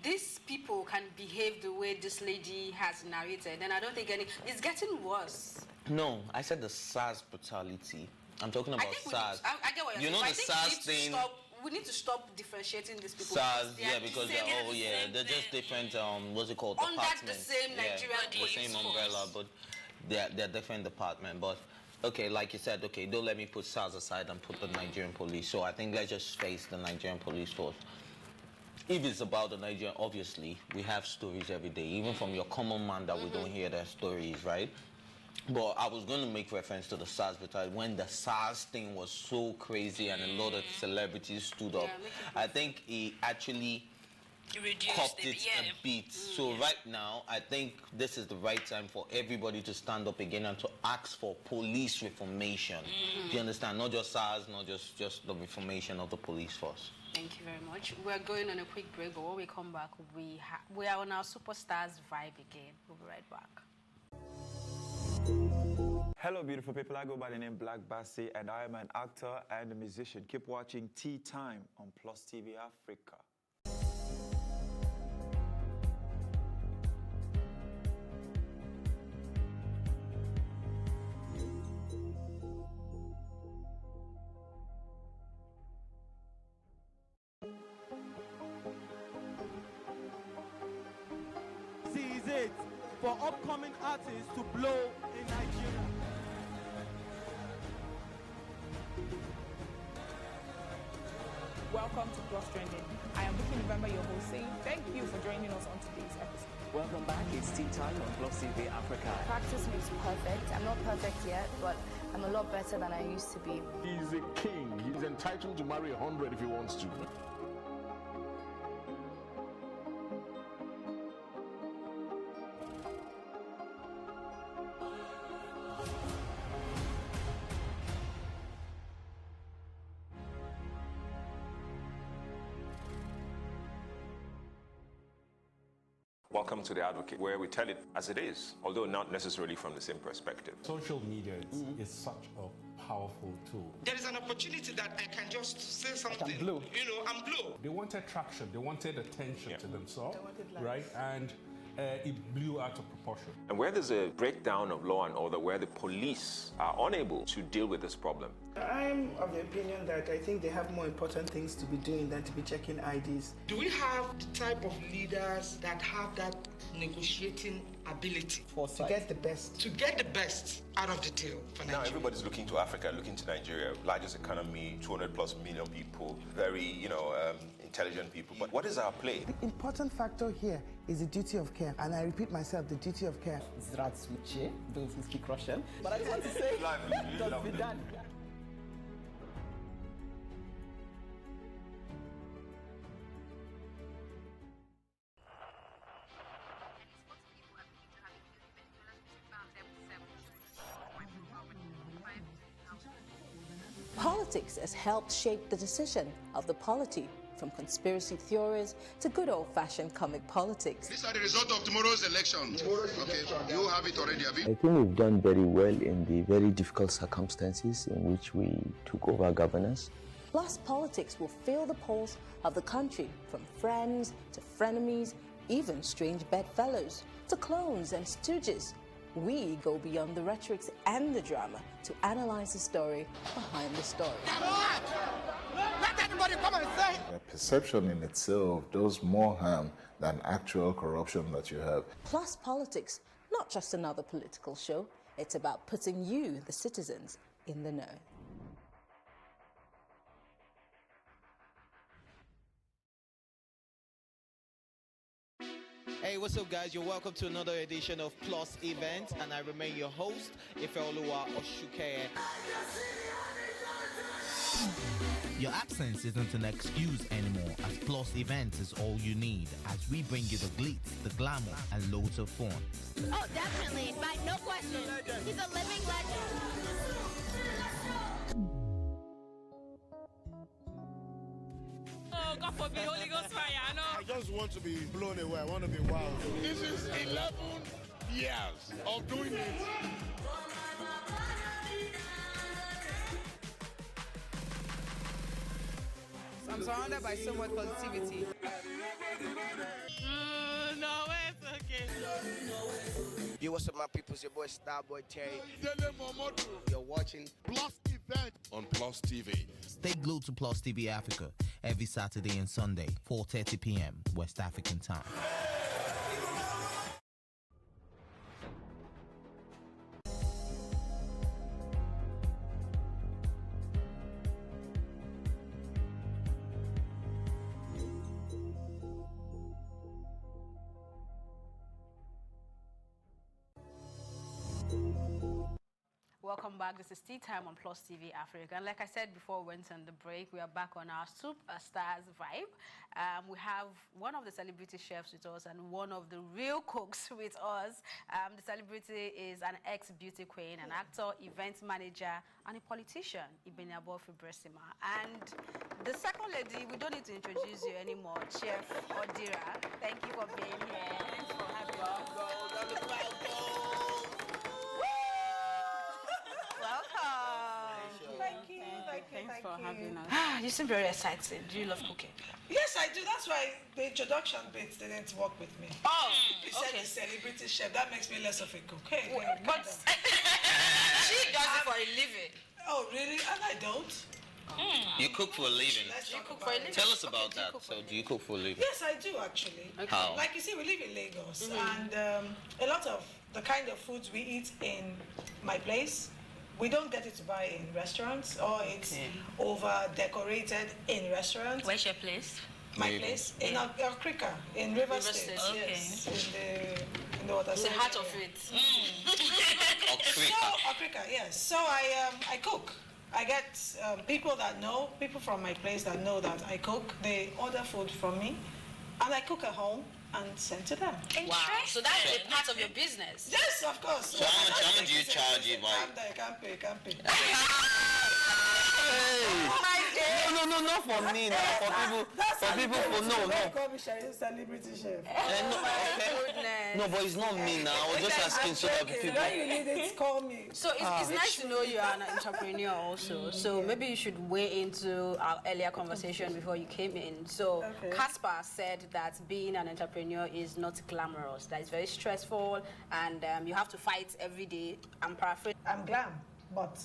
these people can behave the way this lady has narrated, then I don't think it's getting worse. No, I said the SARS brutality. I'm talking about SARS. I get what you're saying. You know the SARS thing. We need to stop differentiating these people. SARS, yeah, because they're just different. What's it called? Under the same Nigerian the same umbrella, but they're different department. But okay, like you said, okay, don't let me put SARS aside and put the Nigerian police. So I think let's just face the Nigerian police force. If it's about the Nigerian, obviously we have stories every day, even from your common man that we don't hear their stories, right? But I was going to make reference to the SARS brutality when the SARS thing was so crazy and a lot of celebrities stood up. I think it actually copped it a bit. So right now, I think this is the right time for everybody to stand up again and to ask for police reformation. Do you understand? Not just SARS, not just the reformation of the police force. Thank you very much. We're going on a quick break, but when we come back, we are on our Superstars vibe again. We'll be right back. Hello beautiful people, I go by the name Black Bassi and I am an actor and a musician. Keep watching Tea Time on Plus TV Africa. Seize it for upcoming artists to blow in Nigeria. Welcome to Plus Trending. I am Vicky November, your host, saying thank you for joining us on today's episode. Welcome back. It's Tea Time on Plus TV Africa. Practice makes perfect. I'm not perfect yet, but I'm a lot better than I used to be. He's a king. He's entitled to marry 100 if he wants to. Welcome to The Advocate, where we tell it as it is, although not necessarily from the same perspective. Social media is such a powerful tool. There is an opportunity that I can just say something. I'm blue. You know, I'm blue. They wanted traction. They wanted attention to themselves, right? And it blew out of proportion. And where there's a breakdown of law and order, where the police are unable to deal with this problem. I'm of the opinion that I think they have more important things to be doing than to be checking IDs. Do we have the type of leaders that have that negotiating ability to get the best? To get the best out of the deal for Nigeria. Now everybody's looking to Africa, looking to Nigeria, largest economy, 200+ million people, very, intelligent people. But what is our play? The important factor here is the duty of care. And I repeat myself, the duty of care. Zdratsviche, those who speak Russian. But I just want to say, it has been done. politics has helped shape the decision of the polity, from conspiracy theories to good old-fashioned comic politics. These are the results of tomorrow's election. Okay, you have it already, have you? I think we've done very well in the very difficult circumstances in which we took over governance. Plus, politics will fill the polls of the country, from friends to frenemies, even strange bedfellows, to clones and stooges. We go beyond the rhetorics and the drama to analyze the story behind the story. Let anybody come and say. The perception in itself does more harm than actual corruption that you have. Plus Politics, not just another political show. It's about putting you, the citizens, in the know. Hey, what's up, guys? You're welcome to another edition of Plus Event, and I remain your host, Ifeoluwa Oshuke. Your absence isn't an excuse anymore, as Plus Events is all you need, as we bring you the glitz, the glamour, and loads of fun. Oh, definitely. No question. He's a living legend. Oh, God forbid, Holy Ghost fire, I know. I just want to be blown away. I want to be wild. This is 11 years of doing it. I'm surrounded by so much positivity. No, it's okay. Yo, what's up, my people? It's your boy Starboy Terry. You're watching Plus Event on Plus TV. Stay glued to Plus TV Africa every Saturday and Sunday, 4:30 p.m. West African time. Welcome back. This is Tea Time on Plus TV Africa. And like I said before we went on the break, we are back on our Superstars vibe. We have one of the celebrity chefs with us and one of the real cooks with us. The celebrity is an ex-beauty queen, an actor, event manager, and a politician, Ibeni Abofi Bresima. And the second lady, we don't need to introduce you anymore, Chef Odira. Thank you for being here. Thanks for having us. Thanks for having us. You seem very excited. Do you love cooking? Yes, I do. That's why the introduction bits didn't work with me. Oh, you said the celebrity chef. That makes me less of a cook. Hey, but she does it for a living. Oh, really? And I don't. You cook for a living. You cook for a living. Tell us about that. So, do you cook for a living? Yes, I do actually. Okay. How? Like you see, we live in Lagos, and a lot of the kind of foods we eat in my place, we don't get it to buy in restaurants, or it's over decorated in restaurants. Where's your place? My place in Africa, in River State. Okay. Yes, in the water. It's the heart of it. Africa, yes. So I cook. I get people from my place that know that I cook. They order food from me, and I cook at home and send to them. Wow. So that's a part of your business? Yes, of course. So how much do you charge it? Can't pay. No, not for me. No, for people who know. Call me celebrity chef. No, but it's not me now. I was just asking so that people. When you need it, call me. So it's nice to know you are an entrepreneur also. So maybe you should weigh into our earlier conversation before you came in. So Caspar said that being an entrepreneur is not glamorous. That is very stressful, and you have to fight every day. I'm paraphrasing. I'm glam, but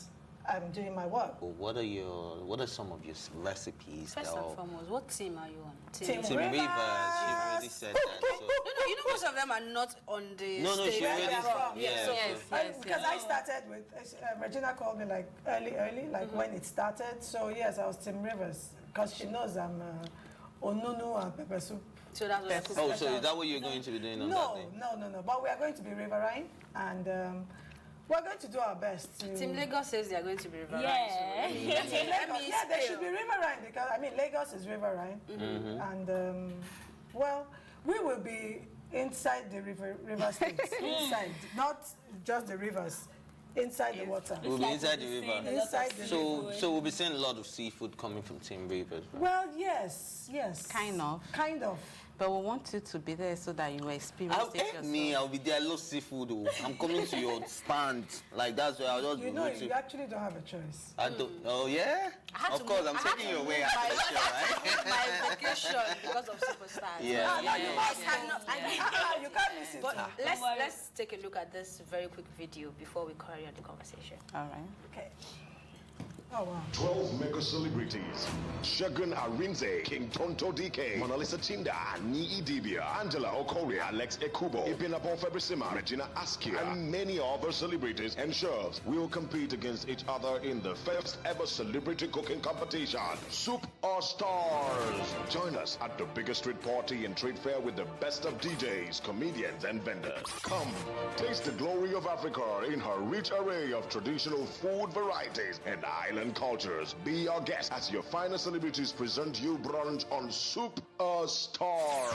I'm doing my work. What are some of your recipes? First and foremost, what team are you on? Team Rivers. She already said that. So. No, you know most of them are not on the stage. She already yes. Because I started with, Regina called me like early, like when it started. So yes, I was Team Rivers, because she knows I'm onunu and pepper soup. So that's what so is that what you're going to be doing on that day? No. But we are going to be Riverine, and we're going to do our best. Team Lagos says they are going to be Riverine. Yeah. They should be Riverine, because Lagos is Riverine, and we will be inside the river states, inside, not just the rivers. inside the water. We'll be inside the river. Inside the river. So we'll be seeing a lot of seafood coming from Team Rivers. Well, yes. Kind of. But we want you to be there so that you experience it yourself. I'll be there. I love seafood. I'm coming to your stand. Like, that's where I'll just You know, you actually don't have a choice. I don't. Oh, yeah? Of course, I'm taking you away after the show, right? My vacation because of Superstars. Yeah. You can't miss it. But let's take a look at this very quick video before we carry on the conversation. All right. Okay. Oh, wow. 12 mega celebrities. Shagun Arinze, King Tonto DK, Mona Lisa Chinda, Nii Idibia, Angela Okorie, Alex Ekubo, Ibinabo Febrisima, Regina Askia, and many other celebrities and chefs will compete against each other in the first ever celebrity cooking competition, Soup or Stars. Join us at the biggest street party and trade fair with the best of DJs, comedians, and vendors. Come, taste the glory of Africa in her rich array of traditional food varieties and island cultures. Be our guest as your finest celebrities present you brunch on Soup Stars.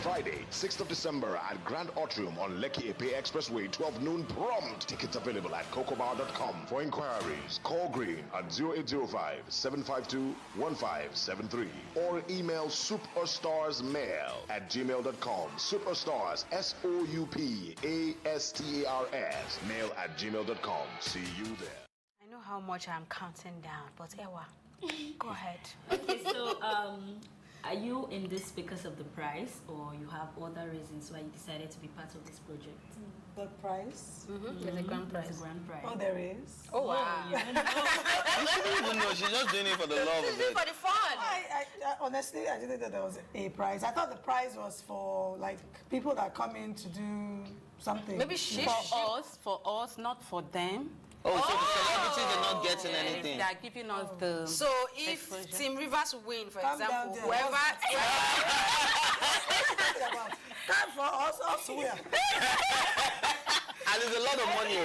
Friday, 6th of December at Grand Atrium on Lekki Epe Expressway, 12 noon prompt. Tickets available at cocobar.com. For inquiries, call Green at 0805-752-1573 or email souperstarsmail@gmail.com. Superstars, SOUPASTARS, mail@gmail.com. See you there. I know how much I'm counting down, but Ewa, go ahead. Okay, so are you in this because of the prize, or you have other reasons why you decided to be part of this project? The prize? There's a grand prize. There's a grand prize. Oh, there is? Oh, wow. You shouldn't even know. She's just doing it for the love of it. For the fun. I honestly, I didn't know there was a prize. I thought the prize was for, like, people that come in to do something. Maybe For us, not for them. Oh, so the celebrities are not getting anything. They are giving us the. So if Team Rivers win, for Calm down example, there. whoever. Time for us where? And there's a lot of money.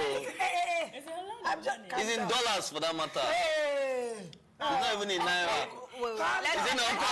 It's in dollars for that matter. Hey. It's not even in naira. Let's It's in Uncle.